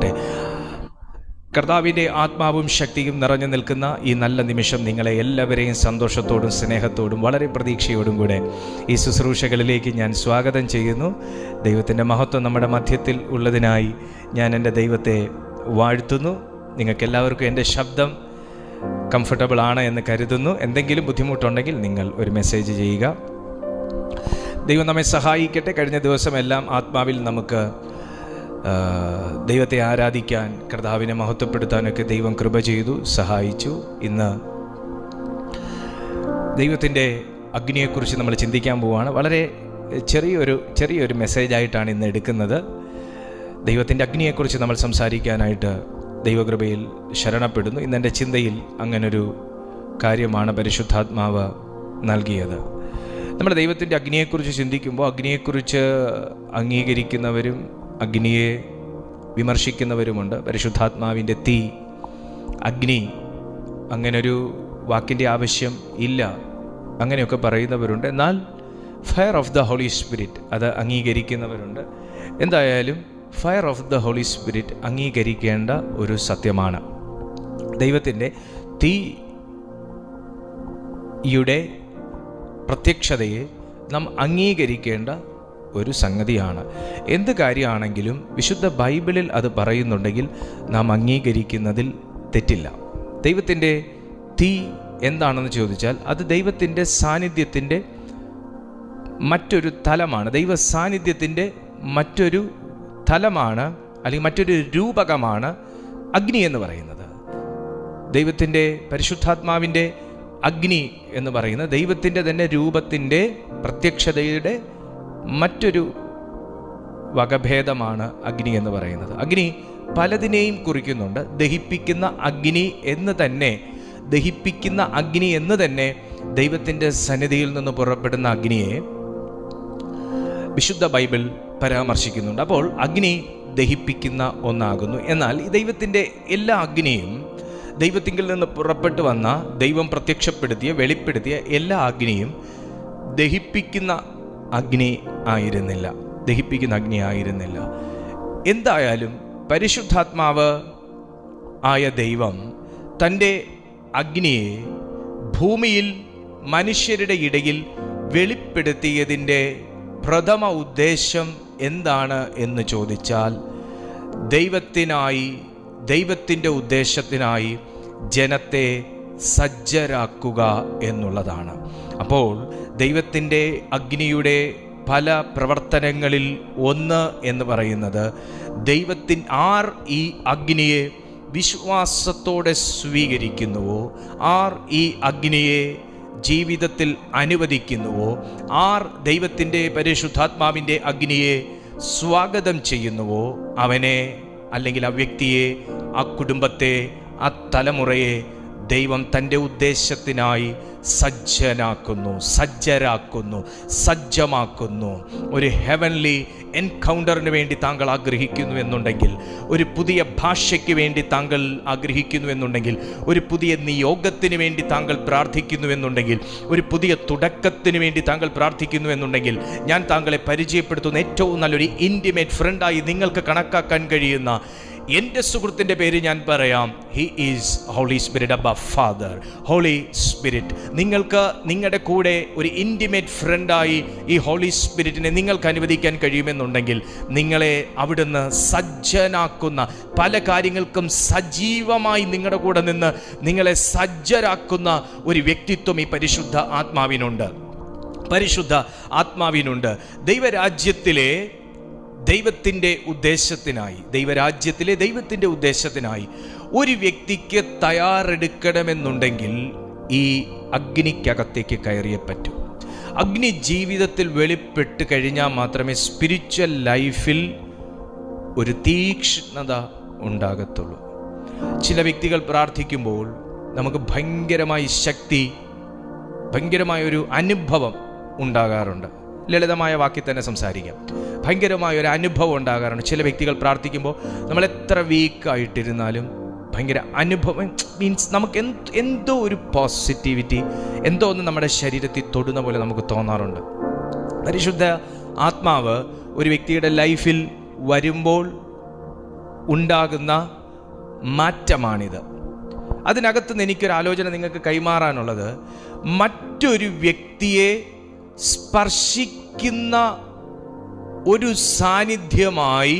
അനുഗ്രഹിക്കട്ടെ. കർത്താവിൻ്റെ ആത്മാവും ശക്തിയും നിറഞ്ഞു നിൽക്കുന്ന ഈ നല്ല നിമിഷം നിങ്ങളെ എല്ലാവരെയും സന്തോഷത്തോടും സ്നേഹത്തോടും വളരെ പ്രതീക്ഷയോടും കൂടെ ഈ ശുശ്രൂഷകളിലേക്ക് ഞാൻ സ്വാഗതം ചെയ്യുന്നു. ദൈവത്തിൻ്റെ മഹത്വം നമ്മുടെ മധ്യത്തിൽ ഉള്ളതിനായി ഞാൻ എൻ്റെ ദൈവത്തെ വാഴ്ത്തുന്നു. നിങ്ങൾക്കെല്ലാവർക്കും എൻ്റെ ശബ്ദം കംഫർട്ടബിൾ ആണ് എന്ന് കരുതുന്നു. എന്തെങ്കിലും ബുദ്ധിമുട്ടുണ്ടെങ്കിൽ നിങ്ങൾ ഒരു മെസ്സേജ് ചെയ്യുക. ദൈവം നമ്മെ സഹായിക്കട്ടെ. കഴിഞ്ഞ ദിവസമെല്ലാം ആത്മാവിൽ നമുക്ക് ദൈവത്തെ ആരാധിക്കാൻ, കർത്താവിനെ മഹത്വപ്പെടുത്താനൊക്കെ ദൈവം കൃപ ചെയ്തു, സഹായിച്ചു. ഇന്ന് ദൈവത്തിൻ്റെ അഗ്നിയെക്കുറിച്ച് നമ്മൾ ചിന്തിക്കാൻ പോവുകയാണ്. വളരെ ചെറിയൊരു മെസ്സേജായിട്ടാണ് ഇന്ന് എടുക്കുന്നത്. ദൈവത്തിൻ്റെ അഗ്നിയെക്കുറിച്ച് നമ്മൾ സംസാരിക്കാനായിട്ട് ദൈവകൃപയിൽ ശരണപ്പെടുന്നു. ഇന്നെൻ്റെ ചിന്തയിൽ അങ്ങനൊരു കാര്യമാണ് പരിശുദ്ധാത്മാവ് നൽകിയത്. നമ്മൾ ദൈവത്തിൻ്റെ അഗ്നിയെക്കുറിച്ച് ചിന്തിക്കുമ്പോൾ അഗ്നിയെക്കുറിച്ച് അംഗീകരിക്കുന്നവരും അഗ്നിയെ വിമർശിക്കുന്നവരുമുണ്ട്. പരിശുദ്ധാത്മാവിൻ്റെ തീ, അഗ്നി, അങ്ങനൊരു വാക്കിൻ്റെ ആവശ്യം ഇല്ല, അങ്ങനെയൊക്കെ പറയുന്നവരുണ്ട്. എന്നാൽ fire of the holy spirit അത് അംഗീകരിക്കുന്നവരുണ്ട്. എന്തായാലും fire of the holy spirit അംഗീകരിക്കേണ്ട ഒരു സത്യമാണ്. ദൈവത്തിൻ്റെ തീയുടെ പ്രത്യക്ഷതയെ നാം അംഗീകരിക്കേണ്ട ഒരു സംഗതിയാണ്. എന്ത് കാര്യമാണെങ്കിലും വിശുദ്ധ ബൈബിളിൽ അത് പറയുന്നുണ്ടെങ്കിൽ നാം അംഗീകരിക്കുന്നതിൽ തെറ്റില്ല. ദൈവത്തിൻ്റെ തീ എന്താണെന്ന് ചോദിച്ചാൽ അത് ദൈവത്തിൻ്റെ സാന്നിധ്യത്തിൻ്റെ മറ്റൊരു തലമാണ്. ദൈവ സാന്നിധ്യത്തിൻ്റെ മറ്റൊരു തലമാണ്, അല്ലെങ്കിൽ മറ്റൊരു രൂപകമാണ് അഗ്നി എന്ന് പറയുന്നത്. ദൈവത്തിൻ്റെ പരിശുദ്ധാത്മാവിൻ്റെ അഗ്നി എന്ന് പറയുന്നത് ദൈവത്തിൻ്റെ തന്നെ രൂപത്തിൻ്റെ പ്രത്യക്ഷതയുടെ മറ്റൊരു വകഭേദമാണ് അഗ്നി എന്ന് പറയുന്നത്. അഗ്നി പലതിനെയും കുറിക്കുന്നുണ്ട്. ദഹിപ്പിക്കുന്ന അഗ്നി എന്ന് തന്നെ ദൈവത്തിൻ്റെ സന്നിധിയിൽ നിന്ന് പുറപ്പെടുന്ന അഗ്നിയെ വിശുദ്ധ ബൈബിൾ പരാമർശിക്കുന്നുണ്ട്. അപ്പോൾ അഗ്നി ദഹിപ്പിക്കുന്ന ഒന്നാകുന്നു. എന്നാൽ ഈ ദൈവത്തിൻ്റെ എല്ലാ അഗ്നിയും, ദൈവത്തിങ്കിൽ നിന്ന് പുറപ്പെട്ടു വന്ന, ദൈവം പ്രത്യക്ഷപ്പെടുത്തിയ, വെളിപ്പെടുത്തിയ എല്ലാ അഗ്നിയും ദഹിപ്പിക്കുന്ന അഗ്നി ആയിരുന്നില്ല. എന്തായാലും പരിശുദ്ധാത്മാവ് ആയ ദൈവം തൻ്റെ അഗ്നിയെ ഭൂമിയിൽ മനുഷ്യരുടെ ഇടയിൽ വെളിപ്പെടുത്തിയതിൻ്റെ പ്രഥമ ഉദ്ദേശം എന്താണ് എന്ന് ചോദിച്ചാൽ ദൈവത്തിൻ്റെ ഉദ്ദേശത്തിനായി ജനത്തെ സജ്ജരാക്കുക എന്നുള്ളതാണ്. അപ്പോൾ ദൈവത്തിൻ്റെ അഗ്നിയുടെ പല പ്രവർത്തനങ്ങളിൽ ഒന്ന് എന്ന് പറയുന്നത് ആർ ഈ അഗ്നിയെ വിശ്വാസത്തോടെ സ്വീകരിക്കുന്നുവോ, ആർ ഈ അഗ്നിയെ ജീവിതത്തിൽ അനുവദിക്കുന്നുവോ, ആർ ദൈവത്തിൻ്റെ പരിശുദ്ധാത്മാവിൻ്റെ അഗ്നിയെ സ്വാഗതം ചെയ്യുന്നുവോ, അവനെ അല്ലെങ്കിൽ ആ വ്യക്തിയെ, ആ കുടുംബത്തെ, ആ തലമുറയെ ദൈവം തൻ്റെ ഉദ്ദേശത്തിനായി സജ്ജമാക്കുന്നു. ഒരു ഹെവൻലി എൻകൗണ്ടറിന് വേണ്ടി താങ്കൾ ആഗ്രഹിക്കുന്നു എന്നുണ്ടെങ്കിൽ, ഒരു പുതിയ ഭാഷയ്ക്ക് വേണ്ടി താങ്കൾ ആഗ്രഹിക്കുന്നു എന്നുണ്ടെങ്കിൽ, ഒരു പുതിയ നിയോഗത്തിന് വേണ്ടി താങ്കൾ പ്രാർത്ഥിക്കുന്നു എന്നുണ്ടെങ്കിൽ, ഒരു പുതിയ തുടക്കത്തിന് വേണ്ടി താങ്കൾ പ്രാർത്ഥിക്കുന്നു എന്നുണ്ടെങ്കിൽ, ഞാൻ താങ്കളെ പരിചയപ്പെടുത്തുന്ന ഏറ്റവും നല്ലൊരു ഇൻറ്റിമേറ്റ് ഫ്രണ്ടായി നിങ്ങൾക്ക് കണക്കാക്കാൻ കഴിയുന്ന എൻ്റെ സുഹൃത്തിൻ്റെ പേര് ഞാൻ പറയാം. He is holy spirit above father. Holy spirit നിങ്ങൾക്ക് നിങ്ങളുടെ കൂടെ ഒരു ഇൻറ്റിമേറ്റ് ഫ്രണ്ടായി ഈ ഹോളി സ്പിരിറ്റിനെ നിങ്ങൾക്ക് അനുവദിക്കാൻ കഴിയുമെന്നുണ്ടെങ്കിൽ, നിങ്ങളെ അവിടുന്ന് സജ്ജനാക്കുന്ന, പല കാര്യങ്ങൾക്കും സജീവമായി നിങ്ങളുടെ കൂടെ നിന്ന് നിങ്ങളെ സജ്ജരാക്കുന്ന ഒരു വ്യക്തിത്വം ഈ പരിശുദ്ധ ആത്മാവിനുണ്ട്. ദൈവരാജ്യത്തിലെ ദൈവത്തിൻ്റെ ഉദ്ദേശത്തിനായി ഒരു വ്യക്തിക്ക് തയ്യാറെടുക്കണമെന്നുണ്ടെങ്കിൽ ഈ അഗ്നിക്കകത്തേക്ക് കയറിയേ പറ്റൂ. അഗ്നി ജീവിതത്തിൽ വെളിപ്പെട്ട് കഴിഞ്ഞാൽ മാത്രമേ സ്പിരിച്വൽ ലൈഫിൽ ഒരു തീക്ഷ്ണത ഉണ്ടാകത്തുള്ളൂ. ചില വ്യക്തികൾ പ്രാർത്ഥിക്കുമ്പോൾ നമുക്ക് ഭയങ്കരമായൊരു അനുഭവം ഉണ്ടാകാറുണ്ട്. ലളിതമായ വാക്കിൽ തന്നെ സംസാരിക്കാം. ഭയങ്കരമായൊരു അനുഭവം ഉണ്ടാകാറുണ്ട്. ചില വ്യക്തികൾ പ്രാർത്ഥിക്കുമ്പോൾ നമ്മൾ എത്ര വീക്കായിട്ടിരുന്നാലും ഭയങ്കര അനുഭവം, മീൻസ് നമുക്ക് എന്തോ ഒരു പോസിറ്റിവിറ്റി, എന്തോ ഒന്ന് നമ്മുടെ ശരീരത്തിൽ തൊടുന്ന പോലെ നമുക്ക് തോന്നാറുണ്ട്. പരിശുദ്ധ ആത്മാവ് ഒരു വ്യക്തിയുടെ ലൈഫിൽ വരുമ്പോൾ ഉണ്ടാകുന്ന മാറ്റമാണിത്. അതിനകത്ത് നിന്ന് എനിക്കൊരു ആലോചന നിങ്ങൾക്ക് കൈമാറാനുള്ളത്, മറ്റൊരു വ്യക്തിയെ സ്പർശിക്കുന്ന ഒരു സാന്നിധ്യമായി,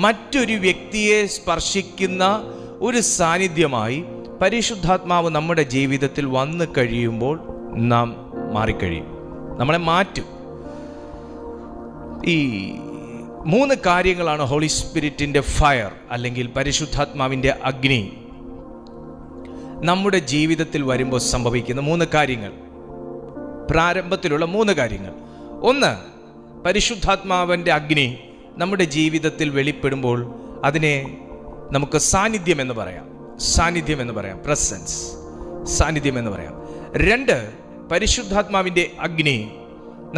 മറ്റൊരു വ്യക്തിയെ സ്പർശിക്കുന്ന ഒരു സാന്നിധ്യമായി പരിശുദ്ധാത്മാവ് നമ്മുടെ ജീവിതത്തിൽ വന്നു കഴിയുമ്പോൾ നാം മാറിക്കഴിയും, നമ്മളെ മാറ്റും. ഈ 3 കാര്യങ്ങളാണ് ഹോളി സ്പിരിറ്റിൻ്റെ ഫയർ അല്ലെങ്കിൽ പരിശുദ്ധാത്മാവിൻ്റെ അഗ്നി നമ്മുടെ ജീവിതത്തിൽ വരുമ്പോൾ സംഭവിക്കുന്ന 3 കാര്യങ്ങൾ. പ്രാരംഭത്തിലുള്ള 3 കാര്യങ്ങൾ. 1, പരിശുദ്ധാത്മാവിൻ്റെ അഗ്നി നമ്മുടെ ജീവിതത്തിൽ വെളിപ്പെടുമ്പോൾ അതിനെ നമുക്ക് സാന്നിധ്യം എന്ന് പറയാം, പ്രസൻസ്, സാന്നിധ്യം എന്ന് പറയാം. 2, പരിശുദ്ധാത്മാവിൻ്റെ അഗ്നി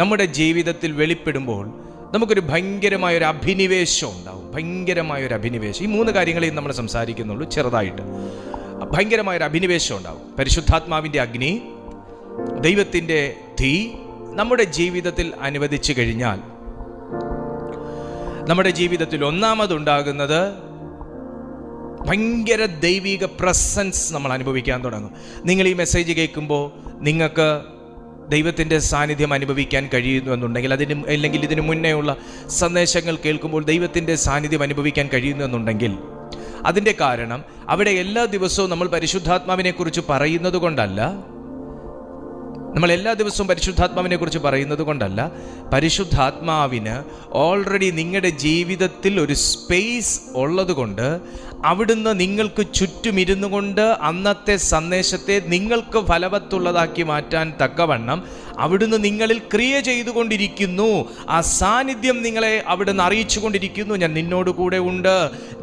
നമ്മുടെ ജീവിതത്തിൽ വെളിപ്പെടുമ്പോൾ നമുക്കൊരു ഭയങ്കരമായൊരു അഭിനിവേശം ഉണ്ടാവും, ഭയങ്കരമായൊരു അഭിനിവേശം. ഈ 3 കാര്യങ്ങളെ നമ്മൾ സംസാരിക്കുന്നുള്ളൂ ചെറുതായിട്ട്. ഭയങ്കരമായൊരു അഭിനിവേശം ഉണ്ടാവും. പരിശുദ്ധാത്മാവിൻ്റെ അഗ്നി, ദൈവത്തിൻ്റെ തീ നമ്മുടെ ജീവിതത്തിൽ അനുവദിച്ചു കഴിഞ്ഞാൽ നമ്മുടെ ജീവിതത്തിൽ ഒന്നാമതുണ്ടാകുന്നത് ഭയങ്കര ദൈവിക പ്രസൻസ് നമ്മൾ അനുഭവിക്കാൻ തുടങ്ങും. നിങ്ങൾ ഈ മെസ്സേജ് കേൾക്കുമ്പോൾ നിങ്ങൾക്ക് ദൈവത്തിൻ്റെ സാന്നിധ്യം അനുഭവിക്കാൻ കഴിയുന്നു എന്നുണ്ടെങ്കിൽ, അല്ലെങ്കിൽ ഇതിന് മുന്നേ ഉള്ള സന്ദേശങ്ങൾ കേൾക്കുമ്പോൾ ദൈവത്തിൻ്റെ സാന്നിധ്യം അനുഭവിക്കാൻ കഴിയുന്നു എന്നുണ്ടെങ്കിൽ, അതിൻ്റെ കാരണം അവിടെ എല്ലാ ദിവസവും നമ്മൾ പരിശുദ്ധാത്മാവിനെ കുറിച്ച് പറയുന്നത് കൊണ്ടല്ല, പരിശുദ്ധാത്മാവിന് ഓൾറെഡി നിങ്ങളുടെ ജീവിതത്തിൽ ഒരു സ്പേസ് ഉള്ളത് കൊണ്ട് അവിടുന്ന് നിങ്ങൾക്ക് ചുറ്റുമിരുന്നു കൊണ്ട് അന്നത്തെ സന്ദേശത്തെ നിങ്ങൾക്ക് ഫലവത്തുള്ളതാക്കി മാറ്റാൻ തക്കവണ്ണം അവിടുന്ന് നിങ്ങളിൽ ക്രിയ ചെയ്തുകൊണ്ടിരിക്കുന്നു. ആ സാന്നിധ്യം നിങ്ങളെ അവിടുന്ന് അറിയിച്ചു കൊണ്ടിരിക്കുന്നു. ഞാൻ നിന്നോട് കൂടെ ഉണ്ട്,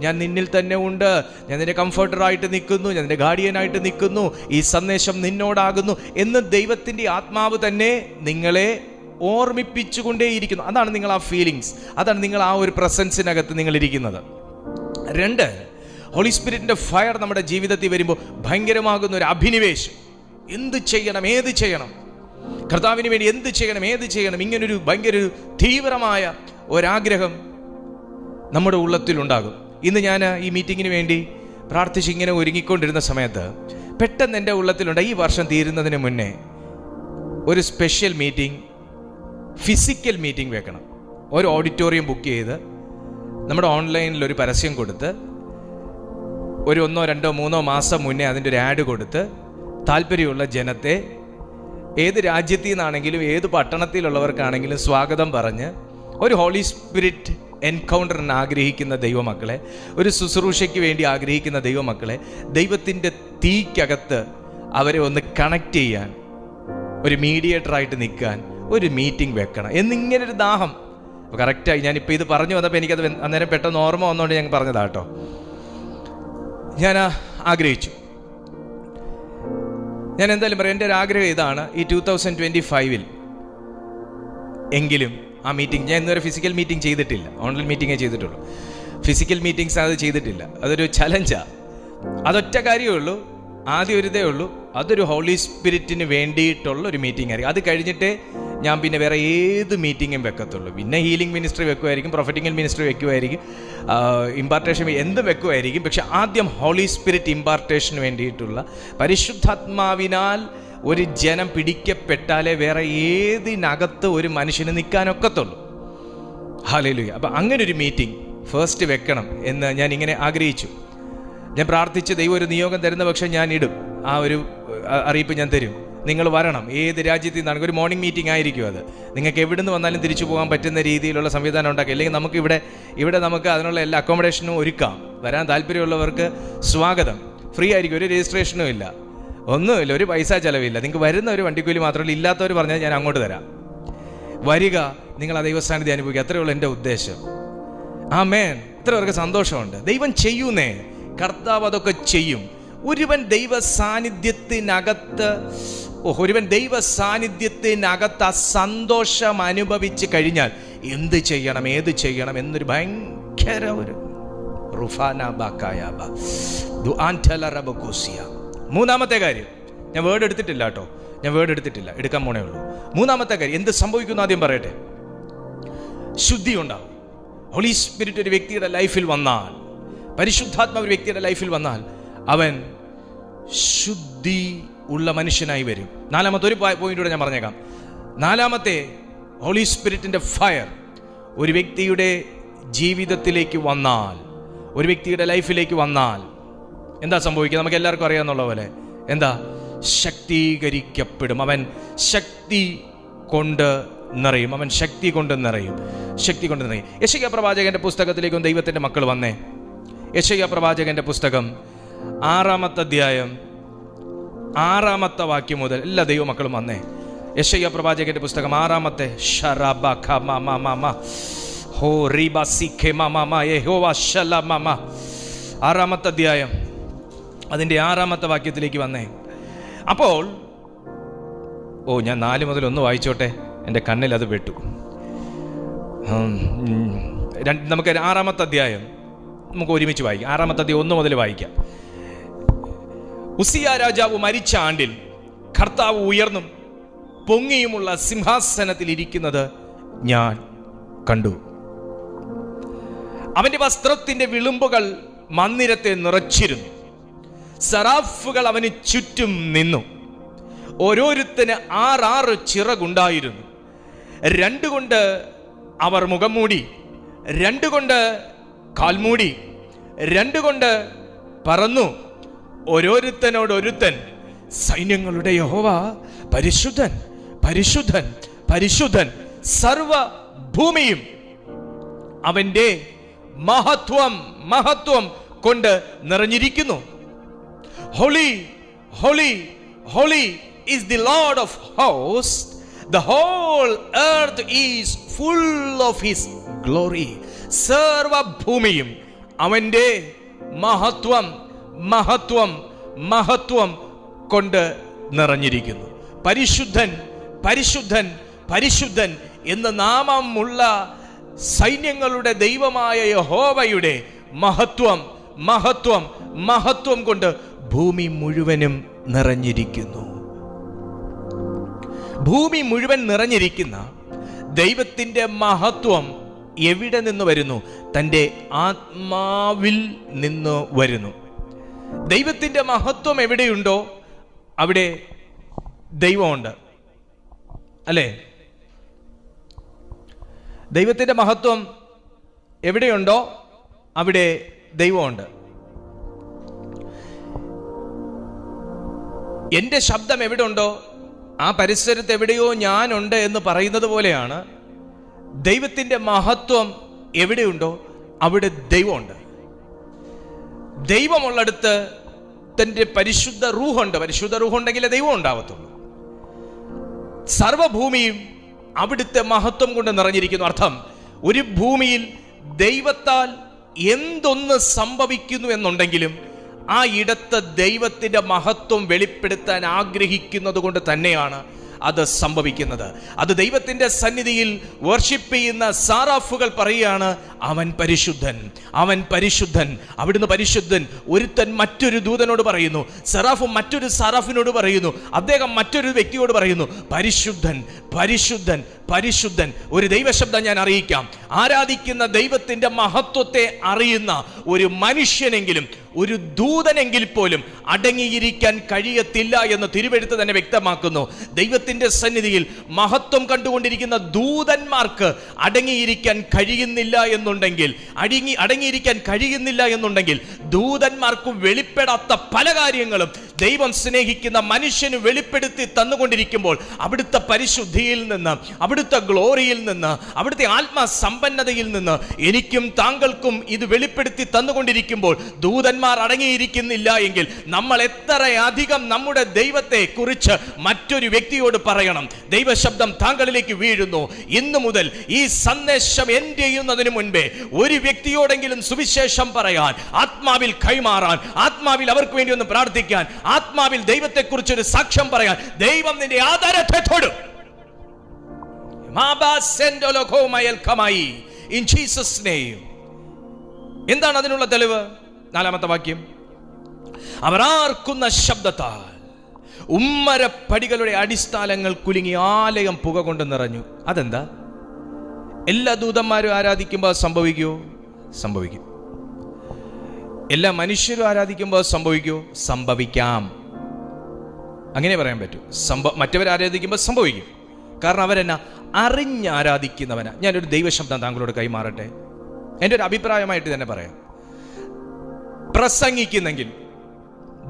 ഞാൻ നിന്നിൽ തന്നെ ഉണ്ട്, ഞാൻ നിന്റെ കംഫർട്ടറായിട്ട് നിൽക്കുന്നു, ഞാൻ നിന്റെ ഗാർഡിയനായിട്ട് നിൽക്കുന്നു, ഈ സന്ദേശം നിന്നോടാകുന്നു എന്ന് ദൈവത്തിൻ്റെ ആത്മാവ് തന്നെ നിങ്ങളെ ഓർമ്മിപ്പിച്ചുകൊണ്ടേയിരിക്കുന്നു. അതാണ് നിങ്ങൾ ആ ഫീലിങ്സ്, അതാണ് നിങ്ങൾ ആ ഒരു പ്രസൻസിനകത്ത് നിങ്ങളിരിക്കുന്നത്. 2, ഹോളി സ്പിരിറ്റിൻ്റെ ഫയർ നമ്മുടെ ജീവിതത്തിൽ വരുമ്പോൾ ഭയങ്കരമാകുന്ന ഒരു അഭിനിവേശം. എന്ത് ചെയ്യണം, ഏത് ചെയ്യണം, കർത്താവിന് വേണ്ടി എന്ത് ചെയ്യണം, ഏത് ചെയ്യണം, ഇങ്ങനൊരു ഭയങ്കര തീവ്രമായ ഒരാഗ്രഹം നമ്മുടെ ഉള്ളത്തിലുണ്ടാകും. ഇന്ന് ഞാൻ ഈ മീറ്റിങ്ങിന് വേണ്ടി പ്രാർത്ഥിച്ച് ഇങ്ങനെ ഒരുങ്ങിക്കൊണ്ടിരുന്ന സമയത്ത് പെട്ടെന്ന് എൻ്റെ ഉള്ളത്തിലുണ്ട്, ഈ വർഷം തീരുന്നതിന് മുന്നേ ഒരു സ്പെഷ്യൽ മീറ്റിംഗ്, ഫിസിക്കൽ മീറ്റിംഗ് വെക്കണം. ഒരു ഓഡിറ്റോറിയം ബുക്ക് ചെയ്ത് നമ്മുടെ ഓൺലൈനിൽ ഒരു പരസ്യം കൊടുത്ത് ഒരു 1, 2, 3 മാസം മുന്നേ അതിൻ്റെ ഒരു ആഡ് കൊടുത്ത് താല്പര്യമുള്ള ജനത്തെ, ഏത് രാജ്യത്തിൽ നിന്നാണെങ്കിലും ഏത് പട്ടണത്തിലുള്ളവർക്കാണെങ്കിലും സ്വാഗതം പറഞ്ഞ് ഒരു ഹോളി സ്പിരിറ്റ് എൻകൗണ്ടറിന് ആഗ്രഹിക്കുന്ന ദൈവമക്കളെ, ഒരു ശുശ്രൂഷയ്ക്ക് വേണ്ടി ആഗ്രഹിക്കുന്ന ദൈവമക്കളെ, ദൈവത്തിൻ്റെ തീക്കകത്ത് അവരെ ഒന്ന് കണക്ട് ചെയ്യാൻ, ഒരു മീഡിയേറ്ററായിട്ട് നിൽക്കാൻ ഒരു മീറ്റിംഗ് വെക്കണം എന്നിങ്ങനൊരു ദാഹം. അപ്പോൾ കറക്റ്റായി ഞാനിപ്പോൾ ഇത് പറഞ്ഞു വന്നപ്പോൾ എനിക്കത് അന്നേരം പെട്ടെന്ന് ഓർമ്മ വന്നുകൊണ്ട് ഞാൻ പറഞ്ഞതാട്ടോ. ഞാൻ ആഗ്രഹിച്ചു, ഞാൻ എന്തായാലും പറയാം, എൻ്റെ ഒരു ആഗ്രഹം ഇതാണ്, ഈ 2025 എങ്കിലും ആ മീറ്റിംഗ്, ഞാൻ ഇന്നുവരെ ഫിസിക്കൽ മീറ്റിംഗ് ചെയ്തിട്ടില്ല, ഓൺലൈൻ മീറ്റിങ്ങേ ചെയ്തിട്ടുള്ളൂ, ഫിസിക്കൽ മീറ്റിംഗ്സ് അത് ചെയ്തിട്ടില്ല. അതൊരു ചലഞ്ചാണ്. അതൊറ്റ കാര്യമേ ഉള്ളൂ, ആദ്യം ഒരു ഇതേ ഉള്ളൂ, അതൊരു ഹോളി സ്പിരിറ്റിന് വേണ്ടിയിട്ടുള്ള ഒരു മീറ്റിംഗ് ആയിരിക്കും. അത് കഴിഞ്ഞിട്ടേ ഞാൻ പിന്നെ വേറെ ഏത് മീറ്റിങ്ങും വെക്കത്തുള്ളൂ. പിന്നെ ഹീലിംഗ് മിനിസ്ട്രി വെക്കുമായിരിക്കും, പ്രൊഫറ്റിക്കൽ മിനിസ്ട്രി വെക്കുമായിരിക്കും, ഇമ്പാർട്ടേഷൻ എന്തും വെക്കുമായിരിക്കും. പക്ഷെ ആദ്യം ഹോളി സ്പിരിറ്റ് ഇമ്പാർട്ടേഷന് വേണ്ടിയിട്ടുള്ള, പരിശുദ്ധാത്മാവിനാൽ ഒരു ജനം പിടിക്കപ്പെട്ടാലേ വേറെ ഏതിനകത്ത് ഒരു മനുഷ്യന് നിൽക്കാനൊക്കത്തുള്ളൂ. ഹല്ലേലൂയ. അപ്പം അങ്ങനെ ഒരു മീറ്റിംഗ് ഫസ്റ്റ് വെക്കണം എന്ന് ഞാൻ ഇങ്ങനെ ആഗ്രഹിച്ചു. ഞാൻ പ്രാർത്ഥിച്ച് ദൈവം ഒരു നിയോഗം തരുന്ന പക്ഷേ ഞാൻ ഇടും, ആ ഒരു അറിയിപ്പ് ഞാൻ തരും, നിങ്ങൾ വരണം. ഏത് രാജ്യത്തിൽ നിന്നാണെങ്കിൽ ഒരു മോർണിംഗ് മീറ്റിംഗ് ആയിരിക്കും അത്. നിങ്ങൾക്ക് എവിടെ നിന്ന് വന്നാലും തിരിച്ചു പോകാൻ പറ്റുന്ന രീതിയിലുള്ള സംവിധാനം ഉണ്ടാക്കുക. അല്ലെങ്കിൽ നമുക്ക് ഇവിടെ നമുക്ക് അതിനുള്ള എല്ലാ അക്കോമഡേഷനും ഒരുക്കാം. വരാൻ താല്പര്യമുള്ളവർക്ക് സ്വാഗതം. ഫ്രീ ആയിരിക്കും, ഒരു രജിസ്ട്രേഷനും ഇല്ല, ഒന്നുമില്ല, ഒരു പൈസ ചിലവില്ല. നിങ്ങൾക്ക് വരുന്ന ഒരു വണ്ടിക്കൂലി മാത്രമല്ല, ഇല്ലാത്തവർ പറഞ്ഞാൽ ഞാൻ അങ്ങോട്ട് തരാം. വരിക, നിങ്ങൾ ആ ദൈവസാന്നിധ്യം അനുഭവിക്കുക. അത്രയുള്ള എൻ്റെ ഉദ്ദേശം. ആമേൻ. ഇത്ര പേർക്ക് സന്തോഷമുണ്ട്. ദൈവം ചെയ്യൂന്നേ, കർത്താവ് അതൊക്കെ ചെയ്യും. ഒരുവൻ ദൈവ സാന്നിധ്യത്തിനകത്ത് ആ സന്തോഷം അനുഭവിച്ച് കഴിഞ്ഞാൽ എന്ത് ചെയ്യണം, ഏത് ചെയ്യണം എന്നൊരു ഭയങ്കര ഒരു മൂന്നാമത്തെ കാര്യം, ഞാൻ വേർഡ് എടുത്തിട്ടില്ല കേട്ടോ, എടുക്കാൻ പോണേ ഉള്ളൂ. മൂന്നാമത്തെ കാര്യം എന്ത് സംഭവിക്കുന്നു ആദ്യം പറയട്ടെ. ശുദ്ധി ഉണ്ടാവും. ഹോളി സ്പിരിറ്റ് ഒരു വ്യക്തിയുടെ ലൈഫിൽ വന്നാൽ പരിശുദ്ധാത്മാവ് ഒരു വ്യക്തിയുടെ ലൈഫിൽ വന്നാൽ അവൻ ശുദ്ധി ഉള്ള മനുഷ്യനായി വരും. നാലാമത്തെ ഒരു പോയിന്റൂടെ ഞാൻ പറഞ്ഞേക്കാം. നാലാമത്തെ, ഹോളി സ്പിരിറ്റിന്റെ ഫയർ ഒരു വ്യക്തിയുടെ ജീവിതത്തിലേക്ക് വന്നാൽ, ഒരു വ്യക്തിയുടെ ലൈഫിലേക്ക് വന്നാൽ എന്താ സംഭവിക്കുക? നമുക്ക് എല്ലാവർക്കും അറിയാമെന്നുള്ള പോലെ എന്താ? ശക്തീകരിക്കപ്പെടും. അവൻ ശക്തി കൊണ്ട് നിറയും. അവൻ ശക്തി കൊണ്ട് നിറയും. ശക്തി കൊണ്ട് നിറയും. യെശയ്യാ പ്രവാചകന്റെ പുസ്തകത്തിലേക്കും ദൈവത്തിന്റെ മക്കൾ വന്നേ. യെശയ്യാ പ്രവാചകന്റെ പുസ്തകം 6-ാമത്തെ അധ്യായം 6-ാമത്തെ വാക്യം മുതൽ എല്ലാ ദൈവമക്കളും വന്നേ. യെശയ്യാ പ്രവാചകന്റെ പുസ്തകം 6-ാമത്തെ 6-ാമത്തെ അധ്യായം അതിൻ്റെ 6-ാമത്തെ വാക്യത്തിലേക്ക് വന്നേ. അപ്പോൾ ഞാൻ 4 മുതൽ 1 വായിച്ചോട്ടെ, എൻ്റെ കണ്ണിൽ അത് പെട്ടു. നമുക്ക് 6-ാമത്തെ അധ്യായം നമുക്ക് ഒരുമിച്ച് വായിക്കാം. 6-ാമത്തെ അധ്യായം 1 മുതൽ വായിക്കാം. ഉസിയ രാജാവ് മരിച്ച ആണ്ടിൽ കർത്താവ് ഉയർന്നും പൊങ്ങിയുമുള്ള സിംഹാസനത്തിൽ ഇരിക്കുന്നത് ഞാൻ കണ്ടു. അവന്റെ വസ്ത്രത്തിന്റെ വിളുമ്പുകൾ മന്ദിരത്തെ നിറച്ചിരുന്നു. സറാഫുകൾ അവന് ചുറ്റും നിന്നു. ഓരോരുത്തന് 6 ചിറകുണ്ടായിരുന്നു. 2 കൊണ്ട് അവർ മുഖം മൂടി, 2 കൊണ്ട് കാൽമൂടി, 2 കൊണ്ട് പറന്നു. ഓരോരുത്തനോടൊരുത്തൻ, സൈന്യങ്ങളുടെ യഹോവ പരിശുദ്ധൻ, പരിശുദ്ധൻ, പരിശുദ്ധൻ, സർവ ഭൂമിയും അവന്റെ മഹത്വം കൊണ്ട് നിറഞ്ഞിരിക്കുന്നു. Holy, holy, holy is the Lord of hosts. The whole earth is full of his glory. സർവഭൂമിയും അവന്റെ മഹത്വം കൊണ്ട് നിറഞ്ഞിരിക്കുന്നു. പരിശുദ്ധൻ, പരിശുദ്ധൻ, പരിശുദ്ധൻ എന്ന നാമമുള്ള സൈന്യങ്ങളുടെ ദൈവമായ യഹോവയുടെ മഹത്വം കൊണ്ട് ഭൂമി മുഴുവനും നിറഞ്ഞിരിക്കുന്നു. ഭൂമി മുഴുവൻ നിറഞ്ഞിരിക്കുന്ന ദൈവത്തിന്റെ മഹത്വം എവിടെ നിന്ന് വരുന്നു? തൻ്റെ ആത്മാവിൽ നിന്ന് വരുന്നു. ദൈവത്തിന്റെ മഹത്വം എവിടെയുണ്ടോ അവിടെ ദൈവമുണ്ട്, അല്ലേ? ദൈവത്തിന്റെ മഹത്വം എവിടെയുണ്ടോ അവിടെ ദൈവമുണ്ട്. എൻ്റെ ശബ്ദം എവിടെ ഉണ്ടോ ആ പരിസരത്ത് എവിടെയോ ഞാനുണ്ട് എന്ന് പറയുന്നത് പോലെയാണ് ദൈവത്തിന്റെ മഹത്വം എവിടെയുണ്ടോ അവിടെ ദൈവമുണ്ട്. ദൈവമുള്ളിടത്ത് തൻ്റെ പരിശുദ്ധ റൂഹുണ്ട്. പരിശുദ്ധ റൂഹുണ്ടെങ്കിലേ ദൈവം ഉണ്ടാവത്തുള്ളൂ. സർവഭൂമിയും അവിടുത്തെ മഹത്വം കൊണ്ട് നിറഞ്ഞിരിക്കുന്നു. അർത്ഥം, ഒരു ഭൂമിയിൽ ദൈവത്താൽ എന്തൊന്ന് സംഭവിക്കുന്നു എന്നുണ്ടെങ്കിലും ആ ഇടത്ത് ദൈവത്തിന്റെ മഹത്വം വെളിപ്പെടുത്താൻ ആഗ്രഹിക്കുന്നത് കൊണ്ട് തന്നെയാണ് അത് സംഭവിക്കുന്നത്. അത് ദൈവത്തിന്റെ സന്നിധിയിൽ വർഷിപ്പ് ചെയ്യുന്ന സാറാഫുകൾ പറയുകയാണ്, അവൻ പരിശുദ്ധൻ, അവൻ പരിശുദ്ധൻ. അവിടുന്ന് പരിശുദ്ധൻ. ഒരുത്തൻ മറ്റൊരു ദൂതനോട് പറയുന്നു, സറാഫ് മറ്റൊരു സാറാഫിനോട് പറയുന്നു, അദ്ദേഹം മറ്റൊരു വ്യക്തിയോട് പറയുന്നു, പരിശുദ്ധൻ, പരിശുദ്ധൻ, പരിശുദ്ധൻ. ഒരു ദൈവശബ്ദം ഞാൻ അറിയിക്കാം. ആരാധിക്കുന്ന ദൈവത്തിന്റെ മഹത്വത്തെ അറിയുന്ന ഒരു മനുഷ്യനെങ്കിലും, ഒരു ദൂതനെങ്കിൽ പോലും അടങ്ങിയിരിക്കാൻ കഴിയത്തില്ല എന്ന് തിരുവെഴുത്ത് തന്നെ വ്യക്തമാക്കുന്നു. ദൈവത്തിന്റെ സന്നിധിയിൽ മഹത്വം കണ്ടുകൊണ്ടിരിക്കുന്ന ദൂതന്മാർക്ക് അടങ്ങിയിരിക്കാൻ കഴിയുന്നില്ല എന്നുണ്ടെങ്കിൽ, അടങ്ങിയിരിക്കാൻ കഴിയുന്നില്ല എന്നുണ്ടെങ്കിൽ, ദൂതന്മാർക്ക് വെളിപ്പെടാത്ത പല കാര്യങ്ങളും ദൈവം സ്നേഹിക്കുന്ന മനുഷ്യന് വെളിപ്പെടുത്തി തന്നുകൊണ്ടിരിക്കുമ്പോൾ അവിടുത്തെ പരിശുദ്ധിയിൽ നിന്ന്, അവിടുത്തെ ഗ്ലോറിയിൽ നിന്ന്, അവിടുത്തെ ആത്മസമ്പന്നതയിൽ നിന്ന് എനിക്കും താങ്കൾക്കും ഇത് വെളിപ്പെടുത്തി തന്നുകൊണ്ടിരിക്കുമ്പോൾ ദൂതന്മാർ അടങ്ങിയിരിക്കുന്നില്ല എങ്കിൽ നമ്മൾ എത്രയധികം നമ്മുടെ ദൈവത്തെ കുറിച്ച് മറ്റൊരു വ്യക്തിയോട് പറയണം. ദൈവശബ്ദം താങ്കളിലേക്ക് വീഴുന്നു. ഇന്നു മുതൽ ഈ സന്ദേശം എൻഡ് ചെയ്യുന്നതിന് മുൻപേ ഒരു വ്യക്തിയോടെങ്കിലും സുവിശേഷം പറയാൻ, ആത്മാവിൽ കൈമാറാൻ, ആത്മാവിൽ അവർക്ക് വേണ്ടി ഒന്ന് പ്രാർത്ഥിക്കാൻ, ആത്മാവിൽ ദൈവത്തെ കുറിച്ചൊരു സാക്ഷ്യം പറയാൻ ദൈവം നിന്റെ ആദരത്തെ തൊടും. In Jesus' name. എന്താണ് അതിനുള്ള തെളിവ്? 4-ാമത്തെ വാക്യം, അവർ ആർക്കുന്ന ശബ്ദത്താൽ ഉമ്മരപ്പടികളുടെ അടിസ്ഥാനങ്ങൾ കുലുങ്ങി ആലയം പുക കൊണ്ട് നിറഞ്ഞു. അതെന്താ? എല്ലാ ദൂതന്മാരും ആരാധിക്കുമ്പോൾ സംഭവിക്കുമോ? സംഭവിക്കും. എല്ലാ മനുഷ്യരും ആരാധിക്കുമ്പോൾ സംഭവിക്കുമോ? സംഭവിക്കാം, അങ്ങനെ പറയാൻ പറ്റൂ. മറ്റവർ ആരാധിക്കുമ്പോൾ സംഭവിക്കും. കാരണം അവരെന്നാ അറിഞ്ഞാരാധിക്കുന്നവനാ. ഞാനൊരു ദൈവശബ്ദം താങ്കളോട് കൈമാറട്ടെ, എൻ്റെ ഒരു അഭിപ്രായമായിട്ട് തന്നെ പറയാം. പ്രസംഗിക്കുന്നെങ്കിൽ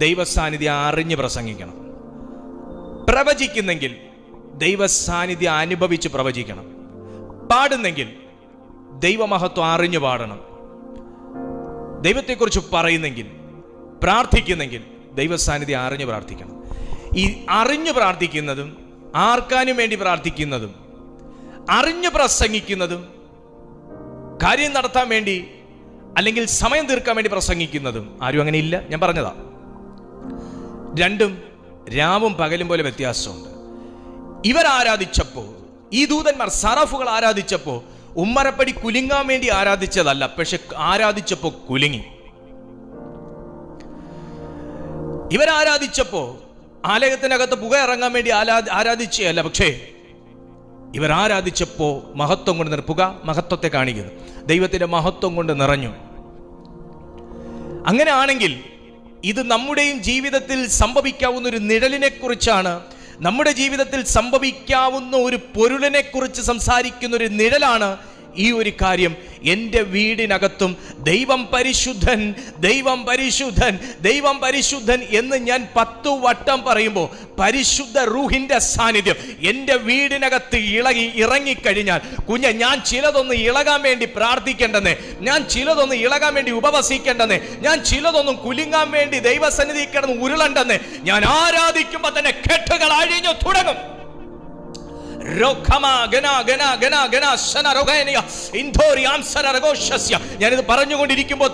ദൈവസാന്നിധ്യം അറിഞ്ഞ് പ്രസംഗിക്കണം. പ്രവചിക്കുന്നെങ്കിൽ ദൈവസാന്നിധ്യം അനുഭവിച്ച് പ്രവചിക്കണം. പാടുന്നെങ്കിൽ ദൈവമഹത്വം അറിഞ്ഞു പാടണം. ദൈവത്തെക്കുറിച്ച് പറയുന്നെങ്കിൽ, പ്രാർത്ഥിക്കുന്നെങ്കിൽ ദൈവസാന്നിധ്യം അറിഞ്ഞ് പ്രാർത്ഥിക്കണം. ഈ അറിഞ്ഞു പ്രാർത്ഥിക്കുന്നതും ആർക്കാനും വേണ്ടി പ്രാർത്ഥിക്കുന്നതും അറിഞ്ഞു പ്രസംഗിക്കുന്നതും കാര്യം നടത്താൻ വേണ്ടി അല്ലെങ്കിൽ സമയം തീർക്കാൻ വേണ്ടി പ്രസംഗിക്കുന്നതും ആരും അങ്ങനെ ഇല്ല. ഞാൻ പറഞ്ഞതാ, രണ്ടും രാവും പകലും പോലെ വ്യത്യാസമുണ്ട്. ഇവർ ആരാധിച്ചപ്പോ, ഈ ദൂതന്മാർ സറാഫുകൾ ആരാധിച്ചപ്പോ ഉമ്മരപ്പടി കുലുങ്ങാൻ വേണ്ടി ആരാധിച്ചതല്ല, പക്ഷെ ആരാധിച്ചപ്പോ കുലുങ്ങി. ഇവരാരാധിച്ചപ്പോ ആലയത്തിനകത്ത് പുക ഇറങ്ങാൻ വേണ്ടി ആരാധിച്ചല്ല, പക്ഷേ ഇവർ ആരാധിച്ചപ്പോ മഹത്വം കൊണ്ട് പുക മഹത്വത്തെ കാണിക്കുന്നു, ദൈവത്തിന്റെ മഹത്വം കൊണ്ട് നിറഞ്ഞു. അങ്ങനെ ആണെങ്കിൽ ഇത് നമ്മുടെയും ജീവിതത്തിൽ സംഭവിക്കാവുന്ന ഒരു നിഴലിനെ കുറിച്ചാണ്, നമ്മുടെ ജീവിതത്തിൽ സംഭവിക്കാവുന്ന ഒരു പൊരുളിനെ കുറിച്ച് സംസാരിക്കുന്ന ഒരു നിഴലാണ് ഈ ഒരു കാര്യം. എൻ്റെ വീടിനകത്തും ദൈവം പരിശുദ്ധൻ, ദൈവം പരിശുദ്ധൻ, ദൈവം പരിശുദ്ധൻ എന്ന് ഞാൻ 10 വട്ടം പറയുമ്പോൾ പരിശുദ്ധ റൂഹിന്റെ സാന്നിധ്യം എൻ്റെ വീടിനകത്ത് ഇറങ്ങിക്കഴിഞ്ഞാൽ ഞാൻ ചിലതൊന്ന് ഇളകാൻ വേണ്ടി പ്രാർത്ഥിക്കേണ്ടെന്നേ, ഞാൻ ചിലതൊന്ന് ഇളകാൻ വേണ്ടി ഉപവസിക്കേണ്ടെന്നേ, ഞാൻ ചിലതൊന്നും കുലുങ്ങാൻ വേണ്ടി ദൈവസന്നിധി കിടന്ന് ഉരുളണ്ടെന്നേ, ഞാൻ ആരാധിക്കുമ്പോൾ തന്നെ കെട്ടുകൾ അഴിഞ്ഞു തുടങ്ങും. ഞാനിത് പറഞ്ഞുകൊണ്ടിരിക്കുമ്പോൾ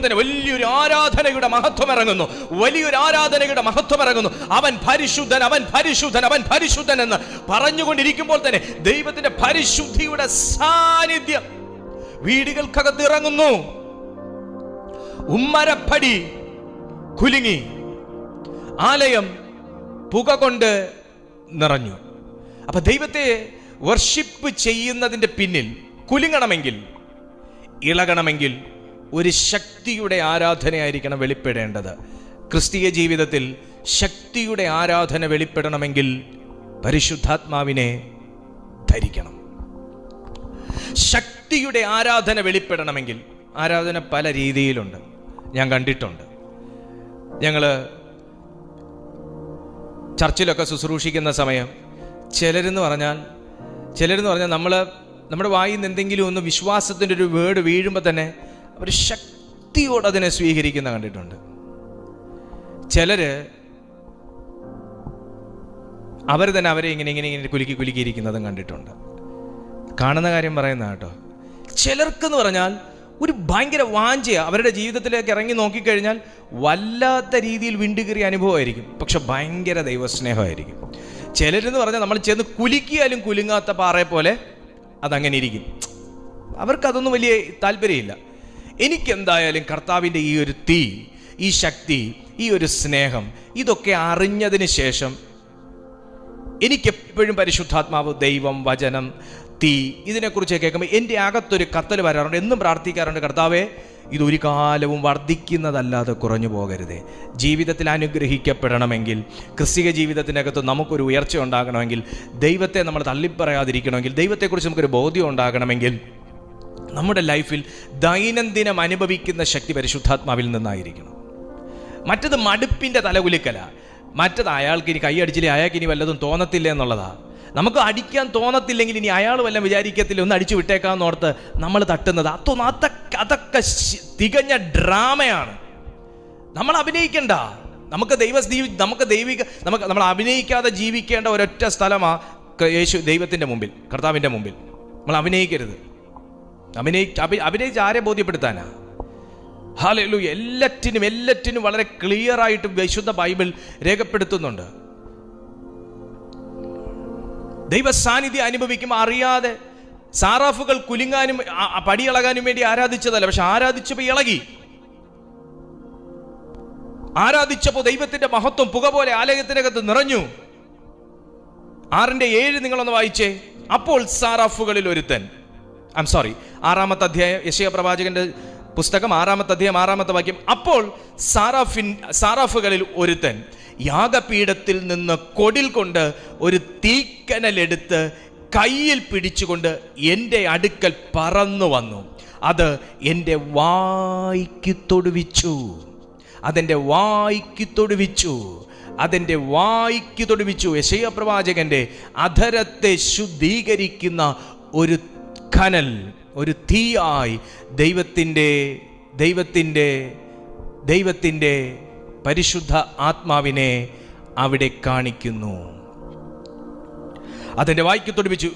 തന്നെ വലിയൊരു ആരാധനയുടെ മഹത്വം ഇറങ്ങുന്നു, വലിയൊരു ആരാധനയുടെ മഹത്വം ഇറങ്ങുന്നു. അവൻ പരിശുദ്ധൻ, അവൻ പരിശുദ്ധൻ, അവൻ പരിശുദ്ധൻ എന്ന് പറഞ്ഞുകൊണ്ടിരിക്കുമ്പോൾ തന്നെ ദൈവത്തിന്റെ പരിശുദ്ധിയുടെ സാന്നിധ്യം വീടുകൾക്കകത്ത് ഇറങ്ങുന്നു. ഉമ്മരപ്പടി കുലുങ്ങി, ആലയം പുക കൊണ്ട് നിറഞ്ഞു. അപ്പൊ ദൈവത്തെ വർഷിപ്പ് ചെയ്യുന്നതിൻ്റെ പിന്നിൽ കുലുങ്ങണമെങ്കിൽ, ഇളകണമെങ്കിൽ ഒരു ശക്തിയുടെ ആരാധനയായിരിക്കണം വെളിപ്പെടേണ്ടത്. ക്രിസ്തീയ ജീവിതത്തിൽ ശക്തിയുടെ ആരാധന വെളിപ്പെടണമെങ്കിൽ പരിശുദ്ധാത്മാവിനെ ധരിക്കണം. ശക്തിയുടെ ആരാധന വെളിപ്പെടണമെങ്കിൽ ആരാധന പല രീതിയിലുണ്ട്, ഞാൻ കണ്ടിട്ടുണ്ട്. ഞങ്ങള് ചർച്ചിലൊക്കെ ശുശ്രൂഷിക്കുന്ന സമയം ചിലരെന്ന് പറഞ്ഞാൽ നമ്മുടെ വായിൽ നിന്ന് എന്തെങ്കിലും ഒന്ന് വിശ്വാസത്തിൻ്റെ ഒരു വേർഡ് വീഴുമ്പോൾ തന്നെ അവർ ശക്തിയോടെ അതിനെ സ്വീകരിക്കുന്ന കണ്ടിട്ടുണ്ട്. ചിലര് അവർ തന്നെ അവരെ ഇങ്ങനെ കുലുക്കിയിരിക്കുന്നതും കണ്ടിട്ടുണ്ട്. കാണുന്ന കാര്യം പറയുന്ന കേട്ടോ. ചിലർക്കെന്ന് പറഞ്ഞാൽ ഒരു ഭയങ്കര വാഞ്ചയാണ്, അവരുടെ ജീവിതത്തിലേക്ക് ഇറങ്ങി നോക്കിക്കഴിഞ്ഞാൽ വല്ലാത്ത രീതിയിൽ വിണ്ടുകീറിയ അനുഭവമായിരിക്കും, പക്ഷെ ഭയങ്കര ദൈവസ്നേഹമായിരിക്കും. ചിലരെന്ന് പറഞ്ഞാൽ നമ്മൾ ചെന്ന് കുലുക്കിയാലും കുലുങ്ങാത്ത പാറയെ പോലെ അതങ്ങനെ ഇരിക്കും, അവർക്കതൊന്നും വലിയ താല്പര്യമില്ല. എനിക്കെന്തായാലും കർത്താവിൻ്റെ ഈ ഒരു തീ, ഈ ശക്തി, ഈ ഒരു സ്നേഹം, ഇതൊക്കെ അറിഞ്ഞതിന് ശേഷം എനിക്കെപ്പോഴും പരിശുദ്ധാത്മാവ്, ദൈവം, വചനം, തീ, ഇതിനെക്കുറിച്ച് കേൾക്കുമ്പോൾ എൻ്റെ അകത്തൊരു കത്തൽ വരാറുണ്ട്. എന്നും പ്രാർത്ഥിക്കാറുണ്ട്, കർത്താവേ ഇതൊരു കാലവും വർദ്ധിക്കുന്നതല്ലാതെ കുറഞ്ഞു പോകരുതേ. ജീവിതത്തിൽ അനുഗ്രഹിക്കപ്പെടണമെങ്കിൽ, ക്രിസ്തീയ ജീവിതത്തിനകത്ത് നമുക്കൊരു ഉയർച്ച ഉണ്ടാകണമെങ്കിൽ, ദൈവത്തെ നമ്മൾ തള്ളിപ്പറയാതിരിക്കണമെങ്കിൽ, ദൈവത്തെക്കുറിച്ച് നമുക്കൊരു ബോധ്യം ഉണ്ടാകണമെങ്കിൽ, നമ്മുടെ ലൈഫിൽ ദൈനംദിനം അനുഭവിക്കുന്ന ശക്തി പരിശുദ്ധാത്മാവിൽ നിന്നായിരിക്കണം. മറ്റത് മടുപ്പിൻ്റെ തലകുലുക്കല, മറ്റത് അയാൾക്ക് ഇനി കൈയടിച്ചില്ലേ, അയാൾക്ക് ഇനി വല്ലതും തോന്നത്തില്ല എന്നുള്ളതാ. നമുക്ക് അടിക്കാൻ തോന്നത്തില്ലെങ്കിൽ ഇനി അയാൾ വല്ലതും വിചാരിക്കത്തില്ല, ഒന്ന് അടിച്ചു വിട്ടേക്കാന്ന് ഓർത്ത് നമ്മൾ തട്ടുന്നത്, അതൊക്കെ തികഞ്ഞ ഡ്രാമയാണ്. നമ്മൾ അഭിനയിക്കണ്ട. നമ്മൾ അഭിനയിക്കാതെ ജീവിക്കേണ്ട ഒരൊറ്റ സ്ഥലമാണ് ദൈവത്തിൻ്റെ മുമ്പിൽ, കർത്താവിൻ്റെ മുമ്പിൽ. നമ്മൾ അഭിനയിക്കരുത്. അഭിനയിച്ച് ആരെ ബോധ്യപ്പെടുത്താനാ? ഹല്ലേലൂയ. എല്ലാറ്റിനും വളരെ ക്ലിയർ ആയിട്ട് വിശുദ്ധ ബൈബിൾ രേഖപ്പെടുത്തുന്നുണ്ട്. ദൈവ സാന്നിധ്യം അനുഭവിക്കുമ്പോൾ അറിയാതെ സാറാഫുകൾ കുലുങ്ങാനും പടിയിളകാനും വേണ്ടി ആരാധിച്ചതല്ല, പക്ഷെ ആരാധിച്ചപ്പോൾ ഇളകി. ആരാധിച്ചപ്പോൾ ദൈവത്തിന്റെ മഹത്വം പുക പോലെ ആലയത്തിനകത്ത് നിറഞ്ഞു. 6:7 നിങ്ങളൊന്ന് വായിച്ചേ. അപ്പോൾ സാറാഫുകളിൽ ഒരുത്തൻ, 6-ാമത്തെ അധ്യായം യെശയ്യാ പ്രവാചകന്റെ പുസ്തകം 6-ാമത്തെ അധ്യായം 6-ാമത്തെ വാക്യം. അപ്പോൾ സാറാഫുകളിൽ ഒരുത്തൻ യാഗപീഠത്തിൽ നിന്ന് കൊടിൽ കൊണ്ട് ഒരു തീക്കനലെടുത്ത് കയ്യിൽ പിടിച്ചുകൊണ്ട് എൻ്റെ അടുക്കൽ പറന്നു വന്നു. അത് എൻ്റെ വായ്ക്ക് തൊടുവിച്ചു. അതെൻ്റെ വായ്ക്ക് തൊടുവിച്ചു. അതെൻ്റെ വായ്ക്ക് തൊടുവിച്ചു. യെശയ്യാ പ്രവാചകന്റെ അധരത്തെ ശുദ്ധീകരിക്കുന്ന ഒരു കനൽ, ഒരു തീയായി ദൈവത്തിൻ്റെ പരിശുദ്ധ ആത്മാവിനെ അവിടെ കാണിക്കുന്നു. അതെൻ്റെ വായ്ക്ക് തൊടുവിച്ചു.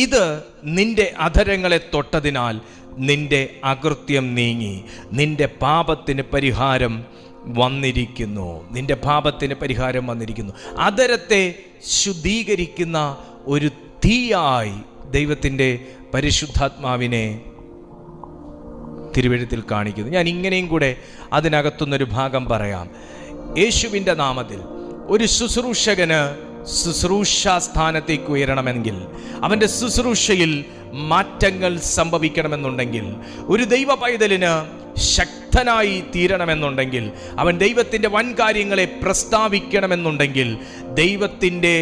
ഇത് നിന്റെ അധരങ്ങളെ തൊട്ടതിനാൽ നിന്റെ അകൃത്യം നീങ്ങി, നിന്റെ പാപത്തിന് പരിഹാരം വന്നിരിക്കുന്നു. നിന്റെ പാപത്തിന് പരിഹാരം വന്നിരിക്കുന്നു. അധരത്തെ ശുദ്ധീകരിക്കുന്ന ഒരു തീയായി ദൈവത്തിൻ്റെ പരിശുദ്ധാത്മാവിനെ തിരുവെഴുത്തിൽ കാണിക്കുന്നു. ഞാൻ ഇങ്ങനെയും കൂടെ അതിനകത്തുനിന്നൊരു ഭാഗം പറയാം. യേശുവിൻ്റെ നാമത്തിൽ ഒരു ശുശ്രൂഷകന് ശുശ്രൂഷാസ്ഥാനത്തേക്ക് ഉയരണമെങ്കിൽ, അവൻ്റെ ശുശ്രൂഷയിൽ മാറ്റങ്ങൾ സംഭവിക്കണമെന്നുണ്ടെങ്കിൽ, ഒരു ദൈവ പൈതലിന് ശക്തനായി തീരണമെന്നുണ്ടെങ്കിൽ, അവൻ ദൈവത്തിൻ്റെ വൻ കാര്യങ്ങളെ പ്രസ്താവിക്കണമെന്നുണ്ടെങ്കിൽ, ദൈവത്തിൻ്റെ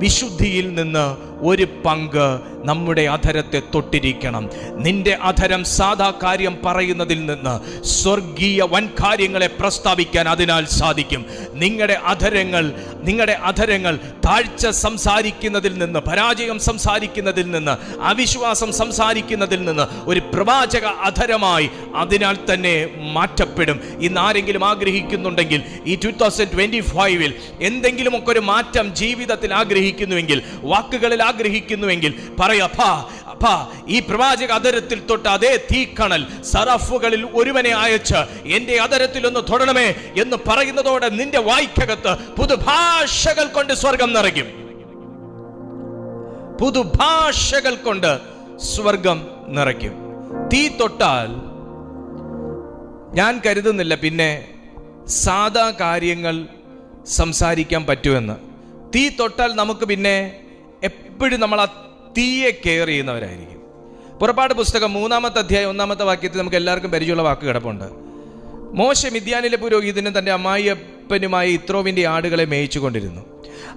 വിശുദ്ധിയിൽ നിന്ന് ഒരു പങ്ക് നമ്മുടെ അധരത്തെ തൊട്ടിരിക്കണം. നിന്റെ അധരം സാധാ കാര്യം പറയുന്നതിൽ നിന്ന് സ്വർഗീയ വൻ കാര്യങ്ങളെ പ്രസ്താവിക്കാൻ അതിനാൽ സാധിക്കും. നിങ്ങളുടെ അധരങ്ങൾ താഴ്ച സംസാരിക്കുന്നതിൽ നിന്ന്, പരാജയം സംസാരിക്കുന്നതിൽ നിന്ന്, അവിശ്വാസം സംസാരിക്കുന്നതിൽ നിന്ന് ഒരു പ്രവാചക അധരമായി അതിനാൽ തന്നെ മാറ്റപ്പെടും. ഇന്ന് ആരെങ്കിലും ആഗ്രഹിക്കുന്നുണ്ടെങ്കിൽ, ഈ 2025 എന്തെങ്കിലുമൊക്കെ ഒരു മാറ്റം ജീവിതത്തിൽ ആഗ്രഹിക്കുന്നുവെങ്കിൽ, വാക്കുകളിൽ ആഗ്രഹിക്കുന്നുവെങ്കിൽ പറയപ്പാ, ഈ പ്രവാചക അധരത്തിൽ തൊട്ട അതേ തീക്കണൽ സറാഫുകളിൽ ഒരുവനെ അയച്ച് എൻ്റെ അധരത്തിൽ ഒന്ന് തൊടണമേ എന്ന് പറയുന്നതോടെ നിന്റെ വായ്ക്കകത്ത് പുതുഭാഷകൾ കൊണ്ട് സ്വർഗം നിറയ്ക്കും. പുതുഭാഷകൾ കൊണ്ട് സ്വർഗം നിറയ്ക്കും. തീ തൊട്ടാൽ ഞാൻ കരുതുന്നില്ല പിന്നെ സാധാ കാര്യങ്ങൾ സംസാരിക്കാൻ പറ്റുമെന്ന്. തീ തൊട്ടാൽ നമുക്ക് പിന്നെ എപ്പോഴും നമ്മൾ ആ തീയെ കെയർ ചെയ്യുന്നവരായിരിക്കും. പുറപ്പാട് പുസ്തകം 3-ാമത്തെ അധ്യായം 1-ാമത്തെ വാക്യത്തിൽ നമുക്ക് എല്ലാവർക്കും പരിചയമുള്ള വാക്ക് കിടപ്പുണ്ട്. മോശെ മിദ്യാനിലെ പുരോഹിതനും തൻ്റെ അമ്മായിയപ്പനുമായ യിത്രോവിൻ്റെ ആടുകളെ മേയിച്ചു കൊണ്ടിരുന്നു.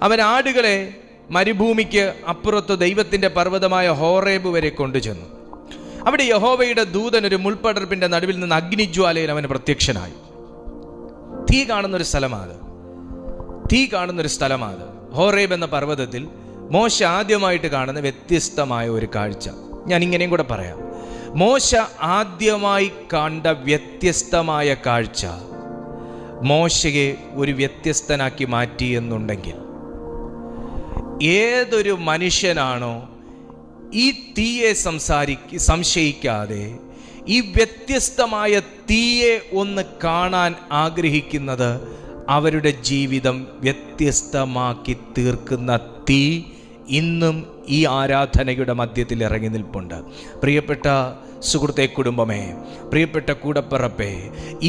അവൻ ആടുകളെ മരുഭൂമിക്ക് അപ്പുറത്ത് ദൈവത്തിൻ്റെ പർവ്വതമായ ഹോറേബ് വരെ കൊണ്ടുചെന്നു. അവിടെ യഹോവയുടെ ദൂതൻ ഒരു മുൾപടർപ്പിൻ്റെ നടുവിൽ നിന്ന് അഗ്നിജ്വാലയിൽ അവന് പ്രത്യക്ഷനായി. തീ കാണുന്നൊരു സ്ഥലമാണ് ഹോറേബ് എന്ന പർവ്വതത്തിൽ മോശ ആദ്യമായിട്ട് കാണുന്ന വ്യത്യസ്തമായ ഒരു കാഴ്ച. ഞാൻ ഇങ്ങനെയും കൂടെ പറയാം. മോശ ആദ്യമായി കണ്ട വ്യത്യസ്തമായ കാഴ്ച മോശയെ ഒരു വ്യത്യസ്തനാക്കി മാറ്റി എന്നുണ്ടെങ്കിൽ, ഏതൊരു മനുഷ്യനാണോ ഈ തീയെ സംശയിക്കാതെ ഈ വ്യത്യസ്തമായ തീയെ ഒന്ന് കാണാൻ ആഗ്രഹിക്കുന്നത്, അവരുടെ ജീവിതം വ്യത്യസ്തമാക്കി തീർക്കുന്ന തീ ഇന്നും ഈ ആരാധനയുടെ മധ്യത്തിൽ ഇറങ്ങി നിൽപ്പുണ്ട്. പ്രിയപ്പെട്ട സുഹൃത്തെ, കുടുംബമേ, പ്രിയപ്പെട്ട കൂടപ്പിറപ്പേ,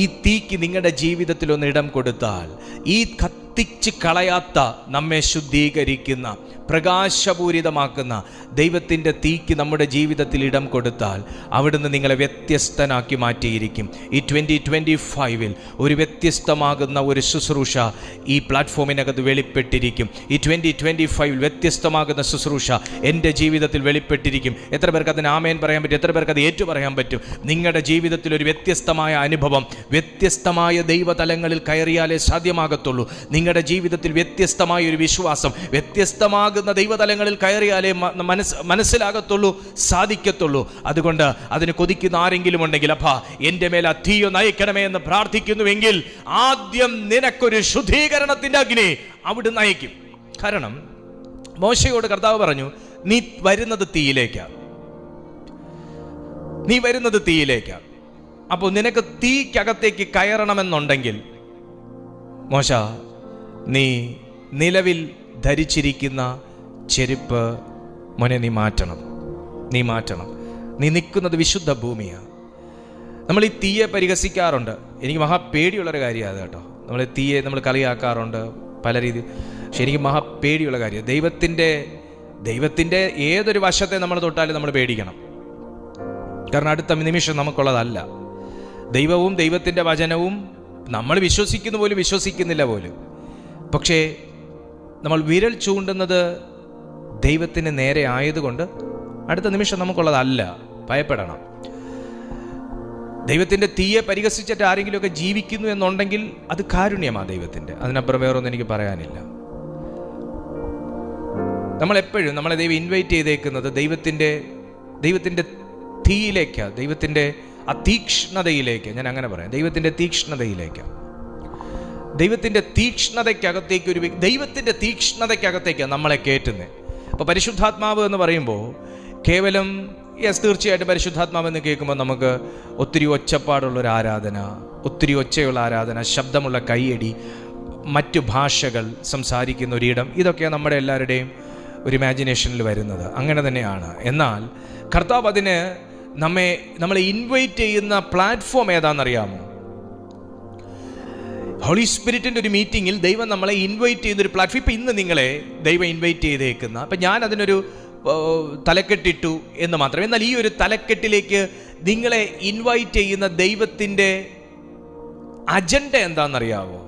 ഈ തീക്ക് നിങ്ങളുടെ ജീവിതത്തിൽ ഒന്ന് ഇടം കൊടുത്താൽ, ഈ കത്തിച്ച് കളയാത്ത, നമ്മെ ശുദ്ധീകരിക്കുന്ന, പ്രകാശപൂരിതമാക്കുന്ന ദൈവത്തിൻ്റെ തീക്ക് നമ്മുടെ ജീവിതത്തിൽ ഇടം കൊടുത്താൽ, അവിടുന്ന് നിങ്ങളെ വ്യത്യസ്തനാക്കി മാറ്റിയിരിക്കും. ഈ 2025 ഒരു വ്യത്യസ്തമാകുന്ന ഒരു ശുശ്രൂഷ ഈ പ്ലാറ്റ്ഫോമിനകത്ത് വെളിപ്പെട്ടിരിക്കും. ഈ 2025 വ്യത്യസ്തമാകുന്ന ശുശ്രൂഷ എൻ്റെ ജീവിതത്തിൽ വെളിപ്പെട്ടിരിക്കും. എത്ര പേർക്ക് അതിന് ആമേൻ പറയാൻ പറ്റും? എത്ര പേർക്ക് അത് ഏറ്റു പറയാൻ പറ്റും? നിങ്ങളുടെ ജീവിതത്തിൽ ഒരു വ്യത്യസ്തമായ അനുഭവം, വ്യത്യസ്തമായ ദൈവതലങ്ങളിൽ കയറിയാലേ സാധ്യമാകത്തുള്ളൂ. നിങ്ങളുടെ ജീവിതത്തിൽ വ്യത്യസ്തമായ ഒരു വിശ്വാസം, വ്യത്യസ്തമാകുന്ന ദൈവതലങ്ങളിൽ കയറിയാലേ മനസ്സിലാകത്തുള്ളൂ, സാധിക്കത്തുള്ളൂ. അതുകൊണ്ട് അതിന് കൊതിക്കുന്ന ആരെങ്കിലും ഉണ്ടെങ്കിൽ, അപ്പാ എൻ്റെ മേൽ ആ തീയോ നയിക്കണമേ എന്ന് പ്രാർത്ഥിക്കുന്നുവെങ്കിൽ, ആദ്യം നിനക്കൊരു ശുദ്ധീകരണത്തിൻ്റെ അഗ്നി അവിടെ നയിക്കും. കാരണം മോശയോട് കർത്താവ് പറഞ്ഞു, നീ വരുന്നത് തീയിലേക്കാണ്. അപ്പോൾ നിനക്ക് തീക്കകത്തേക്ക് കയറണമെന്നുണ്ടെങ്കിൽ, മോശ, നീ നിലവിൽ ധരിച്ചിരിക്കുന്ന ചെരുപ്പ് മോനെ നീ മാറ്റണം. നീ നിൽക്കുന്നത് വിശുദ്ധ ഭൂമിയാണ്. നമ്മൾ ഈ തീയെ പരിഹസിക്കാറുണ്ട്. എനിക്ക് മഹാപേടിയുള്ളൊരു കാര്യമാണ് കേട്ടോ. നമ്മൾ തീയെ കളിയാക്കാറുണ്ട് പല രീതിയിൽ. പക്ഷെ എനിക്ക് മഹാപേടിയുള്ള കാര്യം, ദൈവത്തിൻ്റെ ഏതൊരു വശത്തെ നമ്മൾ തൊട്ടാലും നമ്മൾ പേടിക്കണം. കാരണം അടുത്ത നിമിഷം നമുക്കുള്ളതല്ല. ദൈവവും ദൈവത്തിൻ്റെ വചനവും നമ്മൾ വിശ്വസിക്കുന്ന പോലും വിശ്വസിക്കുന്നില്ല പോലും. പക്ഷേ നമ്മൾ വിരൽ ചൂണ്ടുന്നത് ദൈവത്തിന് നേരെ ആയതുകൊണ്ട് അടുത്ത നിമിഷം നമുക്കുള്ളതല്ല. ഭയപ്പെടണം. ദൈവത്തിൻ്റെ തീയെ പരിഹസിച്ചിട്ട് ആരെങ്കിലുമൊക്കെ ജീവിക്കുന്നു എന്നുണ്ടെങ്കിൽ അത് കാരുണ്യമാണ് ദൈവത്തിൻ്റെ. അതിനപ്പുറം വേറൊന്നും എനിക്ക് പറയാനില്ല. നമ്മളെപ്പോഴും നമ്മളെ ദൈവം ഇൻവൈറ്റ് ചെയ്തേക്കുന്നത് ദൈവത്തിൻ്റെ തീയിലേക്കാണ്, ദൈവത്തിൻ്റെ ആ തീക്ഷ്ണതയിലേക്ക്. ഞാൻ അങ്ങനെ പറയാം, ദൈവത്തിൻ്റെ തീക്ഷ്ണതയിലേക്ക്, ദൈവത്തിൻ്റെ തീക്ഷ്ണതയ്ക്കകത്തേക്കാണ് നമ്മളെ കയറ്റുന്നത്. അപ്പോൾ പരിശുദ്ധാത്മാവ് എന്ന് പറയുമ്പോൾ കേവലം തീർച്ചയായിട്ടും പരിശുദ്ധാത്മാവ് എന്ന് കേൾക്കുമ്പോൾ നമുക്ക് ഒത്തിരി ഒച്ചപ്പാടുള്ളൊരു ആരാധന, ഒത്തിരി ഒച്ചയുള്ള ആരാധന, ശബ്ദമുള്ള കൈയടി, മറ്റു ഭാഷകൾ സംസാരിക്കുന്ന ഒരിടം, ഇതൊക്കെയാണ് നമ്മുടെ എല്ലാവരുടെയും ഒരു ഇമാജിനേഷനിൽ വരുന്നത്. അങ്ങനെ തന്നെയാണ്. എന്നാൽ കർത്താവ് അതിന് നമ്മളെ ഇൻവൈറ്റ് ചെയ്യുന്ന പ്ലാറ്റ്ഫോം ഏതാണെന്നറിയാമോ? ഹോളി സ്പിരിറ്റിൻ്റെ ഒരു മീറ്റിങ്ങിൽ ദൈവം നമ്മളെ ഇൻവൈറ്റ് ചെയ്യുന്നൊരു പ്ലാറ്റ്ഫോം. ഇപ്പം ഇന്ന് നിങ്ങളെ ദൈവം ഇൻവൈറ്റ് ചെയ്തേക്കുന്ന, അപ്പം ഞാൻ അതിനൊരു തലക്കെട്ടിട്ടു എന്ന് മാത്രം. എന്നാൽ ഈ ഒരു തലക്കെട്ടിലേക്ക് നിങ്ങളെ ഇൻവൈറ്റ് ചെയ്യുന്ന ദൈവത്തിൻ്റെ അജണ്ട എന്താണെന്നറിയാവോ?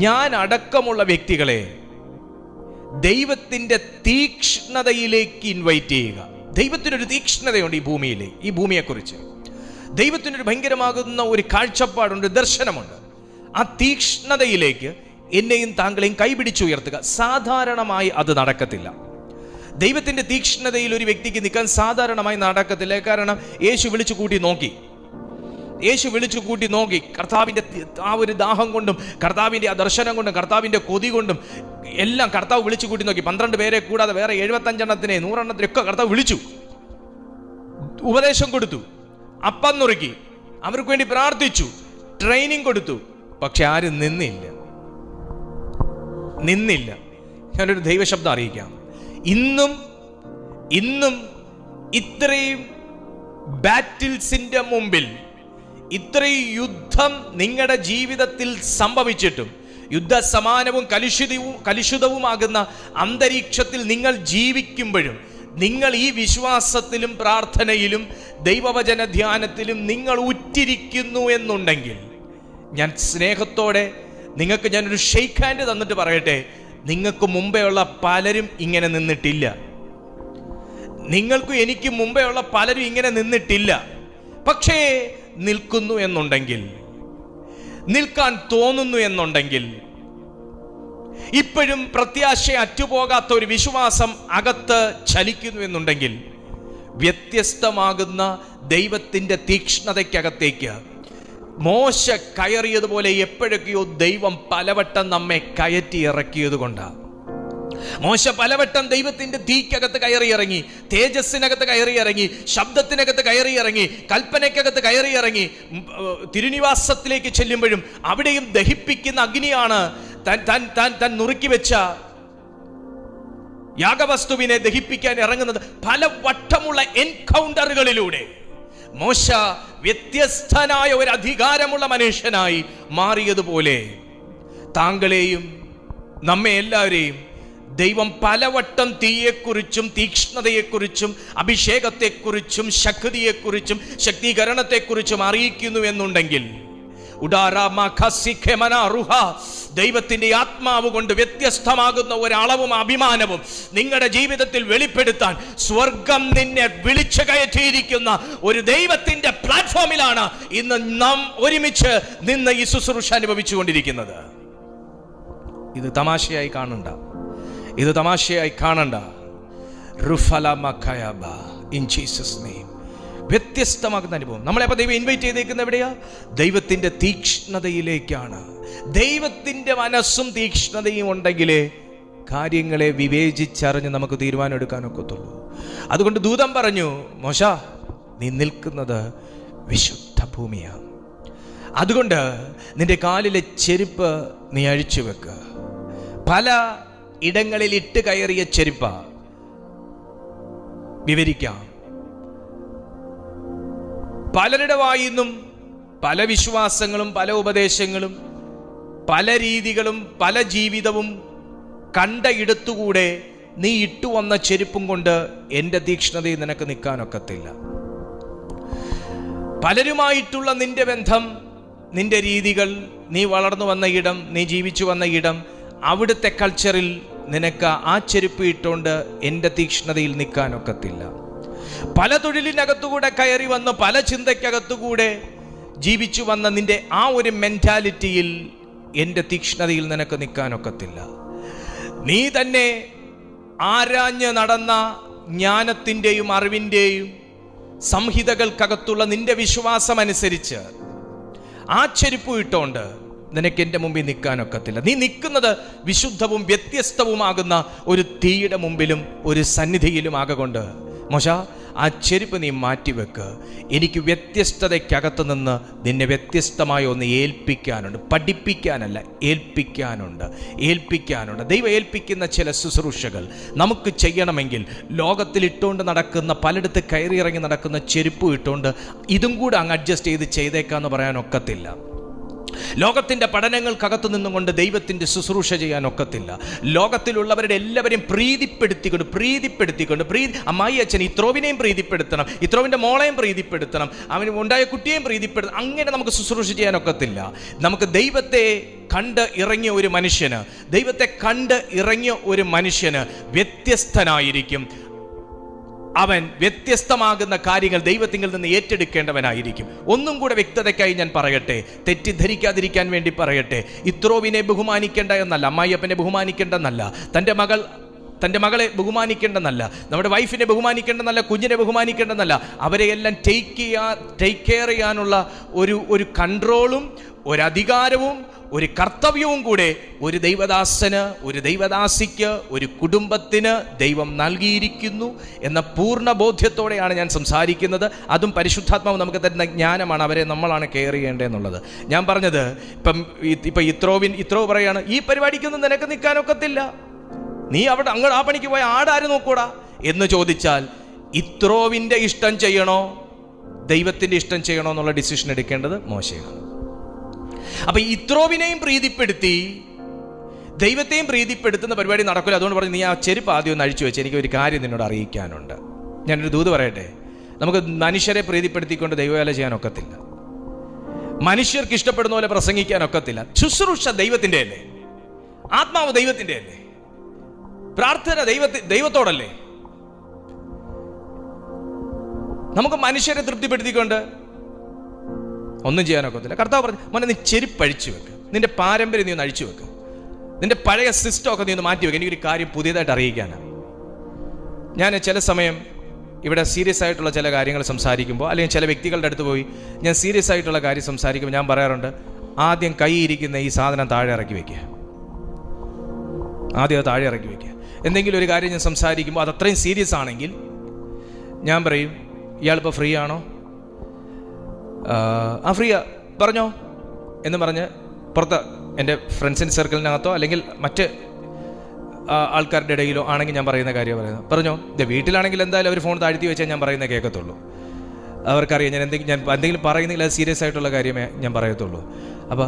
ഞാൻ അടക്കമുള്ള വ്യക്തികളെ ദൈവത്തിൻ്റെ തീക്ഷ്ണതയിലേക്ക് ഇൻവൈറ്റ് ചെയ്യുക. ദൈവത്തിനൊരു തീക്ഷ്ണതയുണ്ട് ഈ ഭൂമിയെക്കുറിച്ച്. ദൈവത്തിനൊരു ഭയങ്കരമാകുന്ന ഒരു കാഴ്ചപ്പാടുണ്ട്, ദർശനമുണ്ട്. ആ തീക്ഷ്ണതയിലേക്ക് എന്നെയും താങ്കളെയും കൈപിടിച്ചുയർത്തുക. സാധാരണമായി അത് നടക്കത്തില്ല. ദൈവത്തിൻ്റെ തീക്ഷ്ണതയിൽ ഒരു വ്യക്തിക്ക് നിൽക്കാൻ സാധാരണമായി നടക്കത്തില്ല. കാരണം യേശു വിളിച്ചു കൂട്ടി നോക്കി കർത്താവിൻ്റെ ആ ഒരു ദാഹം കൊണ്ടും കർത്താവിൻ്റെ ആ ദർശനം കൊണ്ടും കർത്താവിൻ്റെ കൊതി കൊണ്ടും എല്ലാം കർത്താവ് വിളിച്ചു കൂട്ടി നോക്കി. 12 പേരെ കൂടാതെ വേറെ 75 എണ്ണത്തിനെ 100 എണ്ണത്തിനൊക്കെ കർത്താവ് വിളിച്ചു, ഉപദേശം കൊടുത്തു, അപ്പം നുറുക്കി, അവർക്ക് വേണ്ടി പ്രാർത്ഥിച്ചു, ട്രെയിനിങ് കൊടുത്തു. പക്ഷെ ആരും നിന്നില്ല. ഞാനൊരു ദൈവശബ്ദം അറിയിക്കാം. ഇന്നും ഇത്രയും ബാറ്റിൽസിന്റെ മുമ്പിൽ, ഇത്രയും യുദ്ധം നിങ്ങളുടെ ജീവിതത്തിൽ സംഭവിച്ചിട്ടും, യുദ്ധസമാനവും കലുഷിതവുമാകുന്ന അന്തരീക്ഷത്തിൽ നിങ്ങൾ ജീവിക്കുമ്പോഴും, നിങ്ങൾ ഈ വിശ്വാസത്തിലും പ്രാർത്ഥനയിലും ദൈവവചന ധ്യാനത്തിലും നിങ്ങൾ ഉറ്റിരിക്കുന്നു എന്നുണ്ടെങ്കിൽ, ഞാൻ സ്നേഹത്തോടെ നിങ്ങൾക്ക് ഞാനൊരു ഷെയ്ക്ക് ഹാൻഡ് തന്നിട്ട് പറയട്ടെ, നിങ്ങൾക്ക് മുമ്പേ ഉള്ള പലരും ഇങ്ങനെ നിന്നിട്ടില്ല. നിങ്ങൾക്കും എനിക്ക് മുമ്പേ ഉള്ള പലരും ഇങ്ങനെ നിന്നിട്ടില്ല. പക്ഷേ നിൽക്കുന്നു എന്നുണ്ടെങ്കിൽ, നിൽക്കാൻ തോന്നുന്നു എന്നുണ്ടെങ്കിൽ, ഇപ്പോഴും പ്രത്യാശ അറ്റുപോകാത്ത ഒരു വിശ്വാസം അകത്ത് ചലിക്കുന്നു എന്നുണ്ടെങ്കിൽ, വ്യത്യസ്തമാകുന്ന ദൈവത്തിൻ്റെ തീക്ഷ്ണതയ്ക്കകത്തേക്ക് മോശ കയറിയതുപോലെ എപ്പോഴൊക്കെയോ ദൈവം പലവട്ടം നമ്മെ കയറ്റി ഇറക്കിയത് കൊണ്ടാണ്. മോശ പലവട്ടം ദൈവത്തിന്റെ തീക്കകത്ത് കയറിയിറങ്ങി, തേജസ്സിനകത്ത് കയറിയിറങ്ങി, ശബ്ദത്തിനകത്ത് കയറിയിറങ്ങി, കൽപ്പനയ്ക്കകത്ത് കയറിയിറങ്ങി. തിരുനിവാസത്തിലേക്ക് ചെല്ലുമ്പോഴും അവിടെയും ദഹിപ്പിക്കുന്ന അഗ്നിയാണ് താൻ നുറുക്കി വെച്ച യാഗവസ്തുവിനെ ദഹിപ്പിക്കാൻ ഇറങ്ങുന്നത്. പല വട്ടമുള്ള എൻകൗണ്ടറുകളിലൂടെ മോശ വ്യത്യസ്തനായ ഒരു അധികാരമുള്ള മനുഷ്യനായി മാറിയതുപോലെ താങ്കളെയും നമ്മെ എല്ലാവരെയും ദൈവം പലവട്ടം തീയെക്കുറിച്ചും തീക്ഷ്ണതയെക്കുറിച്ചും അഭിഷേകത്തെക്കുറിച്ചും ശക്തിയെക്കുറിച്ചും ശക്തീകരണത്തെക്കുറിച്ചും അറിയിക്കുന്നു എന്നുണ്ടെങ്കിൽ, ദൈവത്തിന്റെ ആത്മാവ് കൊണ്ട് വ്യത്യസ്തമാകുന്ന ഒരളവും അഭിമാനവും നിങ്ങളുടെ ജീവിതത്തിൽ വെളിപ്പെടുത്താൻ സ്വർഗം നിന്നെ വിളിച്ചു കയറ്റിയിരിക്കുന്ന ഒരു ദൈവത്തിന്റെ പ്ലാറ്റ്ഫോമിലാണ് ഇന്ന് നാം ഒരുമിച്ച് നിന്ന് ഈ ശുശ്രൂഷ അനുഭവിച്ചുകൊണ്ടിരിക്കുന്നത്. ഇത് തമാശയായി കാണണ്ട. In Jesus name. വ്യത്യസ്തമാകുന്ന അനുഭവം. നമ്മളെപ്പോൾ ദൈവം ഇൻവൈറ്റ് ചെയ്തേക്കുന്ന എവിടെയാ? ദൈവത്തിന്റെ തീക്ഷ്ണതയിലേക്കാണ്. ദൈവത്തിന്റെ മനസ്സും തീക്ഷ്ണതയും ഉണ്ടെങ്കിലേ കാര്യങ്ങളെ വിവേചിച്ചറിഞ്ഞ് നമുക്ക് തീരുമാനം എടുക്കാനൊക്കത്തുള്ളൂ. അതുകൊണ്ട് ദൂതൻ പറഞ്ഞു, മോശ, നീ നിൽക്കുന്നത് വിശുദ്ധ ഭൂമിയാണ്. അതുകൊണ്ട് നിന്റെ കാലിലെ ചെരുപ്പ് നീ അഴിച്ചു വെക്ക്. പല ഇടങ്ങളിൽ ഇട്ട് കയറിയ ചെരുപ്പ വിവരിക്കാം. പലരുടെ വായിന്നും പല വിശ്വാസങ്ങളും പല ഉപദേശങ്ങളും പല രീതികളും പല ജീവിതവും കണ്ട ഇടത്തുകൂടെ നീ ഇട്ടുവന്ന ചെരുപ്പും കൊണ്ട് എൻ്റെ തീക്ഷ്ണതയിൽ നിനക്ക് നിൽക്കാനൊക്കത്തില്ല. പലരുമായിട്ടുള്ള നിന്റെ ബന്ധം, നിന്റെ രീതികൾ, നീ വളർന്നു വന്ന ഇടം, നീ ജീവിച്ചു വന്ന ഇടം, അവിടുത്തെ കൾച്ചറിൽ നിനക്ക് ആ ചെരുപ്പ് ഇട്ടുകൊണ്ട് എൻ്റെ തീക്ഷ്ണതയിൽ നിൽക്കാനൊക്കത്തില്ല. പല തൊഴിലിനകത്തുകൂടെ കയറി വന്ന് പല ചിന്തയ്ക്കകത്തുകൂടെ ജീവിച്ചു വന്ന നിന്റെ ആ ഒരു മെന്റാലിറ്റിയിൽ എൻ്റെ തീക്ഷ്ണതയിൽ നിനക്ക് നിൽക്കാനൊക്കത്തില്ല. നീ തന്നെ ആരാഞ്ഞ് നടന്ന ജ്ഞാനത്തിൻ്റെയും അറിവിൻ്റെയും സംഹിതകൾക്കകത്തുള്ള നിന്റെ വിശ്വാസം അനുസരിച്ച് ആ ചെരുപ്പ് ഇട്ടുകൊണ്ട് നിനക്ക് എൻ്റെ മുമ്പിൽ നിൽക്കാനൊക്കത്തില്ല. നീ നിൽക്കുന്നത് വിശുദ്ധവും വ്യത്യസ്തവുമാകുന്ന ഒരു തീയുടെ മുമ്പിലും ഒരു സന്നിധിയിലും ആകൊണ്ട് മോശ, ആ ചെരുപ്പ് നീ മാറ്റിവെക്ക്. എനിക്ക് വ്യത്യസ്തതയ്ക്കകത്ത് നിന്ന് നിന്നെ വ്യത്യസ്തമായ ഒന്ന് ഏൽപ്പിക്കാനുണ്ട്. പഠിപ്പിക്കാനല്ല, ഏൽപ്പിക്കാനുണ്ട്. ദൈവം ഏൽപ്പിക്കുന്ന ചില ശുശ്രൂഷകൾ നമുക്ക് ചെയ്യണമെങ്കിൽ ലോകത്തിൽ ഇട്ടുകൊണ്ട് നടക്കുന്ന, പലയിടത്ത് കയറിയിറങ്ങി നടക്കുന്ന ചെരുപ്പ് ഇട്ടുകൊണ്ട് ഇതും കൂടെ അങ്ങ് അഡ്ജസ്റ്റ് ചെയ്ത് ചെയ്തേക്കാന്ന് പറയാനൊക്കത്തില്ല. ലോകത്തിൻ്റെ പഠനങ്ങൾക്കകത്തു നിന്നുകൊണ്ട് ദൈവത്തിൻ്റെ ശുശ്രൂഷ ചെയ്യാനൊക്കത്തില്ല. ലോകത്തിലുള്ളവരുടെ എല്ലാവരെയും പ്രീതിപ്പെടുത്തിക്കൊണ്ട് അമ്മായി അച്ഛൻ ഇത്രോവിനെയും പ്രീതിപ്പെടുത്തണം, ഇത്രോവിൻ്റെ മോളെയും പ്രീതിപ്പെടുത്തണം, അവന് ഉണ്ടായ കുട്ടിയെയും പ്രീതിപ്പെടുത്തണം. അങ്ങനെ നമുക്ക് ശുശ്രൂഷ ചെയ്യാനൊക്കത്തില്ല. നമുക്ക് ദൈവത്തെ കണ്ട് ഇറങ്ങിയ ഒരു മനുഷ്യന് വ്യത്യസ്തനായിരിക്കും. അവൻ വ്യത്യസ്തമാകുന്ന കാര്യങ്ങൾ ദൈവത്തിങ്കിൽ നിന്ന് ഏറ്റെടുക്കേണ്ടവനായിരിക്കും. ഒന്നും കൂടെ വ്യക്തതയ്ക്കായി ഞാൻ പറയട്ടെ, തെറ്റിദ്ധരിക്കാതിരിക്കാൻ വേണ്ടി പറയട്ടെ. ഇത്രോവിനെ ബഹുമാനിക്കേണ്ട എന്നല്ല, അമ്മായിയപ്പനെ ബഹുമാനിക്കേണ്ടെന്നല്ല, തൻ്റെ മകളെ ബഹുമാനിക്കേണ്ടെന്നല്ല, നമ്മുടെ വൈഫിനെ ബഹുമാനിക്കേണ്ടെന്നല്ല, കുഞ്ഞിനെ ബഹുമാനിക്കേണ്ടെന്നല്ല. അവരെയെല്ലാം ടേക്ക് കെയർ ചെയ്യാനുള്ള ഒരു കൺട്രോളും ഒരു അധികാരവും ഒരു കർത്തവ്യവും കൂടെ ഒരു ദൈവദാസന്, ഒരു ദൈവദാസിക്ക്, ഒരു കുടുംബത്തിന് ദൈവം നൽകിയിരിക്കുന്നു എന്ന പൂർണ്ണ ബോധ്യത്തോടെയാണ് ഞാൻ സംസാരിക്കുന്നത്. അതും പരിശുദ്ധാത്മാവ് നമുക്ക് തരുന്ന ജ്ഞാനമാണ്. അവരെ നമ്മളാണ് കെയർ ചെയ്യേണ്ടതെന്നുള്ളത് ഞാൻ പറഞ്ഞത്. ഇപ്പം ഇത്രോ പറയാണ്, ഈ പരിപാടിക്കൊന്നും നിനക്ക് നിൽക്കാനൊക്കത്തില്ല, നീ അവിടെ അങ്ങോട്ട് ആ പണിക്ക് പോയ ആടാര് നോക്കൂടാ എന്ന് ചോദിച്ചാൽ, ഇത്രോവിൻ്റെ ഇഷ്ടം ചെയ്യണോ ദൈവത്തിൻ്റെ ഇഷ്ടം ചെയ്യണോ എന്നുള്ള ഡിസിഷൻ എടുക്കേണ്ടത് മോശയാണ്. അപ്പൊ ഇത്രോവിനെയും പ്രീതിപ്പെടുത്തി ദൈവത്തെയും പ്രീതിപ്പെടുത്തുന്ന പരിപാടി നടക്കില്ല. അതുകൊണ്ട് പറഞ്ഞു, നീ ആ ചെരുപ്പ് ആദ്യം ഒന്ന് അഴിച്ചു വെച്ച് എനിക്ക് ഒരു കാര്യം നിന്നോട് അറിയിക്കാനുണ്ട്. ഞാനൊരു ദൂത് പറയട്ടെ. നമുക്ക് മനുഷ്യരെ പ്രീതിപ്പെടുത്തിക്കൊണ്ട് ദൈവവേല ചെയ്യാനൊക്കത്തില്ല. മനുഷ്യർക്ക് ഇഷ്ടപ്പെടുന്ന പോലെ പ്രസംഗിക്കാനൊക്കത്തില്ല. ശുശ്രൂഷ ദൈവത്തിൻ്റെ അല്ലേ, ആത്മാവ് ദൈവത്തിൻ്റെ അല്ലേ, പ്രാർത്ഥന ദൈവത്തോടല്ലേ. നമുക്ക് മനുഷ്യരെ തൃപ്തിപ്പെടുത്തിക്കൊണ്ട് ഒന്നും ചെയ്യാനൊക്കത്തില്ല. കർത്താവ് പറഞ്ഞു, മോനെ നീ ചെരുപ്പ് അഴിച്ചു വെക്ക്, നിന്റെ പാരമ്പര്യം നീ ഒന്ന് അഴിച്ചു വെക്ക്, നിന്റെ പഴയ സിസ്റ്റമൊക്കെ നീ ഒന്ന് മാറ്റി വെക്ക്. എനിക്കൊരു കാര്യം പുതിയതായിട്ട് അറിയിക്കാനാണ്. ഞാൻ ചില സമയം ഇവിടെ സീരിയസ് ആയിട്ടുള്ള ചില കാര്യങ്ങൾ സംസാരിക്കുമ്പോൾ, അല്ലെങ്കിൽ ചില വ്യക്തികളുടെ അടുത്ത് പോയി ഞാൻ സീരിയസ് ആയിട്ടുള്ള കാര്യം സംസാരിക്കുമ്പോൾ ഞാൻ പറയാറുണ്ട്, ആദ്യം കൈയിരിക്കുന്ന ഈ സാധനം താഴെ ഇറക്കി വയ്ക്കുക. ആദ്യം അത് താഴെ ഇറക്കി വയ്ക്കുക. എന്തെങ്കിലും ഒരു കാര്യം ഞാൻ സംസാരിക്കുമ്പോൾ അത് അത്രയും സീരിയസ് ആണെങ്കിൽ ഞാൻ പറയും, ഇയാളിപ്പോൾ ഫ്രീ ആണോ? ആ ഫ്രീയാ, പറഞ്ഞോ എന്ന് പറഞ്ഞ് പുറത്ത് എൻ്റെ ഫ്രണ്ട്സിൻ്റെ സർക്കിളിനകത്തോ അല്ലെങ്കിൽ മറ്റ് ആൾക്കാരുടെ ഇടയിലോ ആണെങ്കിൽ ഞാൻ പറയുന്ന കാര്യം പറഞ്ഞോ. വീട്ടിലാണെങ്കിൽ എന്തായാലും അവർ ഫോൺ താഴ്ത്തി വെച്ചാൽ ഞാൻ പറയുന്നത് കേൾക്കത്തുള്ളൂ. അവർക്കറിയാം ഞാൻ എന്തെങ്കിലും പറയുന്നെങ്കിൽ അത് സീരിയസ് ആയിട്ടുള്ള കാര്യമേ ഞാൻ പറയത്തുള്ളൂ. അപ്പോൾ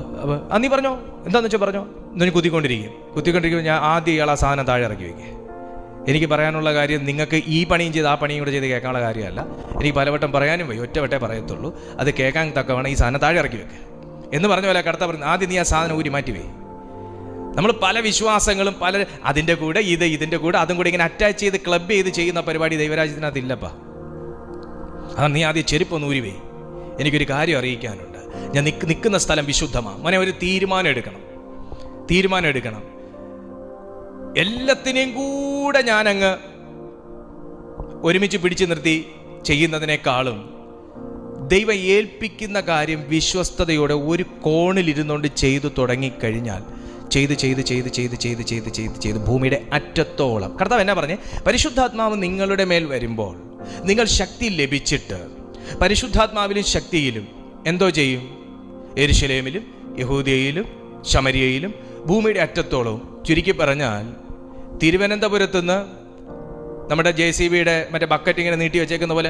നീ പറഞ്ഞോ, എന്താണെന്ന് വെച്ചാൽ പറഞ്ഞോ എന്ന് കുത്തിക്കൊണ്ടിരിക്കുമ്പോൾ ഞാൻ ആദ്യം ഇയാൾ ആ സാധനം താഴെ ഇറക്കി വയ്ക്കുക. എനിക്ക് പറയാനുള്ള കാര്യം നിങ്ങൾക്ക് ഈ പണിയും ചെയ്ത് ആ പണിയും കൂടെ ചെയ്ത് കേൾക്കാനുള്ള കാര്യമല്ല. എനിക്ക് പലവട്ടം പറയാനും വയ്യ, ഒറ്റവട്ടേ പറയത്തുള്ളൂ. അത് കേൾക്കാൻ തക്കവണ്ണം ഈ സാധനം താഴെ ഇറക്കി വെക്കുക എന്ന് പറഞ്ഞ പോലെ കടത്ത പറഞ്ഞു, ആദ്യം നീ ആ സാധനം ഊരി മാറ്റിവേ. നമ്മൾ പല വിശ്വാസങ്ങളും അതിൻ്റെ കൂടെ ഇതിൻ്റെ കൂടെ അതും കൂടെ ഇങ്ങനെ അറ്റാച്ച് ചെയ്ത് ക്ലബ് ചെയ്ത് ചെയ്യുന്ന പരിപാടി ദൈവരാജ്യത്തിനകത്ത് ഇല്ലപ്പാ. നീ ആദ്യം ചെരുപ്പൊന്ന് ഊരിവേ. എനിക്കൊരു കാര്യം അറിയിക്കാനുണ്ട്. ഞാൻ നിൽക്കുന്ന സ്ഥലം വിശുദ്ധമാണ് മോനെ. ഒരു തീരുമാനം എടുക്കണം. എല്ലാത്തിനെയും കൂടെ ഞാനങ്ങ് ഒരുമിച്ച് പിടിച്ചു നിർത്തി ചെയ്യുന്നതിനേക്കാളും ദൈവം ഏൽപ്പിക്കുന്ന കാര്യം വിശ്വസ്തയോടെ ഒരു കോണിലിരുന്നുകൊണ്ട് ചെയ്തു തുടങ്ങിക്കഴിഞ്ഞാൽ ചെയ്ത് ഭൂമിയുടെ അറ്റത്തോളം കർത്താവ് എന്നാ പറഞ്ഞേ, പരിശുദ്ധാത്മാവ് നിങ്ങളുടെ മേൽ വരുമ്പോൾ നിങ്ങൾ ശക്തി ലഭിച്ചിട്ട് പരിശുദ്ധാത്മാവിലും ശക്തിയിലും എന്തോ ചെയ്യും? യെരുശലേമിലും യഹൂദയിലും ശമരിയയിലും ഭൂമിയുടെ അറ്റത്തോളവും. ചുരുക്കി പറഞ്ഞാൽ തിരുവനന്തപുരത്തുനിന്ന് നമ്മുടെ JCBയുടെ മറ്റേ ബക്കറ്റ് ഇങ്ങനെ നീട്ടി വെച്ചേക്കുന്ന പോലെ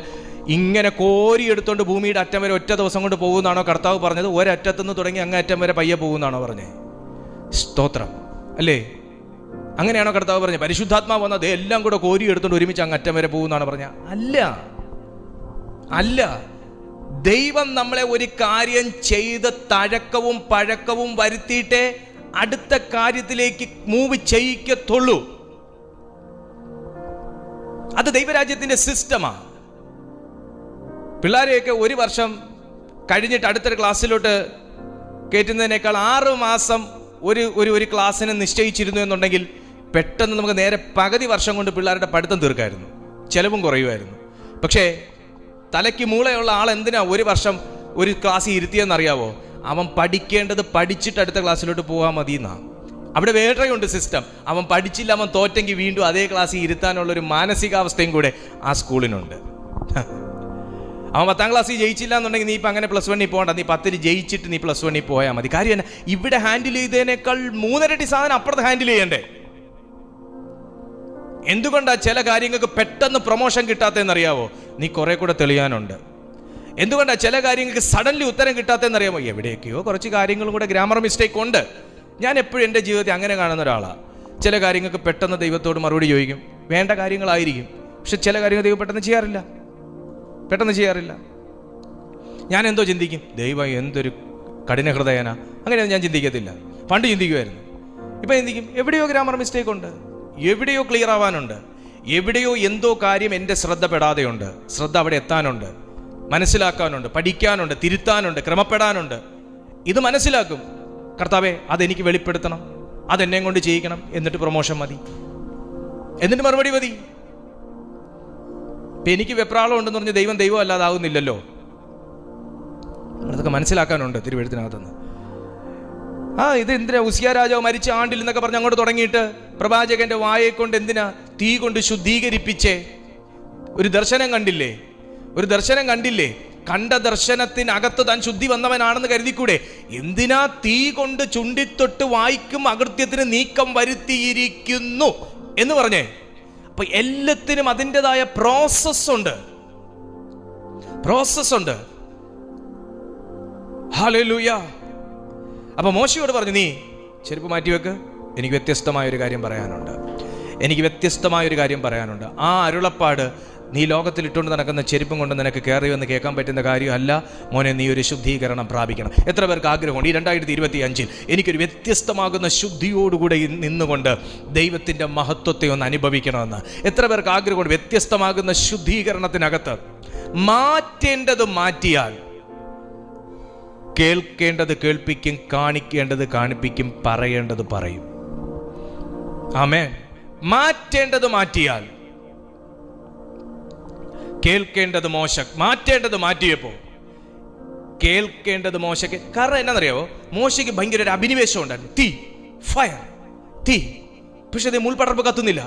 ഇങ്ങനെ കോരിയെടുത്തോണ്ട് ഭൂമിയുടെ അറ്റം വരെ ഒറ്റ ദിവസം കൊണ്ട് പോകുന്നതാണോ കർത്താവ് പറഞ്ഞത്? ഒരറ്റത്തുനിന്ന് തുടങ്ങി അങ്ങ് അറ്റം വരെ പയ്യെ പോകുന്നതാണോ പറഞ്ഞത്? സ്തോത്രം അല്ലേ? അങ്ങനെയാണോ കർത്താവ് പറഞ്ഞത്? പരിശുദ്ധാത്മാവ് വന്നത് എല്ലാം കൂടെ കോരിയെടുത്തോണ്ട് ഒരുമിച്ച് അങ്ങ് അറ്റം വരെ പോകുന്നതാണോ പറഞ്ഞത്? അല്ല. ദൈവം നമ്മളെ ഒരു കാര്യം ചെയ്ത് തഴക്കവും പഴക്കവും വരുത്തിയിട്ടേ അടുത്ത കാര്യത്തിലേക്ക് മൂവ് ചെയ്യിക്കത്തുള്ളൂ. അത് ദൈവരാജ്യത്തിന്റെ സിസ്റ്റമാണ്. പിള്ളേരെയൊക്കെ ഒരു വർഷം കഴിഞ്ഞിട്ട് അടുത്തൊരു ക്ലാസ്സിലോട്ട് കയറ്റുന്നതിനേക്കാൾ 6 മാസം ഒരു ക്ലാസ്സിനെ നിശ്ചയിച്ചിരുന്നു എന്നുണ്ടെങ്കിൽ പെട്ടെന്ന് നമുക്ക് നേരെ പകുതി വർഷം കൊണ്ട് പിള്ളേരുടെ പഠിത്തം തീർക്കായിരുന്നു, ചെലവും കുറയുമായിരുന്നു. പക്ഷേ തലയ്ക്ക് മൂളയുള്ള ആൾ എന്തിനാ ഒരു വർഷം ഒരു ക്ലാസ്സിൽ ഇരുത്തിയെന്നറിയാവോ? അവൻ പഠിക്കേണ്ടത് പഠിച്ചിട്ട് അടുത്ത ക്ലാസ്സിലോട്ട് പോകാൻ മതി എന്നാ. അവിടെ വേറെയുണ്ട് സിസ്റ്റം. അവൻ പഠിച്ചില്ല, അവൻ തോറ്റെങ്കിൽ വീണ്ടും അതേ ക്ലാസ്സിൽ ഇരുത്താനുള്ളൊരു മാനസികാവസ്ഥയും കൂടെ ആ സ്കൂളിനുണ്ട്. അവൻ 10ാം ക്ലാസ്സിൽ ജയിച്ചില്ല എന്നുണ്ടെങ്കിൽ നീ ഇപ്പം അങ്ങനെ +1 പോകണ്ട, നീ 10ൽ ജയിച്ചിട്ട് നീ +1 പോയാൽ മതി. കാര്യം എന്നാ? ഇവിടെ ഹാൻഡിൽ ചെയ്തതിനേക്കാൾ 3 ഇരട്ടി സാധനം അപ്പുറത്ത് ഹാൻഡിൽ ചെയ്യണ്ടേ? എന്തുകൊണ്ടാ ചില കാര്യങ്ങൾക്ക് പെട്ടെന്ന് പ്രൊമോഷൻ കിട്ടാത്തതെന്നറിയാവോ? നീ കുറെ കൂടെ തെളിയാനുണ്ട്. എന്തുകൊണ്ടാ ചില കാര്യങ്ങൾക്ക് സഡൻലി ഉത്തരം കിട്ടാത്തതെന്നറിയാമോ? എവിടെയൊക്കെയോ കുറച്ച് കാര്യങ്ങളും കൂടെ ഗ്രാമർ മിസ്റ്റേക്ക് ഉണ്ട്. ഞാൻ എപ്പോഴും എൻ്റെ ജീവിതത്തിൽ അങ്ങനെ കാണുന്ന ഒരാളാണ്. ചില കാര്യങ്ങൾക്ക് പെട്ടെന്ന് ദൈവത്തോട് മറുപടി ചോദിക്കും, വേണ്ട കാര്യങ്ങളായിരിക്കും. പക്ഷെ ചില കാര്യങ്ങൾ ദൈവം പെട്ടെന്ന് ചെയ്യാറില്ല. ഞാൻ എന്തോ ചിന്തിക്കും, ദൈവം എന്തൊരു കഠിന ഹൃദയനാ. അങ്ങനെയൊന്നും ഞാൻ ചിന്തിക്കത്തില്ല. പണ്ട് ചിന്തിക്കുമായിരുന്നു. ഇപ്പം ചിന്തിക്കും, എവിടെയോ ഗ്രാമർ മിസ്റ്റേക്ക് ഉണ്ട്, എവിടെയോ ക്ലിയർ ആവാനുണ്ട്, എവിടെയോ എന്തോ കാര്യം എൻ്റെ ശ്രദ്ധ പെടാതെയുണ്ട്. ശ്രദ്ധ അവിടെ എത്താനുണ്ട്, മനസ്സിലാക്കാനുണ്ട്, പഠിക്കാനുണ്ട്, തിരുത്താനുണ്ട്, ക്രമപ്പെടാനുണ്ട്. ഇത് മനസ്സിലാക്കും. കർത്താവേ, അതെനിക്ക് വെളിപ്പെടുത്തണം, അതെന്നെ കൊണ്ട് ചെയ്യിക്കണം, എന്നിട്ട് പ്രൊമോഷൻ മതി, എന്നിട്ട് മറുപടി മതി. ഇപ്പം എനിക്ക് വെപ്രാളം ഉണ്ടെന്ന് പറഞ്ഞ് ദൈവം അല്ലാതാവുന്നില്ലല്ലോ. അതൊക്കെ മനസ്സിലാക്കാനുണ്ട് തിരുവെഴുത്തിനകത്തുനിന്ന്. ഇത് എന്തിനാ ഉസിയ രാജാവ് മരിച്ച ആണ്ടിൽ എന്നൊക്കെ പറഞ്ഞ് അങ്ങോട്ട് തുടങ്ങിയിട്ട് പ്രവാചകന്റെ വായെ കൊണ്ട് എന്തിനാ തീ കൊണ്ട് ശുദ്ധീകരിപ്പിച്ചേ? ഒരു ദർശനം കണ്ടില്ലേ? കണ്ട ദർശനത്തിനകത്ത് താൻ ശുദ്ധി വന്നവനാണെന്ന് കരുതിക്കൂടെ? എന്തിനാ തീ കൊണ്ട് ചുണ്ടിത്തൊട്ട് വായിക്കും അകൃത്യത്തിന് നീക്കം വരുത്തിയിരിക്കുന്നു എന്ന് പറഞ്ഞേ? അപ്പൊ എല്ലാത്തിനും അതിൻ്റെതായ പ്രോസസ് ഉണ്ട്. ഹല്ലേലൂയ. അപ്പൊ മോശയോട് പറഞ്ഞു, നീ ചെരുപ്പ് മാറ്റിവെക്ക്, എനിക്ക് വ്യത്യസ്തമായൊരു കാര്യം പറയാനുണ്ട്. ആ അരുളപ്പാട് നീ ലോകത്തിൽ ഇട്ടുകൊണ്ട് നടക്കുന്ന ചെരുപ്പും കൊണ്ട് നിനക്ക് കയറി വന്ന് കേൾക്കാൻ പറ്റുന്ന കാര്യമല്ല മോനെ. നീ ഒരു ശുദ്ധീകരണം പ്രാപിക്കണം. എത്ര പേർക്ക് ആഗ്രഹമുണ്ട് ഈ 2025 എനിക്കൊരു വ്യത്യസ്തമാകുന്ന ശുദ്ധിയോടുകൂടെ നിന്നുകൊണ്ട് ദൈവത്തിൻ്റെ മഹത്വത്തെ ഒന്ന് അനുഭവിക്കണമെന്ന്? എത്ര പേർക്ക് ആഗ്രഹമുണ്ട്? വ്യത്യസ്തമാകുന്ന ശുദ്ധീകരണത്തിനകത്ത് മാറ്റേണ്ടത് മാറ്റിയാൽ കേൾക്കേണ്ടത് കേൾപ്പിക്കും, കാണിക്കേണ്ടത് കാണിപ്പിക്കും, പറയേണ്ടത് പറയും. ആമേൻ. മാറ്റേണ്ടത് മാറ്റിയാൽ കേൾക്കേണ്ടത് മാറ്റേണ്ടത് മാറ്റിയപ്പോ കേൾക്കേണ്ടത് മോശയ്ക്ക്. കാരണം എന്നാന്നറിയാവോ? മോശയ്ക്ക് ഭയങ്കര ഒരു അഭിനിവേശം ഉണ്ടായിരുന്നു. തീ. പക്ഷെ അത് മുൾപടർപ്പ് കത്തുന്നില്ല.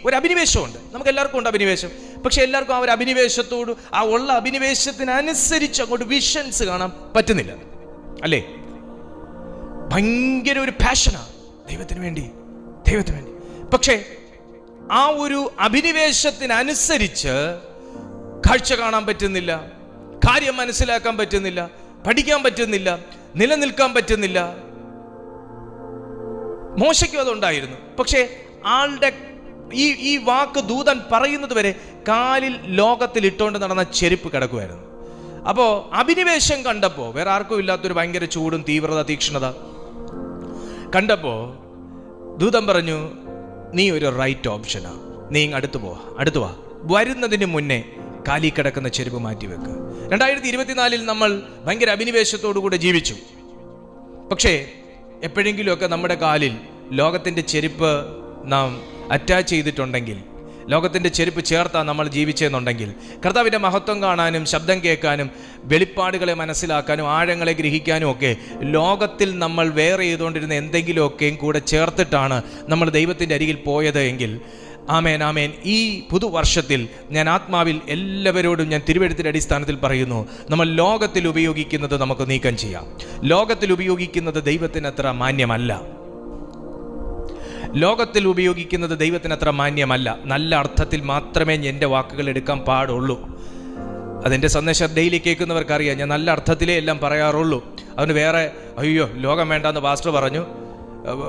ഒരു അഭിനിവേശമുണ്ട്. നമുക്ക് എല്ലാവർക്കും ഉണ്ട് അഭിനിവേശം. പക്ഷെ എല്ലാവർക്കും ആ ഒരു അഭിനിവേശത്തോട്, ആ ഉള്ള അഭിനിവേശത്തിനനുസരിച്ച് അങ്ങോട്ട് വിഷൻസ് കാണാൻ പറ്റുന്നില്ല, അല്ലേ? ഭയങ്കര ഒരു പാഷനാ ദൈവത്തിന് വേണ്ടി. പക്ഷേ ആ ഒരു അഭിനിവേശത്തിനനുസരിച്ച് കാഴ്ച കാണാൻ പറ്റുന്നില്ല, കാര്യം മനസ്സിലാക്കാൻ പറ്റുന്നില്ല, പഠിക്കാൻ പറ്റുന്നില്ല, നിലനിൽക്കാൻ പറ്റുന്നില്ല. മോശയ്ക്കും അതുണ്ടായിരുന്നു. പക്ഷേ ആളുടെ ഈ വാക്ക് ദൂതൻ പറയുന്നത് വരെ കാലിൽ ലോകത്തിൽ ഇട്ടുകൊണ്ട് നടന്ന ചെരുപ്പ് കിടക്കുമായിരുന്നു. അപ്പോൾ അഭിനിവേശം കണ്ടപ്പോൾ, വേറെ ആർക്കും ഇല്ലാത്തൊരു ഭയങ്കര ചൂടും തീവ്രത, തീക്ഷ്ണത കണ്ടപ്പോൾ ദൂതൻ പറഞ്ഞു, നീ ഒരു റൈറ്റ് ഓപ്ഷനാ, നീ അടുത്തു വാ, വരുന്നതിന് മുന്നേ കാലി കിടക്കുന്ന ചെരുപ്പ് മാറ്റിവെക്ക്. 2024 നമ്മൾ ഭയങ്കര അഭിനിവേശത്തോടു കൂടെ ജീവിച്ചു. പക്ഷേ എപ്പോഴെങ്കിലുമൊക്കെ നമ്മുടെ കാലിൽ ലോകത്തിൻ്റെ ചെരുപ്പ് നാം അറ്റാച്ച് ചെയ്തിട്ടുണ്ടെങ്കിൽ, ലോകത്തിൻ്റെ ചെരുപ്പ് ചേർത്താ നമ്മൾ ജീവിച്ചെന്നുണ്ടെങ്കിൽ, കർത്താവിൻ്റെ മഹത്വം കാണാനും ശബ്ദം കേൾക്കാനും വെളിപ്പാടുകളെ മനസ്സിലാക്കാനും ആഴങ്ങളെ ഗ്രഹിക്കാനും ഒക്കെ ലോകത്തിൽ നമ്മൾ വേറെ ചെയ്തുകൊണ്ടിരുന്ന എന്തെങ്കിലുമൊക്കെയും കൂടെ ചേർത്തിട്ടാണ് നമ്മൾ ദൈവത്തിൻ്റെ അരികിൽ പോയത് എങ്കിൽ, ആമേൻ. ഈ പുതുവർഷത്തിൽ ഞാൻ ആത്മാവിൽ എല്ലാവരോടും ഞാൻ തിരുവെഴുത്തിൻ്റെ അടിസ്ഥാനത്തിൽ പറയുന്നു, നമ്മൾ ലോകത്തിൽ ഉപയോഗിക്കുന്നത് നമുക്ക് നീക്കം ചെയ്യാം. ലോകത്തിൽ ഉപയോഗിക്കുന്നത് ദൈവത്തിന് അത്ര മാന്യമല്ല. നല്ല അർത്ഥത്തിൽ മാത്രമേ എൻ്റെ വാക്കുകൾ എടുക്കാൻ പാടുള്ളൂ. അതെൻ്റെ സന്ദേശം ഡെയിലി കേൾക്കുന്നവർക്കറിയാം, ഞാൻ നല്ല അർത്ഥത്തിലേ എല്ലാം പറയാറുള്ളൂ. അതിന് വേറെ ലോകം വേണ്ടാന്ന് പാസ്റ്റർ പറഞ്ഞു,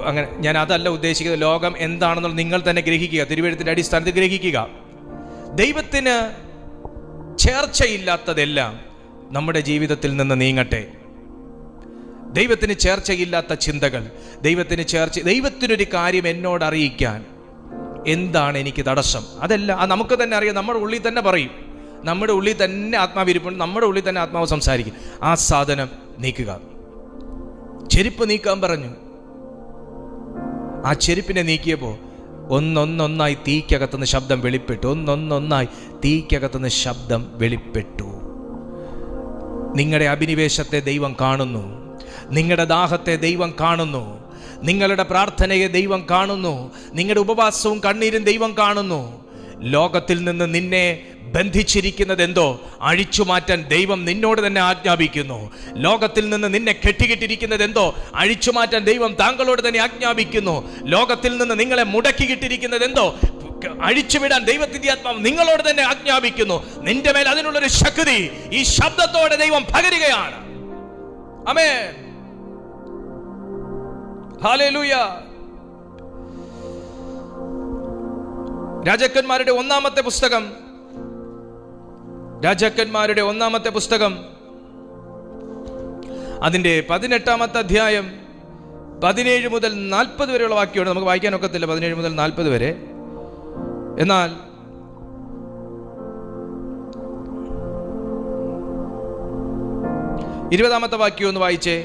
അങ്ങനെ ഞാൻ അതല്ല ഉദ്ദേശിക്കുന്നത്. ലോകം എന്താണെന്നുള്ള നിങ്ങൾ തന്നെ ഗ്രഹിക്കുക, തിരുവെഴുത്തിൻ്റെ അടിസ്ഥാനത്തിൽ ഗ്രഹിക്കുക. ദൈവത്തിന് ചേർച്ചയില്ലാത്തതെല്ലാം നമ്മുടെ ജീവിതത്തിൽ നിന്ന് നീങ്ങട്ടെ. ദൈവത്തിന് ചേർച്ചയില്ലാത്ത ചിന്തകൾ, ദൈവത്തിനൊരു കാര്യം എന്നോട് അറിയിക്കാൻ എന്താണ് എനിക്ക് തടസ്സം, അതല്ല, അത് നമുക്ക് തന്നെ അറിയാം. നമ്മുടെ ഉള്ളിൽ തന്നെ പറയും, നമ്മുടെ ഉള്ളിൽ തന്നെ ആത്മാവിരിപ്പുണ്ട്, നമ്മുടെ ഉള്ളിൽ തന്നെ ആത്മാവ് സംസാരിക്കും. ആ സാധനം നീക്കുക. ചെരുപ്പ് നീക്കാൻ പറഞ്ഞു. ആ ചെരുപ്പിനെ നീക്കിയപ്പോൾ ഒന്നൊന്നായി തീക്കകത്തുനിന്ന് ശബ്ദം വെളിപ്പെട്ടു. ഒന്നൊന്നായി തീക്കകത്തുനിന്ന് ശബ്ദം വെളിപ്പെട്ടു. നിങ്ങളുടെ അഭിനിവേശത്തെ ദൈവം കാണുന്നു. നിങ്ങളുടെ ദാഹത്തെ ദൈവം കാണുന്നു. നിങ്ങളുടെ പ്രാർത്ഥനയെ ദൈവം കാണുന്നു. നിങ്ങളുടെ ഉപവാസവും കണ്ണീരും ദൈവം കാണുന്നു. ലോകത്തിൽ നിന്ന് നിന്നെ ബന്ധിച്ചിരിക്കുന്നത് എന്തോ അഴിച്ചു മാറ്റാൻ ദൈവം നിന്നോട് തന്നെ ആജ്ഞാപിക്കുന്നു. ലോകത്തിൽ നിന്ന് നിന്നെ കെട്ടിക്കിട്ടിരിക്കുന്നത് എന്തോ അഴിച്ചു മാറ്റാൻ ദൈവം താങ്കളോട് തന്നെ ആജ്ഞാപിക്കുന്നു. ലോകത്തിൽ നിന്ന് നിങ്ങളെ മുടക്കിക്കിട്ടിരിക്കുന്നത് എന്തോ അഴിച്ചുവിടാൻ ദൈവത്തിന്റെ ആത്മാവ് നിങ്ങളോട് തന്നെ ആജ്ഞാപിക്കുന്നു. നിന്റെ മേൽ അതിനുള്ളൊരു ശക്തി ഈ ശബ്ദത്തോടെ ദൈവം പകരുകയാണ്. ആമേൻ, ഹല്ലേലൂയ. രാജാക്കന്മാരുടെ ഒന്നാമത്തെ പുസ്തകം അതിന്റെ 18-ാമത്തെ അധ്യായം 17 മുതൽ 40 വരെയുള്ള വാക്യമാണ്. നമുക്ക് വായിക്കാൻ ഒക്കത്തില്ല 17 മുതൽ 40 വരെ. എന്നാൽ 20-ാമത്തെ വാക്യം ഒന്ന് വായിച്ചേ.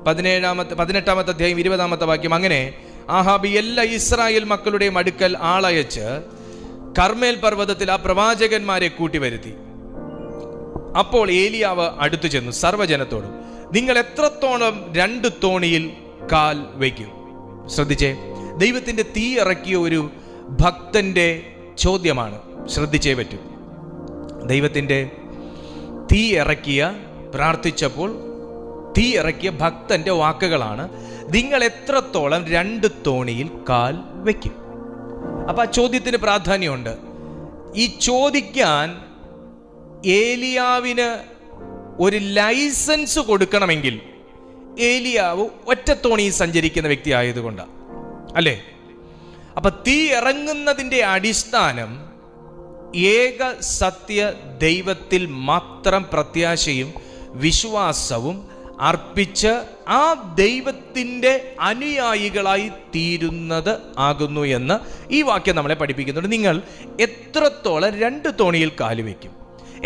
18-ാമത്തെ അധ്യായം 20-ാമത്തെ വാക്യം. അങ്ങനെ ആഹാബ് എല്ലാ ഇസ്രായേൽ മക്കളുടെയും അടുക്കൽ ആളയച്ച് കർമ്മേൽ പർവ്വതത്തിൽ ആ പ്രവാചകന്മാരെ കൂട്ടിവരുത്തി. അപ്പോൾ ഏലിയാവ് അടുത്തു ചെന്നു സർവ്വജനത്തോടും, നിങ്ങൾ എത്രത്തോളം 2 തോണിയിൽ കാൽ വയ്ക്കും? ശ്രദ്ധിച്ചേ, ദൈവത്തിന്റെ തീ ഇറക്കിയ ഒരു ഭക്തന്റെ ചോദ്യമാണ്. ശ്രദ്ധിച്ചേ പറ്റൂ. ദൈവത്തിന്റെ തീ പ്രാർത്ഥിച്ചപ്പോൾ തീ ഇറക്കിയ ഭക്തന്റെ വാക്കുകളാണ്, നിങ്ങൾ എത്രത്തോളം 2 തോണിയിൽ കാൽ വയ്ക്കും? അപ്പൊ ആ ചോദ്യത്തിന് പ്രാധാന്യമുണ്ട്. ഈ ചോദിക്കാൻ ഏലിയാവിന് ഒരു ലൈസൻസ് കൊടുക്കണമെങ്കിൽ ഏലിയാവ് ഒറ്റത്തോണിയിൽ സഞ്ചരിക്കുന്ന വ്യക്തി ആയതുകൊണ്ടാണ്, അല്ലേ? അപ്പൊ തീ ഇറങ്ങുന്നതിൻ്റെ അടിസ്ഥാനം ഏക സത്യ ദൈവത്തിൽ മാത്രം പ്രത്യാശയും വിശ്വാസവും അർപ്പിച്ച് ആ ദൈവത്തിൻ്റെ അനുയായികളായി തീരുന്നത് ആകുന്നു എന്ന് ഈ വാക്യം നമ്മളെ പഠിപ്പിക്കുന്നുണ്ട്. നിങ്ങൾ എത്രത്തോളം 2 തോണിയിൽ കാലുവെക്കും?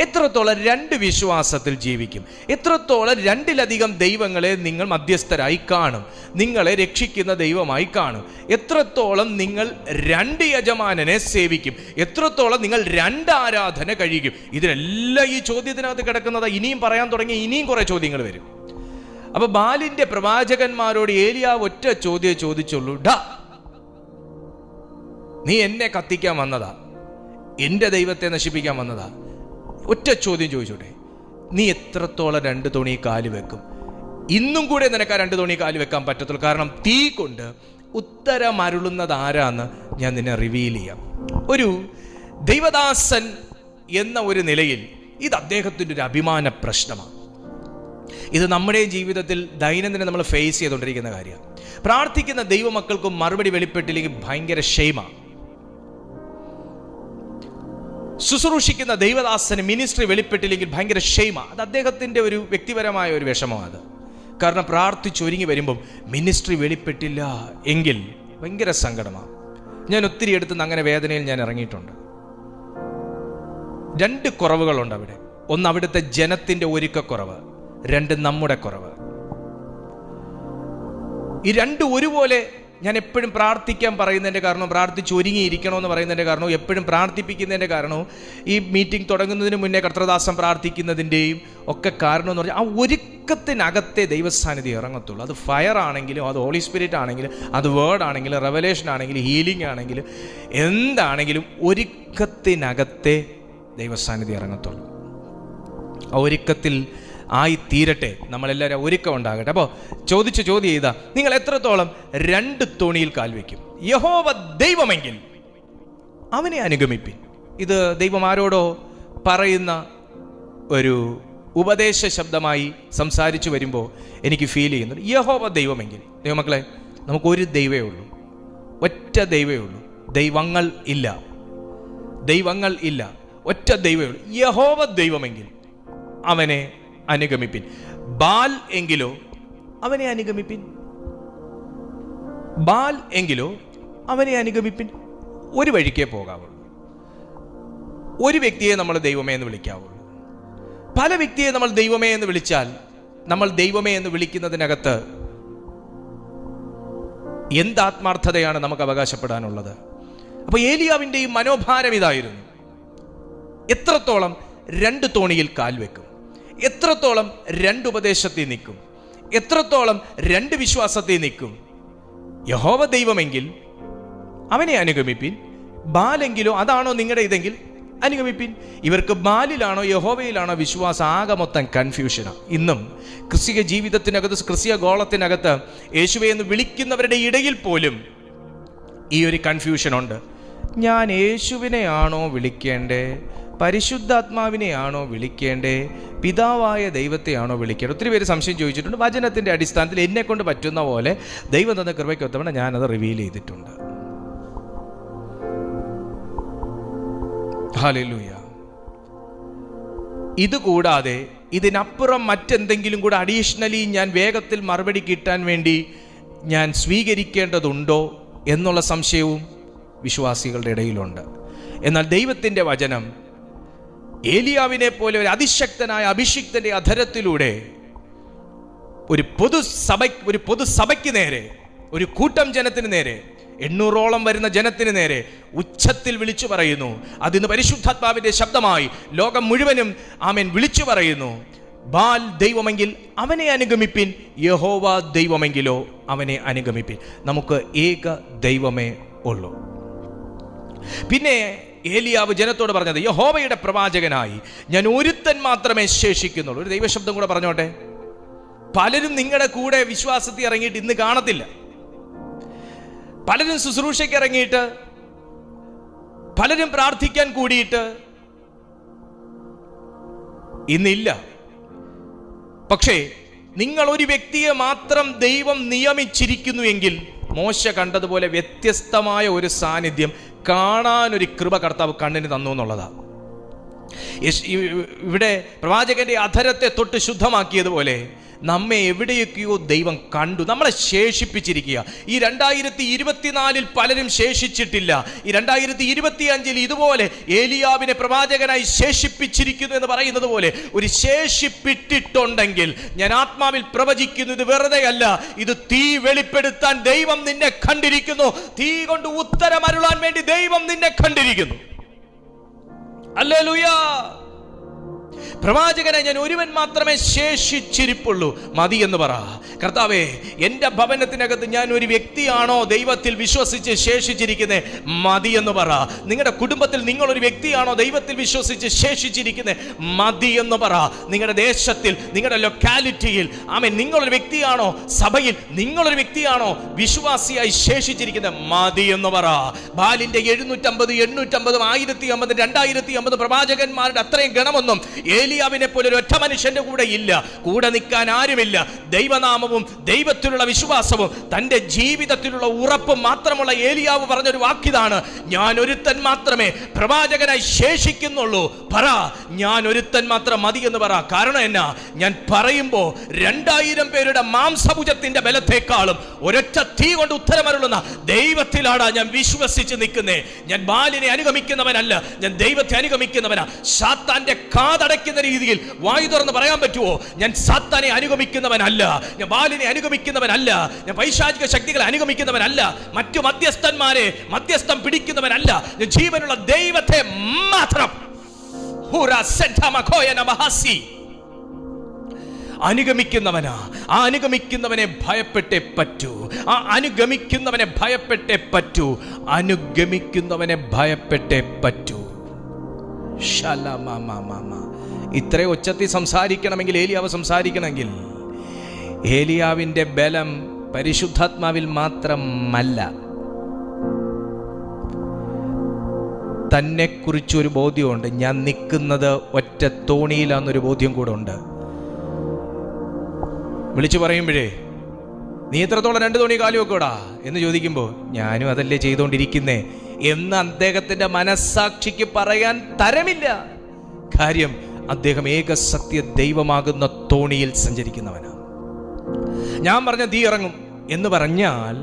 എത്രത്തോളം 2 വിശ്വാസത്തിൽ ജീവിക്കും? എത്രത്തോളം 2-ലധികം ദൈവങ്ങളെ നിങ്ങൾ മധ്യസ്ഥരായി കാണും, നിങ്ങളെ രക്ഷിക്കുന്ന ദൈവമായി കാണും? എത്രത്തോളം നിങ്ങൾ 2 യജമാനനെ സേവിക്കും? എത്രത്തോളം നിങ്ങൾ 2 ആരാധന കഴിക്കും? ഇതിനെല്ലാം ഈ ചോദ്യത്തിനകത്ത് കിടക്കുന്നത്. ഇനിയും പറയാൻ തുടങ്ങി ഇനിയും കുറെ ചോദ്യങ്ങൾ വരും. അപ്പൊ ബാലിന്റെ പ്രവാചകന്മാരോട് ഏലിയാവ് ഒറ്റ ചോദ്യം ചോദിച്ചുള്ളൂ, ഡാ, നീ എന്നെ കത്തിക്കാൻ വന്നതാ, എന്റെ ദൈവത്തെ നശിപ്പിക്കാൻ വന്നതാ? ഒറ്റ ചോദ്യം ചോദിച്ചോട്ടെ, നീ എത്രത്തോളം 2 തോണി കാല് വെക്കും? ഇന്നും കൂടെ നിനക്ക് 2 തോണി കാല് വെക്കാൻ പറ്റത്തുള്ളൂ. കാരണം തീ കൊണ്ട് ഉത്തരം അരുളുന്നത് ആരാന്ന് ഞാൻ നിന്നെ റിവീൽ ചെയ്യാം. ഒരു ദൈവദാസൻ എന്ന ഒരു നിലയിൽ ഇത് അദ്ദേഹത്തിൻ്റെ ഒരു അഭിമാന പ്രശ്നമാണ്. ഇത് നമ്മുടെ ജീവിതത്തിൽ ദൈനംദിനം നമ്മൾ ഫേസ് ചെയ്തുകൊണ്ടിരിക്കുന്ന കാര്യമാണ്. പ്രാർത്ഥിക്കുന്ന ദൈവമക്കൾക്കും മറുപടി വെളിപ്പെട്ടില്ലെങ്കിൽ ഭയങ്കര ഷെയ്മാണ്. ശുശ്രൂഷിക്കുന്ന ദൈവദാസന് മിനിസ്ട്രി വെളിപ്പെട്ടില്ലെങ്കിൽ ഭയങ്കര ഷെയ്മാണ്. അത് അദ്ദേഹത്തിൻ്റെ ഒരു വ്യക്തിപരമായ ഒരു വിഷമമാണ്. അത് കാരണം പ്രാർത്ഥിച്ചൊരുങ്ങി വരുമ്പം മിനിസ്ട്രി വെളിപ്പെട്ടില്ല എങ്കിൽ ഭയങ്കര സങ്കടമാണ്. ഞാൻ ഒത്തിരി എടുത്തുനിന്ന് അങ്ങനെ വേദനയിൽ ഞാൻ ഇറങ്ങിയിട്ടുണ്ട്. 2 കുറവുകളുണ്ട് അവിടെ. ഒന്ന് അവിടുത്തെ ജനത്തിൻ്റെ ഒരുക്കക്കുറവ്, 2 നമ്മുടെ കുറവ്. ഈ 2 ഒരുപോലെ ഞാൻ എപ്പോഴും പ്രാർത്ഥിക്കാൻ പറയുന്നതിൻ്റെ കാരണവും പ്രാർത്ഥിച്ച് ഒരുങ്ങിയിരിക്കണമെന്ന് പറയുന്നതിൻ്റെ കാരണവും എപ്പോഴും പ്രാർത്ഥിപ്പിക്കുന്നതിൻ്റെ കാരണവും ഈ മീറ്റിംഗ് തുടങ്ങുന്നതിന് മുന്നേ കർത്തൃദാസം പ്രാർത്ഥിക്കുന്നതിൻ്റെയും ഒക്കെ കാരണം എന്ന് പറഞ്ഞാൽ ആ ഒരുക്കത്തിനകത്തെ ദൈവസാന്നിധ്യം ഇറങ്ങത്തുള്ളൂ. അത് ഫയർ ആണെങ്കിലും, അത് ഹോളി സ്പിരിറ്റ് ആണെങ്കിലും, അത് വേർഡ് ആണെങ്കിലും, റെവലേഷൻ ആണെങ്കിലും, ഹീലിംഗ് ആണെങ്കിലും, എന്താണെങ്കിലും ഒരുക്കത്തിനകത്തെ ദൈവസാന്നിധ്യം ഇറങ്ങത്തുള്ളൂ. ആ ഒരുക്കത്തിൽ ആയി തീരട്ടെ, നമ്മളെല്ലാവരും ഒരുക്കം ഉണ്ടാകട്ടെ. അപ്പോൾ ചോദിച്ച ചോദ്യം ചെയ്താ, നിങ്ങൾ എത്രത്തോളം 2 തോണിയിൽ കാൽ വയ്ക്കും? യഹോവ ദൈവമെങ്കിൽ അവനെ അനുഗമിപ്പിൻ. ഇത് ദൈവം ആരോടോ പറയുന്ന ഒരു ഉപദേശ ശബ്ദമായി സംസാരിച്ചു വരുമ്പോൾ എനിക്ക് ഫീൽ ചെയ്യുന്നുണ്ട്. യഹോവ ദൈവമെങ്കിൽ. ദൈവമക്കളെ, നമുക്കൊരു ദൈവമേ ഉള്ളൂ, ഒറ്റ ദൈവമേ ഉള്ളൂ. ദൈവങ്ങൾ ഇല്ല, ഒറ്റ ദൈവമേ ഉള്ളൂ. യഹോവ ദൈവമെങ്കിൽ അവനെ അനുഗമിപ്പിൻ. ബാൽ എങ്കിലോ അവനെ അനുഗമിപ്പിൻ. ബാൽ എങ്കിലോ അവനെ അനുഗമിപ്പിൻ. ഒരു വഴിക്കേ പോകാവുള്ളൂ. ഒരു വ്യക്തിയെ നമ്മൾ ദൈവമേ എന്ന് വിളിക്കാവുള്ളൂ. പല വ്യക്തിയെ നമ്മൾ ദൈവമേ എന്ന് വിളിച്ചാൽ നമ്മൾ ദൈവമേ എന്ന് വിളിക്കുന്നതിനകത്ത് എന്ത് ആത്മാർത്ഥതയാണ് നമുക്ക് അവകാശപ്പെടാനുള്ളത്? അപ്പോൾ ഏലിയാവിൻ്റെയും മനോഭാരം ഇതായിരുന്നു. എത്രത്തോളം രണ്ട് തോണിയിൽ കാൽ വെക്കും, എത്രത്തോളം രണ്ട് ഉപദേശത്തിൽ നിൽക്കും, എത്രത്തോളം രണ്ട് വിശ്വാസത്തിൽ നിൽക്കും. യഹോവ ദൈവമെങ്കിൽ അവനെ അനുഗമിപ്പിൻ, ബാലെങ്കിലോ അതാണോ നിങ്ങളുടെ ഇതെങ്കിൽ അനുഗമിപ്പിൻ. ഇവർക്ക് ബാലിലാണോ യഹോവയിലാണോ വിശ്വാസം? ആകെ മൊത്തം കൺഫ്യൂഷനാണ്. ഇന്നും ക്രിസ്തീയ ജീവിതത്തിനകത്ത്, ക്രിസ്തീയ ഗോളത്തിനകത്ത് യേശുവെ എന്ന് വിളിക്കുന്നവരുടെ ഇടയിൽ പോലും ഈ ഒരു കൺഫ്യൂഷനുണ്ട്. ഞാൻ യേശുവിനെയാണോ വിളിക്കേണ്ടേ, പരിശുദ്ധാത്മാവിനെയാണോ വിളിക്കേണ്ടേ, പിതാവായ ദൈവത്തെയാണോ വിളിക്കേണ്ടത്? ഒത്തിരി പേര് സംശയം ചോദിച്ചിട്ടുണ്ട്. വചനത്തിൻ്റെ അടിസ്ഥാനത്തിൽ എന്നെ കൊണ്ട് പറ്റുന്ന പോലെ ദൈവം തന്ന കൃപയ്ക്കൊത്തവണ ഞാനത് റിവീൽ ചെയ്തിട്ടുണ്ട്. ഹല്ലേലൂയ. ഇതുകൂടാതെ ഇതിനപ്പുറം മറ്റെന്തെങ്കിലും കൂടെ അഡീഷണലി ഞാൻ വേഗത്തിൽ മറുപടി കിട്ടാൻ വേണ്ടി ഞാൻ സ്വീകരിക്കേണ്ടതുണ്ടോ എന്നുള്ള സംശയവും വിശ്വാസികളുടെ ഇടയിലുണ്ട്. എന്നാൽ ദൈവത്തിൻ്റെ വചനം ഏലിയാവിനെ പോലെ ഒരു അതിശക്തനായ അഭിഷിക്തന്റെ അധരത്തിലൂടെ ഒരു പൊതുസഭയ്ക്ക് നേരെ, ഒരു കൂട്ടം ജനത്തിന് നേരെ, 800ഓളം വരുന്ന ജനത്തിന് നേരെ ഉച്ചത്തിൽ വിളിച്ചു പറയുന്നു. അതിന് പരിശുദ്ധാത്മാവിന്റെ ശബ്ദമായി ലോകം മുഴുവനും ആമേൻ വിളിച്ചു പറയുന്നു. ബാൽ ദൈവമെങ്കിൽ അവനെ അനുഗമിപ്പിൻ, യഹോവ ദൈവമെങ്കിലോ അവനെ അനുഗമിപ്പിൻ. നമുക്ക് ഏക ദൈവമേ ഉള്ളൂ. പിന്നെ ഏലിയാവ് ജനത്തോട് പറഞ്ഞത്, യഹോവയുടെ പ്രവാചകനായി ഞാൻ ഒരുത്തൻ മാത്രമേ ശേഷിക്കുന്നുള്ളൂ. ഒരു ദൈവശബ്ദം കൂടെ പറഞ്ഞോട്ടെ. പലരും നിങ്ങളുടെ കൂടെ വിശ്വാസത്തിൽ ഇറങ്ങിയിട്ട് ഇന്ന് കാണത്തില്ല. പലരും ശുശ്രൂഷയ്ക്ക് ഇറങ്ങിയിട്ട്, പലരും പ്രാർത്ഥിക്കാൻ കൂടിയിട്ട് ഇന്നില്ല. പക്ഷേ നിങ്ങൾ ഒരു വ്യക്തിയെ മാത്രം ദൈവം നിയമിച്ചിരിക്കുന്നുവെങ്കിൽ മോശ കണ്ടതുപോലെ വ്യത്യസ്തമായ ഒരു സാന്നിധ്യം കാണാനൊരു കൃപ കർത്താവ് കണ്ണിന് തന്നു എന്നുള്ളതാണ്. ഇവിടെ പ്രവാചകന്റെ അധരത്തെ തൊട്ട് ശുദ്ധമാക്കിയതുപോലെ നമ്മെ എവിടെയൊക്കെയോ ദൈവം കണ്ടു, നമ്മളെ ശേഷിപ്പിച്ചിരിക്കുക. ഈ 2024 പലരും ശേഷിച്ചിട്ടില്ല. ഈ 2025 ഇതുപോലെ ഏലിയാവിനെ പ്രവാചകനായി ശേഷിപ്പിച്ചിരിക്കുന്നു എന്ന് പറയുന്നത് പോലെ ഒരു ശേഷിപ്പിട്ടിട്ടുണ്ടെങ്കിൽ ഞാൻ ആത്മാവിൽ പ്രവചിക്കുന്നു, ഇത് വെറുതെ അല്ല, ഇത് തീ വെളിപ്പെടുത്താൻ ദൈവം നിന്നെ കണ്ടിരിക്കുന്നു. തീ കൊണ്ട് ഉത്തരമരുളാൻ വേണ്ടി ദൈവം നിന്നെ കണ്ടിരിക്കുന്നു. ഹല്ലേലൂയ. പ്രവാചകനെ ഞാൻ ഒരുവൻ മാത്രമേ ശേഷിച്ചിരിപ്പുള്ളൂ, മതി എന്ന് പറ. കർത്താവേ, എൻ്റെ ഭവനത്തിനകത്ത് ഞാൻ ഒരു വ്യക്തിയാണോ ദൈവത്തിൽ വിശ്വസിച്ച് ശേഷിച്ചിരിക്കുന്നത്? മതി എന്ന് പറ. നിങ്ങളുടെ കുടുംബത്തിൽ നിങ്ങളൊരു വ്യക്തിയാണോ ദൈവത്തിൽ വിശ്വസിച്ച് ശേഷിച്ചിരിക്കുന്നത്? മതി എന്ന് പറ. നിങ്ങളുടെ ദേശത്തിൽ, നിങ്ങളുടെ ലൊക്കാലിറ്റിയിൽ ആമേൻ നിങ്ങളൊരു വ്യക്തിയാണോ, സഭയിൽ നിങ്ങളൊരു വ്യക്തിയാണോ വിശ്വാസിയായി ശേഷിച്ചിരിക്കുന്നത്? മതി എന്ന് പറ. ബാലിന്റെ 750, 850, 1050, 2050 പ്രവാചകന്മാരുടെ അത്രയും ഗണമൊന്നും ഏലിയാവിനെ പോലെ ഒരു ഒറ്റ മനുഷ്യന്റെ കൂടെ ഇല്ല. കൂടെ നിൽക്കാൻ ആരുമില്ല. ദൈവനാമവും ദൈവത്തിലുള്ള വിശ്വാസവും തന്റെ ജീവിതത്തിലുള്ള ഉറപ്പും മാത്രമുള്ള ഏലിയാവ് പറഞ്ഞൊരു വാക്കിതാണ്, ഞാൻ ഒരുത്തൻ മാത്രമേ പ്രവാചകനായി ശേഷിക്കുന്നുള്ളൂ. പറ, ഞാൻ ഒരുത്തൻ മാത്രം മതി എന്ന് പറ. കാരണം എന്നാ? ഞാൻ പറയുമ്പോ 2000 പേരുടെ മാംസഭുജത്തിന്റെ ബലത്തെക്കാളും ഒരൊറ്റ തീ കൊണ്ട് ഉത്തരമരുളുന്ന ദൈവത്തിലാണ് ഞാൻ വിശ്വസിച്ച് നിൽക്കുന്നേ. ഞാൻ ബാലിനെ അനുഗമിക്കുന്നവനല്ല, ഞാൻ ദൈവത്തെ അനുഗമിക്കുന്നവനാ. സാത്താന്റെ കാതടയ്ക്കുന്ന രീതിയിൽ വായു തുറന്ന് പറയാൻ പറ്റുമോ? ഞാൻ സാത്താനെ അനുഗമിക്കുന്നവനല്ല, ഞാൻ ബാലിനെ അനുഗമിക്കുന്നവനല്ല, ഞാൻ പൈശാചിക ശക്തികളെ അനുഗമിക്കുന്നവനല്ല, മറ്റു മധ്യസ്ഥം പിടിക്കുന്നവനല്ല, ഞാൻ ജീവനുള്ള ദൈവത്തെ മാത്രം അനുഗമിക്കുന്നവനാ. ആ അനുഗമിക്കുന്നവനെ ഭയപ്പെട്ടേ പറ്റൂ. ആ അനുഗമിക്കുന്നവനെ ഭയപ്പെട്ടേ പറ്റൂ. അനുഗമിക്കുന്നവനെ ഭയപ്പെട്ടേ പറ്റൂ. ഇത്രയും ഉച്ചത്തിൽ സംസാരിക്കണമെങ്കിൽ, ഏലിയാവ് സംസാരിക്കണമെങ്കിൽ, ഏലിയാവിൻ്റെ ബലം പരിശുദ്ധാത്മാവിൽ മാത്രമല്ല, തന്നെക്കുറിച്ചൊരു ബോധ്യമുണ്ട്. ഞാൻ നിൽക്കുന്നത് ഒറ്റ തോണിയിലാന്നൊരു ബോധ്യം കൂടെ ഉണ്ട്. വിളിച്ചു പറയുമ്പോഴേ, നീ എത്രത്തോളം 2 തോണി കാലു വെക്കൂടാ എന്ന് ചോദിക്കുമ്പോൾ, ഞാനും അതല്ലേ ചെയ്തുകൊണ്ടിരിക്കുന്നേ എന്ന് അദ്ദേഹത്തിന്റെ മനസ്സാക്ഷിക്ക് പറയാൻ തരമില്ല. കാര്യം അദ്ദേഹം ഏക സത്യ ദൈവമാകുന്ന തോണിയിൽ സഞ്ചരിക്കുന്നവനാണ്. ഞാൻ പറഞ്ഞ തീ ഇറങ്ങും എന്ന് പറഞ്ഞാൽ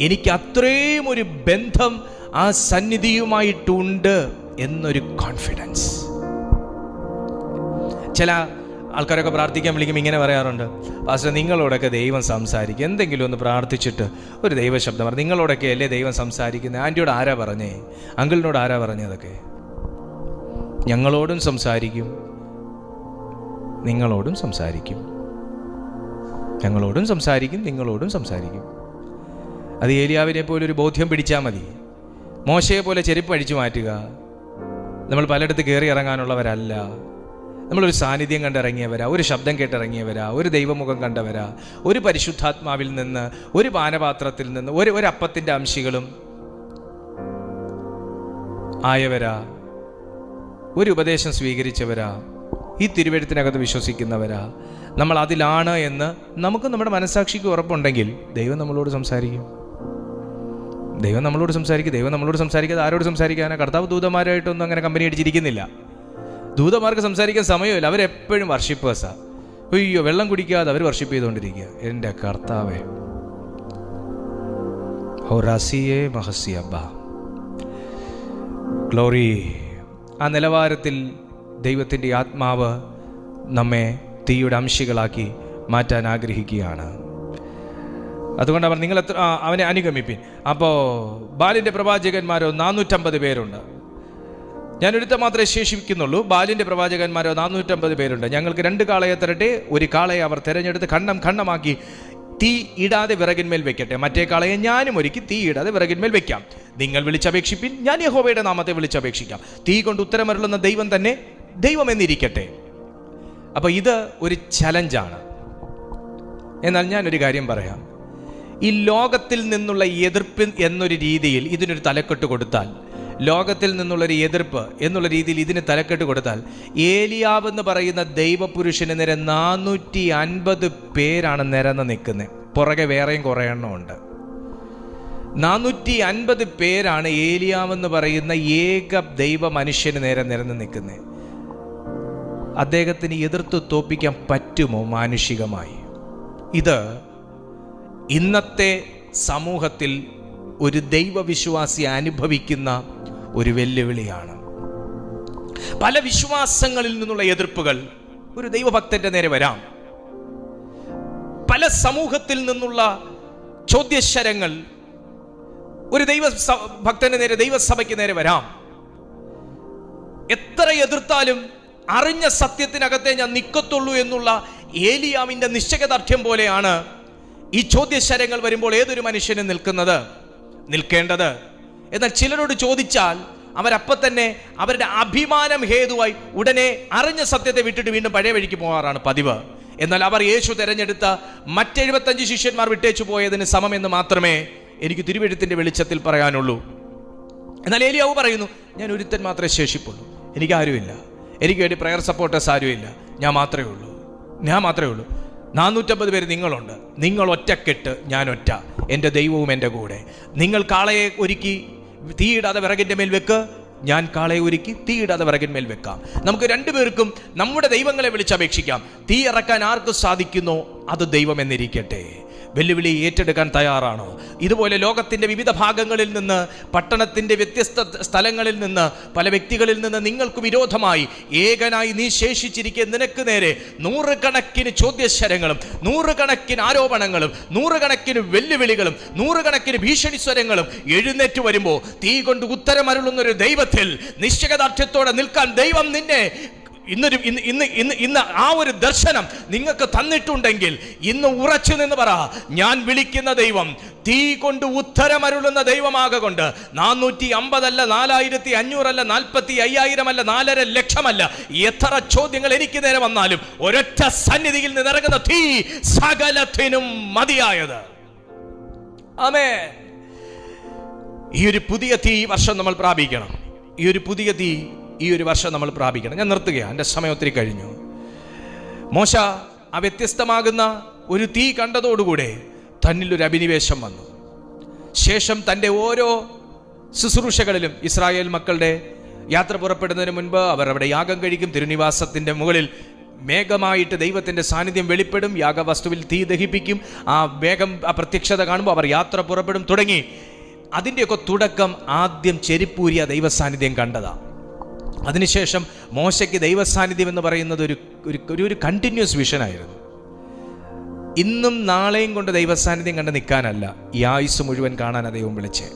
എനിക്ക് അത്രയും ഒരു ബന്ധം ആ സന്നിധിയുമായിട്ടുണ്ട് എന്നൊരു കോൺഫിഡൻസ്. ചില ആൾക്കാരൊക്കെ പ്രാർത്ഥിക്കാൻ വിളിക്കുമ്പോൾ ഇങ്ങനെ പറയാറുണ്ട്, പാസ്റ്റർ നിങ്ങളോടൊക്കെ ദൈവം സംസാരിക്കും, എന്തെങ്കിലും ഒന്ന് പ്രാർത്ഥിച്ചിട്ട് ഒരു ദൈവശബ്ദം പറഞ്ഞു. നിങ്ങളോടൊക്കെ അല്ലേ ദൈവം സംസാരിക്കുന്നത്? ആൻറ്റിയോട് ആരാ പറഞ്ഞേ? അങ്കിളിനോട് ആരാ പറഞ്ഞതൊക്കെ? ഞങ്ങളോടും സംസാരിക്കും, നിങ്ങളോടും സംസാരിക്കും, ഞങ്ങളോടും സംസാരിക്കും, നിങ്ങളോടും സംസാരിക്കും. അത് ഏലിയാവിനെ പോലെ ഒരു ബോധ്യം പിടിച്ചാൽ മതി. മോശയെ പോലെ ചെരുപ്പ് അഴിച്ചു മാറ്റുക. നമ്മൾ പലയിടത്ത് കയറി ഇറങ്ങാനുള്ളവരല്ല. നമ്മളൊരു സാന്നിധ്യം കണ്ടിറങ്ങിയവരാ, ഒരു ശബ്ദം കേട്ടിറങ്ങിയവരാ, ഒരു ദൈവമുഖം കണ്ടവരാ, ഒരു പരിശുദ്ധാത്മാവിൽ നിന്ന്, ഒരു പാനപാത്രത്തിൽ നിന്ന്, ഒരു അപ്പത്തിൻ്റെ അംശികളും ആയവരാ, ഒരു ഉപദേശം സ്വീകരിച്ചവരാ, ഈ തിരുവെഴുത്തിനകത്ത് വിശ്വസിക്കുന്നവരാ. നമ്മൾ അതിലാണ് എന്ന് നമുക്ക് നമ്മുടെ മനസ്സാക്ഷിക്ക് ഉറപ്പുണ്ടെങ്കിൽ ദൈവം നമ്മളോട് സംസാരിക്കും. ദൈവം നമ്മളോട് സംസാരിക്കും. ദൈവം നമ്മളോട് സംസാരിക്കാതെ ആരോട് സംസാരിക്കാനാ? കർത്താവ് ദൂതന്മാരായിട്ടൊന്നും അങ്ങനെ കമ്പനി അടിച്ചിരിക്കുന്നില്ല. ദൂതന്മാർക്ക് സംസാരിക്കാൻ സമയമില്ല. അവരെപ്പോഴും വർഷിപ്പേഴ്സാ. അയ്യോ, വെള്ളം കുടിക്കാതെ അവർ വർഷിപ്പ് ചെയ്തുകൊണ്ടിരിക്കുക. എൻ്റെ കർത്താവേ, ഹോറാസിയേ മഹസിയബ്ബ ഗ്ലോറി. ആ നിലവാരത്തിൽ ദൈവത്തിൻ്റെ ആത്മാവ് നമ്മെ തീയുടെ അംശികളാക്കി മാറ്റാൻ ആഗ്രഹിക്കുകയാണ്. അതുകൊണ്ട് അവർ നിങ്ങൾ അവനെ അനുഗമിപ്പിൻ. അപ്പോൾ ബാലിൻ്റെ പ്രവാചകന്മാരോ 450 പേരുണ്ട്. ഞാനൊരുത്ത മാത്രമേ ശേഷിക്കുന്നുള്ളൂ. ബാലിൻ്റെ പ്രവാചകന്മാരോ 450 പേരുണ്ട്. ഞങ്ങൾക്ക് 2 കാളയെ തരട്ടെ. ഒരു കാളയെ അവർ തിരഞ്ഞെടുത്ത് ഖണ്ഡമാക്കി തീ ഇടാതെ വിറകിന്മേൽ വെക്കട്ടെ. മറ്റേ കാളയെ ഞാനും ഒരുക്കി തീ ഇടാതെ വിറകിന്മേൽ വെക്കാം. നിങ്ങൾ വിളിച്ചപേക്ഷിപ്പിൻ, ഞാൻ യഹോവയുടെ നാമത്തെ വിളിച്ചപേക്ഷിക്കാം. തീ കൊണ്ട് ഉത്തരമരുളുന്ന ദൈവം തന്നെ ദൈവമെന്നിരിക്കട്ടെ. അപ്പോൾ ഇത് ഒരു ചലഞ്ചാണ്. എന്നാൽ ഞാനൊരു കാര്യം പറയാം. ഈ ലോകത്തിൽ നിന്നുള്ള എതിർപ്പ് എന്നൊരു രീതിയിൽ ഇതിനൊരു തലക്കെട്ട് കൊടുത്താൽ, ലോകത്തിൽ നിന്നുള്ളൊരു എതിർപ്പ് എന്നുള്ള രീതിയിൽ ഇതിന് തലക്കെട്ട് കൊടുത്താൽ, ഏലിയാവ് എന്ന് പറയുന്ന ദൈവപുരുഷന് നേരെ 450 പേരാണ് നിരന്ന് നിൽക്കുന്നത്. പുറകെ വേറെയും കുറേ എണ്ണമുണ്ട്. 450 പേരാണ് ഏലിയാവ് എന്ന് പറയുന്ന ഏക ദൈവ മനുഷ്യന് നേരെ നിരന്ന് നിൽക്കുന്നത്. അദ്ദേഹത്തിന് എതിർത്ത് തോപ്പിക്കാൻ പറ്റുമോ മാനുഷികമായി? ഇത് ഇന്നത്തെ സമൂഹത്തിൽ ഒരു ദൈവവിശ്വാസി അനുഭവിക്കുന്ന ഒരു വെല്ലുവിളിയാണ്. പല വിശ്വാസങ്ങളിൽ നിന്നുള്ള എതിർപ്പുകൾ ഒരു ദൈവഭക്തന്റെ നേരെ വരാം. പല സമൂഹത്തിൽ നിന്നുള്ള ചോദ്യശരങ്ങൾ ഒരു ഭക്തന്റെ നേരെ, ദൈവസഭയ്ക്ക് നേരെ വരാം. എത്ര എതിർത്താലും അറിഞ്ഞ സത്യത്തിനകത്തെ ഞാൻ നിൽക്കത്തുള്ളൂ എന്നുള്ള ഏലിയാവിന്റെ നിശ്ചയദാർഢ്യം പോലെയാണ് ഈ ചോദ്യശരങ്ങൾ വരുമ്പോൾ ഏതൊരു മനുഷ്യനും നിൽക്കേണ്ടത്. എന്നാൽ ചിലരോട് ചോദിച്ചാൽ അവരപ്പം തന്നെ അവരുടെ അഭിമാനം ഹേതുവായി ഉടനെ അറിഞ്ഞ സത്യത്തെ വിട്ടിട്ട് വീണ്ടും പഴയ വഴിക്ക് പോകാറാണ് പതിവ്. എന്നാൽ അവർ യേശു തെരഞ്ഞെടുത്ത മറ്റ് 75 ശിഷ്യന്മാർ വിട്ടേച്ചു പോയതിന് സമമെന്ന് മാത്രമേ എനിക്ക് തിരുവെഴുത്തിന്റെ വെളിച്ചത്തിൽ പറയാനുള്ളൂ. എന്നാൽ ഏലിയാവ് പറയുന്നു, ഞാൻ ഒരുത്തൻ മാത്രമേ ശേഷിപ്പുള്ളൂ, എനിക്ക് ആരുമില്ല, എനിക്ക് വേണ്ടി പ്രയർ സപ്പോർട്ടേഴ്സ് ആരുമില്ല, ഞാൻ മാത്രമേ ഉള്ളൂ. 450 പേര് നിങ്ങളുണ്ട്, നിങ്ങൾ ഒറ്റക്കെട്ട്, ഞാൻ ഒറ്റ, എൻ്റെ ദൈവവും എൻ്റെ കൂടെ. നിങ്ങൾ കാളയെ ഒരുക്കി തീയിടാതെ വിറകിൻ്റെ മേൽ വെക്ക്, ഞാൻ കാളയെ ഒരുക്കി തീയിടാതെ വിറകിന്മേൽ വെക്കാം. നമുക്ക് 2 പേർക്കും നമ്മുടെ ദൈവങ്ങളെ വിളിച്ചപേക്ഷിക്കാം. തീ ഇറക്കാൻ ആർക്ക് സാധിക്കുന്നോ അത് ദൈവം എന്നിരിക്കട്ടെ. വെല്ലുവിളി ഏറ്റെടുക്കാൻ തയ്യാറാണോ? ഇതുപോലെ ലോകത്തിൻ്റെ വിവിധ ഭാഗങ്ങളിൽ നിന്ന്, പട്ടണത്തിൻ്റെ വ്യത്യസ്ത സ്ഥലങ്ങളിൽ നിന്ന്, പല വ്യക്തികളിൽ നിന്ന് നിങ്ങൾക്ക് വിരോധമായി ഏകനായി നീ ശേഷിച്ചിരിക്കുന്ന നിനക്ക് നേരെ 100 കണക്കിന് ചോദ്യശരങ്ങളും 100 കണക്കിന് ആരോപണങ്ങളും 100 കണക്കിന് വെല്ലുവിളികളും 100 കണക്കിന് ഭീഷണി സ്വരങ്ങളും എഴുന്നേറ്റ് വരുമ്പോൾ തീ കൊണ്ട് ഉത്തരമരുളുന്നൊരു ദൈവത്തിൽ നിശ്ചയദാർഢ്യത്തോടെ നിൽക്കാൻ ദൈവം നിന്നെ ഇന്ന് ആ ഒരു ദർശനം നിങ്ങൾക്ക് തന്നിട്ടുണ്ടെങ്കിൽ ഇന്ന് ഉറച്ചു നിന്ന് പറ, ഞാൻ വിളിക്കുന്ന ദൈവം തീ കൊണ്ട് ഉത്തരമരുളുന്ന ദൈവമാകൊണ്ട് 450 അല്ല, 4500 അല്ല, 45,000 അല്ല, 4.5 ലക്ഷമല്ല, എത്ര ചോദ്യങ്ങൾ എനിക്ക് നേരെ വന്നാലും ഒരൊറ്റ സന്നിധിയിൽ നിന്നിറങ്ങുന്ന തീ സകലത്തിനും മതിയായത്. ആമേൻ. ഈ ഒരു പുതിയ തീ വർഷം നമ്മൾ പ്രാപിക്കണം. ഈ ഒരു പുതിയ തീ ഈ ഒരു വർഷം നമ്മൾ പ്രാപിക്കണം. ഞാൻ നിർത്തുകയാണ്, എൻ്റെ സമയം ഒത്തിരി കഴിഞ്ഞു. മോശ ആ വ്യത്യസ്തമാകുന്ന ഒരു തീ കണ്ടതോടുകൂടെ തന്നിലൊരു അഭിനിവേശം വന്നു. ശേഷം തൻ്റെ ഓരോ ശുശ്രൂഷകളിലും ഇസ്രായേൽ മക്കളുടെ യാത്ര പുറപ്പെടുന്നതിന് മുൻപ് അവർ അവിടെ യാഗം കഴിക്കും. തിരുനിവാസത്തിൻ്റെ മുകളിൽ മേഘമായിട്ട് ദൈവത്തിൻ്റെ സാന്നിധ്യം വെളിപ്പെടും. യാഗവസ്തുവിൽ തീ ദഹിപ്പിക്കും. ആ മേഘം, ആ പ്രത്യക്ഷത കാണുമ്പോൾ അവർ യാത്ര പുറപ്പെടും. തുടങ്ങി അതിൻ്റെയൊക്കെ തുടക്കം ആദ്യം ചെരിപ്പൂരിയ ദൈവസാന്നിധ്യം കണ്ടതാണ്. അതിനുശേഷം മോശയ്ക്ക് ദൈവസാന്നിധ്യം എന്ന് പറയുന്നത് ഒരു കണ്ടിന്യൂസ് വിഷനായിരുന്നു. ഇന്നും നാളെയും കൊണ്ട് ദൈവസാന്നിധ്യം കണ്ട് നിൽക്കാനല്ല, ഈ ആയുസ് മുഴുവൻ കാണാൻ ദൈവം വിളിച്ചേ.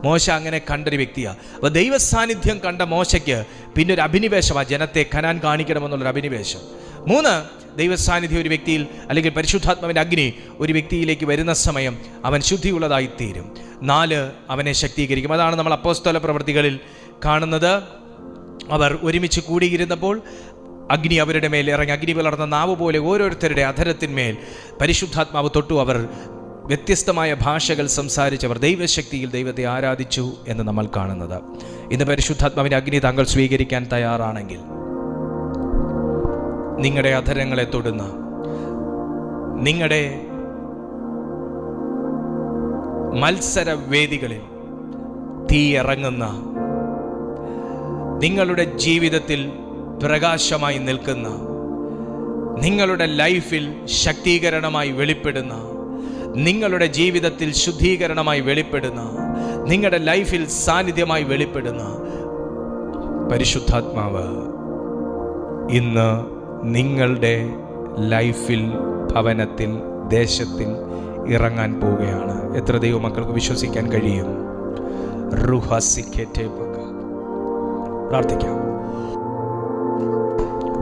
മോശ അങ്ങനെ കണ്ടൊരു വ്യക്തിയാണ്. അപ്പോൾ ദൈവസാന്നിധ്യം കണ്ട മോശയ്ക്ക് പിന്നെ ഒരു അഭിനിവേശമാണ്, ജനത്തെ കനാൻ കാണിക്കണമെന്നുള്ളൊരു അഭിനിവേശം. 3, ദൈവസാന്നിധ്യം ഒരു വ്യക്തിയിൽ അല്ലെങ്കിൽ പരിശുദ്ധാത്മാവിൻ്റെ അഗ്നി ഒരു വ്യക്തിയിലേക്ക് വരുന്ന സമയം അവൻ ശുദ്ധിയുള്ളതായിത്തീരും. 4, അവനെ ശക്തീകരിക്കും. അതാണ് നമ്മൾ അപ്പോസ്തല പ്രവൃത്തികളിൽ കാണുന്നത്. അവർ ഒരുമിച്ച് കൂടിയിരുന്നപ്പോൾ അഗ്നി അവരുടെ മേൽ ഇറങ്ങി, അഗ്നി വളർന്ന നാവ് പോലെ ഓരോരുത്തരുടെ അധരത്തിന്മേൽ പരിശുദ്ധാത്മാവ് തൊട്ടു. അവർ വ്യത്യസ്തമായ ഭാഷകൾ സംസാരിച്ചവർ ദൈവശക്തിയിൽ ദൈവത്തെ ആരാധിച്ചു എന്ന് നമ്മൾ കാണുന്നത്. ഇന്ന് പരിശുദ്ധാത്മാവിൻ്റെ അഗ്നി താങ്കൾ സ്വീകരിക്കാൻ തയ്യാറാണെങ്കിൽ നിങ്ങളുടെ അധരങ്ങളെ തൊടുന്ന, നിങ്ങളുടെ മത്സരവേദികളിൽ തീ ഇറങ്ങുന്ന, നിങ്ങളുടെ ജീവിതത്തിൽ പ്രകാശമായി നിൽക്കുന്ന, നിങ്ങളുടെ ലൈഫിൽ ശക്തീകരണമായി വെളിപ്പെടുന്ന, നിങ്ങളുടെ ജീവിതത്തിൽ ശുദ്ധീകരണമായി വെളിപ്പെടുന്ന, നിങ്ങളുടെ ലൈഫിൽ സാന്നിധ്യമായി വെളിപ്പെടുന്ന പരിശുദ്ധാത്മാവ് ഇന്ന് നിങ്ങളുടെ ലൈഫിൽ, ഭവനത്തിൽ, ദേശത്തിൽ ഇറങ്ങാൻ പോവുകയാണ്. എത്ര ദൈവമക്കൾക്ക് വിശ്വസിക്കാൻ കഴിയും? പ്രാർത്ഥിക്കാം,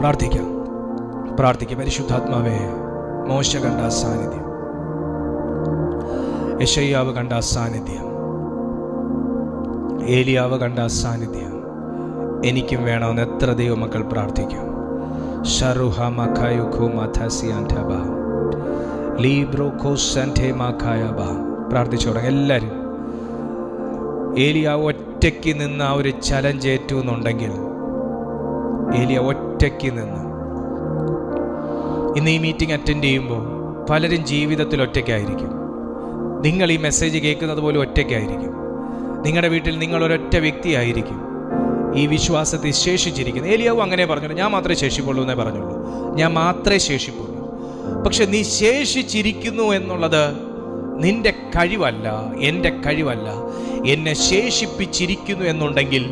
പ്രാർത്ഥിക്കാം, പ്രാർത്ഥിക്കാം. പരിശുദ്ധാത്മാവേ, മോശ കണ്ട സാന്നിധ്യം, യെശയ്യാവ് കണ്ട സാന്നിധ്യം, ഏലിയാവ് കണ്ട സാന്നിധ്യം എനിക്കും വേണമെന്ന് എത്ര ദൈവമക്കൾ പ്രാർത്ഥിക്കും? പ്രാർത്ഥിച്ചു തുടങ്ങി എല്ലാവരും. ഏലിയാവ് ഒറ്റയ്ക്ക് നിന്ന് ആ ഒരു ചലഞ്ച് ഏറ്റുന്നുണ്ടെങ്കിൽ, ഏലിയ ഒറ്റയ്ക്ക് നിന്ന്. ഇന്ന് ഈ മീറ്റിംഗ് അറ്റൻഡ് ചെയ്യുമ്പോൾ പലരും ജീവിതത്തിൽ ഒറ്റയ്ക്കായിരിക്കും. നിങ്ങൾ ഈ മെസ്സേജ് കേൾക്കുന്നത് പോലെ ഒറ്റയ്ക്കായിരിക്കും. നിങ്ങളുടെ വീട്ടിൽ നിങ്ങൾ ഒരൊറ്റ വ്യക്തിയായിരിക്കും ഈ വിശ്വാസത്തിൽ ശേഷിച്ചിരിക്കുന്നത്. ഏലിയാവും അങ്ങനെ പറഞ്ഞുള്ളൂ, ഞാൻ മാത്രമേ ശേഷിപ്പുള്ളൂ എന്നേ പറഞ്ഞുള്ളൂ, ഞാൻ മാത്രമേ ശേഷിപ്പുള്ളൂ. പക്ഷെ നീ ശേഷിച്ചിരിക്കുന്നു എന്നുള്ളത് നിന്റെ കഴിവല്ല, എൻ്റെ കഴിവല്ല. എന്നെ ശേഷിപ്പിച്ചിരിക്കുന്നു എന്നുണ്ടെങ്കിൽ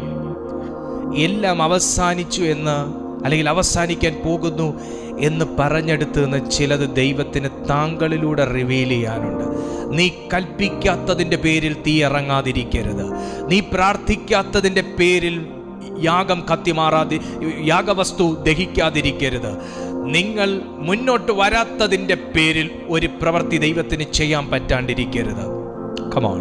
എല്ലാം അവസാനിച്ചു എന്ന്, അല്ലെങ്കിൽ അവസാനിക്കാൻ പോകുന്നു എന്ന് പറഞ്ഞെടുത്ത് നിന്ന് ചിലത് ദൈവത്തിന് താങ്കളിലൂടെ റിവീൽ ചെയ്യാനുണ്ട്. നീ കൽപ്പിക്കാത്തതിൻ്റെ പേരിൽ തീ ഇറങ്ങാതിരിക്കരുത്. നീ പ്രാർത്ഥിക്കാത്തതിൻ്റെ പേരിൽ യാഗം യാഗവസ്തു ദഹിക്കാതിരിക്കരുത്. നിങ്ങൾ മുന്നോട്ട് വരാത്തതിൻ്റെ പേരിൽ ഒരു പ്രവൃത്തി ദൈവത്തിന് ചെയ്യാൻ പറ്റാണ്ടിരിക്കരുത്. കമോൺ.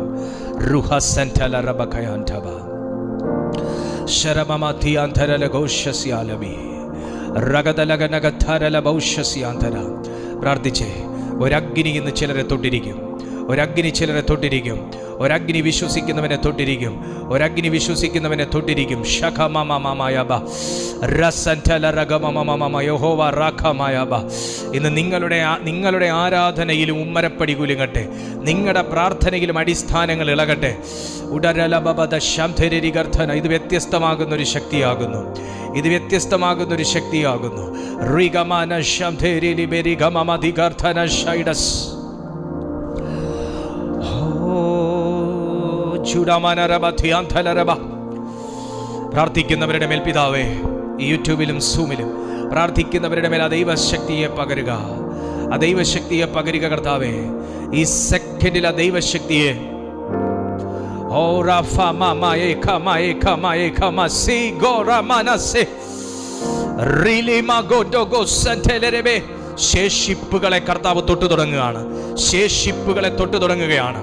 പ്രാർത്ഥിച്ചേ. ഒരഗ്നി ഇന്ന് ചിലരെ തൊട്ടിരിക്കും. ഒരഗ്നി ചിലരെ തൊട്ടിരിക്കും. ഒരഗ്നി വിശ്വസിക്കുന്നവനെ തൊട്ടിരിക്കും. ഒരഗ്നി വിശ്വസിക്കുന്നവനെ തൊട്ടിരിക്കും. ഇന്ന് നിങ്ങളുടെ ആരാധനയിലും ഉമ്മരപ്പടി കുലുങ്ങട്ടെ. നിങ്ങളുടെ പ്രാർത്ഥനയിലും അടിസ്ഥാനങ്ങൾ ഇളകട്ടെ. ഇത് വ്യത്യസ്തമാകുന്നൊരു ശക്തിയാകുന്നു. ഇത് വ്യത്യസ്തമാകുന്നൊരു ശക്തിയാകുന്നു. പ്രാർത്ഥിക്കുന്നവരുടെ മേൽ പിതാവേ, യൂട്യൂബിലും സൂമിലും പ്രാർത്ഥിക്കുന്നവരുടെ മേൽ ആ ദൈവശക്തിയെ പകരുക. ആ ദൈവശക്തിയെ പകരുക കർത്താവേ. ഈ സെക്കൻഡിൽ ആ ദൈവശക്തിയെ ശേഷിപ്പുകളെ കർത്താവ് തൊട്ടു തുടങ്ങുകയാണ്. ശേഷിപ്പുകളെ തൊട്ടു തുടങ്ങുകയാണ്.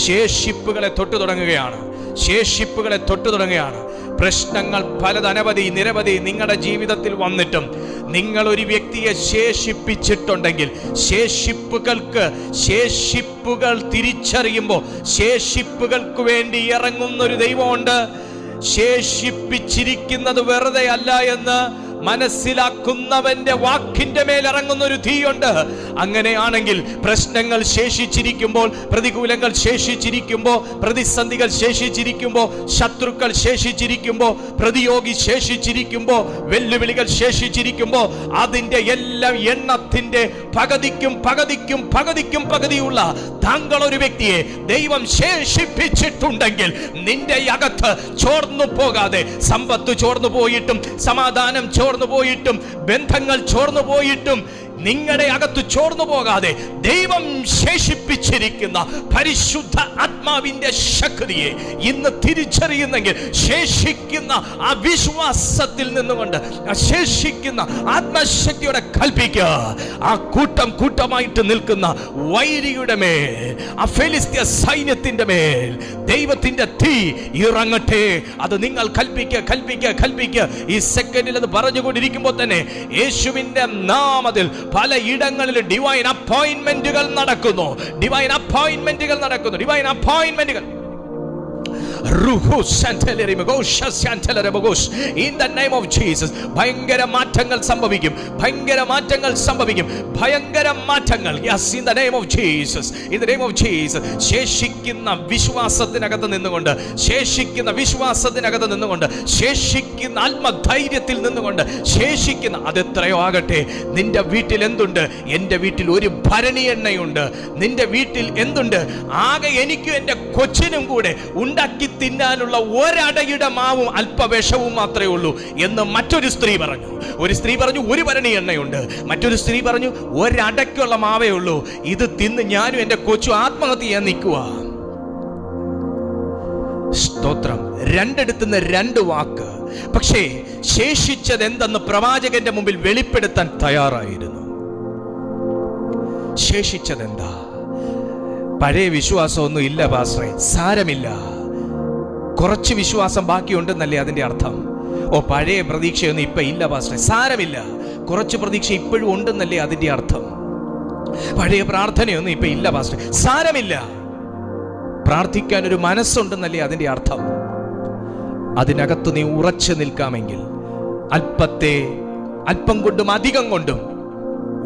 ശേഷിപ്പുകളെ തൊട്ടു തുടങ്ങുകയാണ്. ശേഷിപ്പുകളെ തൊട്ടു തുടങ്ങുകയാണ്. പ്രശ്നങ്ങൾ പലതനവധി നിരവധി നിങ്ങളുടെ ജീവിതത്തിൽ വന്നിട്ടും നിങ്ങൾ ഒരു വ്യക്തിയെ ശേഷിപ്പിച്ചിട്ടുണ്ടെങ്കിൽ, ശേഷിപ്പുകൾ തിരിച്ചറിയുമ്പോൾ ശേഷിപ്പുകൾക്ക് വേണ്ടി ഇറങ്ങുന്നൊരു ദൈവമുണ്ട്. ശേഷിപ്പിച്ചിരിക്കുന്നത് വെറുതെ അല്ല എന്ന് മനസ്സിലാക്കുന്നവന്റെ വാക്കിന്റെ മേൽ ഇറങ്ങുന്ന ഒരു തീയുണ്ട്. അങ്ങനെയാണെങ്കിൽ പ്രശ്നങ്ങൾ ശേഷിച്ചിരിക്കുമ്പോൾ, പ്രതികൂലങ്ങൾ ശേഷിച്ചിരിക്കുമ്പോൾ, പ്രതിസന്ധികൾ ശേഷിച്ചിരിക്കുമ്പോൾ, ശത്രുക്കൾ ശേഷിച്ചിരിക്കുമ്പോൾ, പ്രതിയോഗി ശേഷിച്ചിരിക്കുമ്പോൾ, വെല്ലുവിളികൾ ശേഷിച്ചിരിക്കുമ്പോൾ, അതിന്റെ എല്ലാം എണ്ണത്തിന്റെ പകുതിയുള്ള താങ്കൾ ഒരു വ്യക്തിയെ ദൈവം ശേഷിപ്പിച്ചിട്ടുണ്ടെങ്കിൽ നിന്റെ അകത്ത് ചോർന്നു പോകാതെ, സമ്പത്ത് ചോർന്നു പോയിട്ടും, സമാധാനം ചോർന്നു പോയിട്ടും, ബന്ധങ്ങൾ ചോർന്നു പോയിട്ടും, നിങ്ങളുടെ അകത്ത് ചോർന്നു പോകാതെ ദൈവം ശേഷിപ്പിച്ചിരിക്കുന്ന പരിശുദ്ധ ആത്മാവിന്റെ ശക്തിയെ ഇന്ന് തിരിച്ചറിയുന്നെങ്കിൽ, ശേഷിക്കുന്ന ആ വിശ്വാസത്തിൽ നിന്നുകൊണ്ട് ശേഷിക്കുന്ന ആത്മശക്തിയോടെ കൽപ്പിക്കുക. ആ കൂട്ടമായിട്ട് നിൽക്കുന്ന വൈരിയുടെ മേൽ, ആ ഫെലിസ്ത്യ സൈന്യത്തിന്റെ മേൽ ദൈവത്തിന്റെ തീ ഇറങ്ങട്ടെ. അത് നിങ്ങൾ കൽപ്പിക്കുക. ഈ സെക്കൻഡിൽ അത് പറഞ്ഞുകൊണ്ടിരിക്കുമ്പോൾ തന്നെ യേശുവിന്റെ നാമത്തിൽ പലയിടങ്ങളിലും ഡിവൈൻ അപ്പോയിന്റ്മെന്റുകൾ നടക്കുന്നു. In the name of Jesus, ഭയങ്കര മാറ്റങ്ങൾ സംഭവിക്കും. Yes, in the name of Jesus. ശേഷിക്കുന്ന വിശ്വാസത്തിനകത്ത് നിന്നുകൊണ്ട്, ശേഷിക്കുന്ന ആത്മധൈര്യത്തിൽ നിന്നുകൊണ്ട്, അതെത്രയോ ആകട്ടെ. നിന്റെ വീട്ടിൽ എന്തുണ്ട്? എൻ്റെ വീട്ടിൽ ഒരു ഭരണി എണ്ണയുണ്ട്. നിന്റെ വീട്ടിൽ എന്തുണ്ട്? ആകെ എനിക്കും എൻ്റെ കൊച്ചിനും കൂടെ ഉണ്ടാക്കി തിന്നാനുള്ള ഒരടയുടെ മാവും അല്പവിഷവും മാത്രമേ ഉള്ളൂ എന്ന് മറ്റൊരു സ്ത്രീ പറഞ്ഞു. ഒരു സ്ത്രീ പറഞ്ഞു ഒരു ഭരണി എണ്ണയുണ്ട്. മറ്റൊരു സ്ത്രീ പറഞ്ഞു ഒരടയ്ക്കുള്ള മാവേ ഉള്ളൂ. ഇത് തിന്ന് ഞാനും എൻ്റെ കൊച്ചും ആത്മഹത്യ ചെയ്യാൻ നിൽക്കുക. സ്തോത്രം. രണ്ടിടത്തുനിന്ന് രണ്ട് വാക്ക്. പക്ഷേ ശേഷിച്ചത് എന്തെന്ന് പ്രവാചകന്റെ മുമ്പിൽ വെളിപ്പെടുത്താൻ തയ്യാറായിരുന്നു. ശേഷിച്ചതെന്താ? പഴയ വിശ്വാസമൊന്നും ഇല്ല പാസ്റ്ററെ. സാരമില്ല, കുറച്ച് വിശ്വാസം ബാക്കിയുണ്ടെന്നല്ലേ അതിന്റെ അർത്ഥം. പഴയ പ്രതീക്ഷയൊന്നും ഇപ്പൊ ഇല്ല പാസ്റ്ററെ. സാരമില്ല, കുറച്ച് പ്രതീക്ഷ ഇപ്പോഴും ഉണ്ടെന്നല്ലേ അതിന്റെ അർത്ഥം. പഴയ പ്രാർത്ഥനയൊന്നും ഇപ്പൊ ഇല്ല പാസ്റ്ററെ. സാരമില്ല, പ്രാർത്ഥിക്കാൻ ഒരു മനസ്സുണ്ടെന്നല്ലേ അതിന്റെ അർത്ഥം. അതിനകത്ത് നീ ഉറച്ചു നിൽക്കാമെങ്കിൽ അല്പം കൊണ്ടും അധികം കൊണ്ടും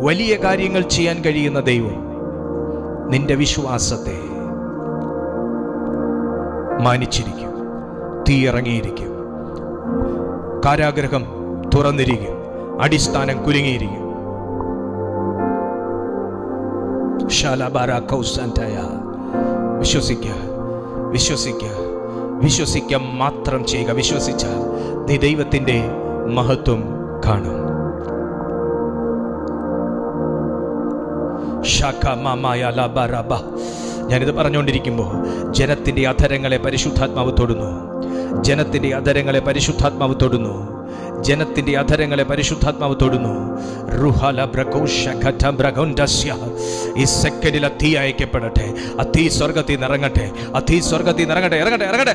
വലിയ കാര്യങ്ങൾ ചെയ്യാൻ കഴിയുന്ന ദൈവം നിന്റെ വിശ്വാസത്തെ മാനിച്ചിരിക്കും. തീ ഇറങ്ങിയിരിക്കും. കാരാഗ്രഹം തുറന്നിരിക്കും. അടിസ്ഥാനം കുലുങ്ങിയിരിക്കും. വിശ്വസിക്കുക മാത്രം ചെയ്യുക. വിശ്വസിച്ചാൽ നീ ദൈവത്തിന്റെ മഹത്വം കാണും. ഞാനിത് പറഞ്ഞുകൊണ്ടിരിക്കുമ്പോൾ ജനത്തിന്റെ അധരങ്ങളെ പരിശുദ്ധാത്മാവ് തൊടുന്നു. ഈ സെക്കൻഡിൽ തീ അയക്കപ്പെടട്ടെ. തീ സ്വർഗത്തിൽ നിറങ്ങട്ടെ. ഇറങ്ങട്ടെ.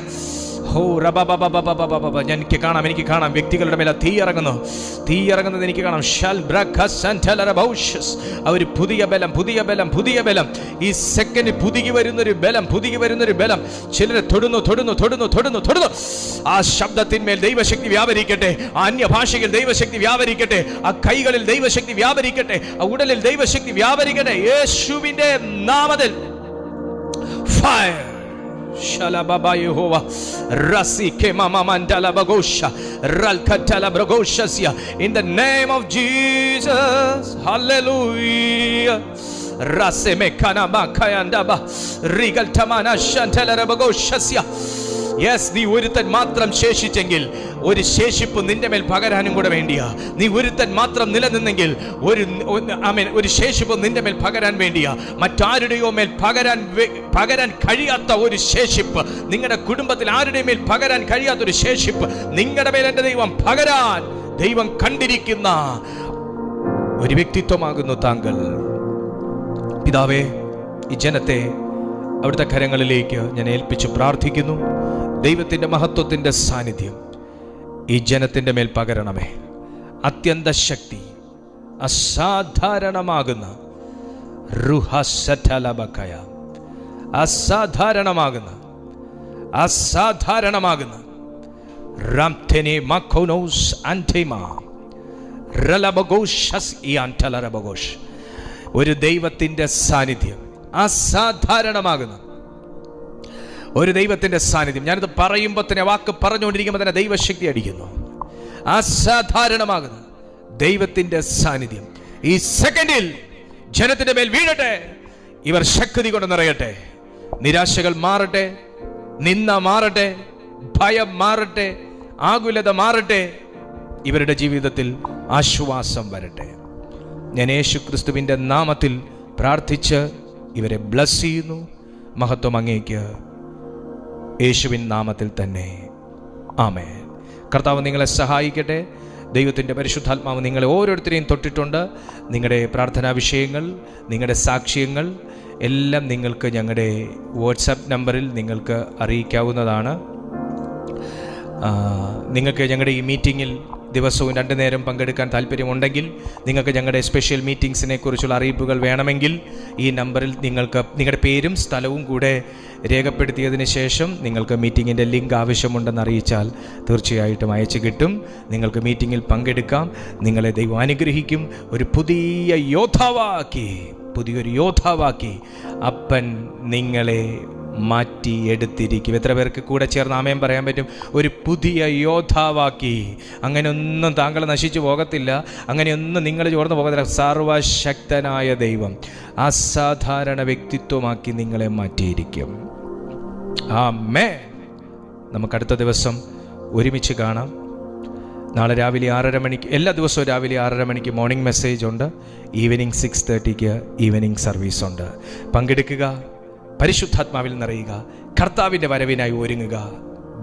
എനിക്ക് കാണാം വ്യക്തികളുടെ മേലെ തീ ഇറങ്ങുന്നത് എനിക്ക് കാണാം. ഒരു പുതിയ ബലം ഈ സെക്കൻഡ് പുതുകി വരുന്നൊരു ബലം ചിലരെ തൊടുന്നു. ആ ശബ്ദത്തിന്മേൽ ദൈവശക്തി വ്യാപരിക്കട്ടെ. ആ അന്യഭാഷയിൽ ദൈവശക്തി വ്യാപരിക്കട്ടെ. ആ കൈകളിൽ ദൈവശക്തി വ്യാപരിക്കട്ടെ. ആ ഉടലിൽ ദൈവശക്തി വ്യാപരിക്കട്ടെ. യേശുവിന്റെ നാമത്തിൽ fire. Shalababa Yehova Rasi Kemama Mandala Bagosha Ralkatala Bragoshasia. In the name of Jesus, hallelujah. Rase Mekana Makayandaba Rigal Tamana Shantala Bagoshasia. Yes, നീ ഒരുത്തൻ മാത്രം ശേഷിച്ചെങ്കിൽ ഒരു ശേഷിപ്പ് നിന്റെ മേൽ പകരാനും കൂടെ വേണ്ടിയാ. നീ ഒരുത്തൻ മാത്രം നിലനിന്നെങ്കിൽ ഒരു ശേഷിപ്പ് നിന്റെ മേൽ പകരാൻ വേണ്ടിയാ. മറ്റാരുടെയോ മേൽ പകരാൻ കഴിയാത്ത ഒരു ശേഷിപ്പ്, നിങ്ങളുടെ കുടുംബത്തിൽ ആരുടെയും മേൽ പകരാൻ കഴിയാത്തൊരു ശേഷിപ്പ് നിങ്ങളുടെ മേൽ എൻ്റെ ദൈവം പകരാൻ ദൈവം കണ്ടിരിക്കുന്ന ഒരു വ്യക്തിത്വമാകുന്നു താങ്കൾ. പിതാവേ, ഈ ജനത്തെ അവിടുത്തെ കരങ്ങളിലേക്ക് ഞാൻ ഏൽപ്പിച്ച് പ്രാർത്ഥിക്കുന്നു. ദൈവത്തിൻ്റെ മഹത്വത്തിൻ്റെ സാന്നിധ്യം ഈ ജനത്തിൻ്റെ മേൽ പകരണമേ. അത്യന്ത ശക്തി, അസാധാരണമാകുന്ന അസാധാരണമാകുന്ന ഒരു ദൈവത്തിൻ്റെ സാന്നിധ്യം, അസാധാരണമാകുന്ന ഒരു ദൈവത്തിൻ്റെ സാന്നിധ്യം. ഞാനിത് പറയുമ്പോൾ തന്നെ, വാക്ക് പറഞ്ഞുകൊണ്ടിരിക്കുമ്പോൾ തന്നെ ദൈവശക്തി അടിക്കുന്നു. അസാധാരണമാകുന്ന ദൈവത്തിൻ്റെ സാന്നിധ്യം ഈ സെക്കൻഡിൽ ജനത്തിന്റെ മേൽ വീഴട്ടെ. ഇവർ ശക്തി കൊണ്ട് നിറയട്ടെ. നിരാശകൾ മാറട്ടെ, നിന്ന മാറട്ടെ, ഭയം മാറട്ടെ, ആകുലത മാറട്ടെ. ഇവരുടെ ജീവിതത്തിൽ ആശ്വാസം വരട്ടെ. ഞാൻ യേശു ക്രിസ്തുവിൻ്റെ നാമത്തിൽ പ്രാർത്ഥിച്ച് ഇവരെ ബ്ലസ് ചെയ്യുന്നു. മഹത്വം അങ്ങേക്ക്, യേശുവിൻ നാമത്തിൽ തന്നെ. ആമേൻ. കർത്താവ് നിങ്ങളെ സഹായിക്കട്ടെ. ദൈവത്തിൻ്റെ പരിശുദ്ധാത്മാവ് നിങ്ങളെ ഓരോരുത്തരെയും തൊട്ടിട്ടുണ്ട്. നിങ്ങളുടെ പ്രാർത്ഥനാ വിഷയങ്ങൾ, നിങ്ങളുടെ സാക്ഷ്യങ്ങൾ എല്ലാം നിങ്ങൾക്ക് ഞങ്ങളുടെ വാട്സാപ്പ് നമ്പറിൽ നിങ്ങൾക്ക് അറിയിക്കാവുന്നതാണ്. നിങ്ങൾക്ക് ഞങ്ങളുടെ ഈ മീറ്റിങ്ങിൽ ദിവസവും 2 നേരം പങ്കെടുക്കാൻ താല്പര്യമുണ്ടെങ്കിൽ, നിങ്ങൾക്ക് ഞങ്ങളുടെ സ്പെഷ്യൽ മീറ്റിംഗ്സിനെ കുറിച്ചുള്ള അറിയിപ്പുകൾ വേണമെങ്കിൽ ഈ നമ്പറിൽ നിങ്ങൾക്ക് നിങ്ങളുടെ പേരും സ്ഥലവും കൂടെ രേഖപ്പെടുത്തിയതിന് ശേഷം നിങ്ങൾക്ക് മീറ്റിങ്ങിൻ്റെ ലിങ്ക് ആവശ്യമുണ്ടെന്ന് അറിയിച്ചാൽ തീർച്ചയായിട്ടും അയച്ചു കിട്ടും. നിങ്ങൾക്ക് മീറ്റിങ്ങിൽ പങ്കെടുക്കാം. നിങ്ങളെ ദൈവം അനുഗ്രഹിക്കും. ഒരു പുതിയൊരു യോദ്ധാവാക്കി അപ്പൻ നിങ്ങളെ മാറ്റി എടുത്തിരിക്കും. എത്ര പേർക്ക് കൂടെ ചേർന്ന് ആമേൻ പറയാൻ പറ്റും? ഒരു പുതിയ യോദ്ധാവാക്കി. അങ്ങനെയൊന്നും താങ്കൾ നശിച്ചു പോകത്തില്ല, അങ്ങനെയൊന്നും നിങ്ങൾ ചോർന്ന് പോകത്തില്ല. സർവശക്തനായ ദൈവം അസാധാരണ വ്യക്തിത്വമാക്കി നിങ്ങളെ മാറ്റിയിരിക്കും. ആമേൻ. നമുക്കടുത്ത ദിവസം ഒരുമിച്ച് കാണാം. നാളെ രാവിലെ 6:30 മണിക്ക്, എല്ലാ ദിവസവും രാവിലെ 6:30 മണിക്ക് മോർണിംഗ് മെസ്സേജ് ഉണ്ട്. ഈവനിങ് 6:30 ഈവനിങ് സർവീസ് ഉണ്ട്. പങ്കെടുക്കുക, പരിശുദ്ധാത്മാവിൽ നിറയുക, കർത്താവിൻ്റെ വരവിനായി ഒരുങ്ങുക,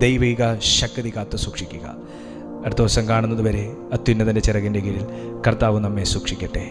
ദൈവിക ശക്തി കാത്തു സൂക്ഷിക്കുക. അടുത്ത ദിവസം കാണുന്നത് വരെ അത്യുന്നതൻ്റെ ചിറകിൻ്റെ കീഴിൽ കർത്താവ് നമ്മെ സൂക്ഷിക്കട്ടെ.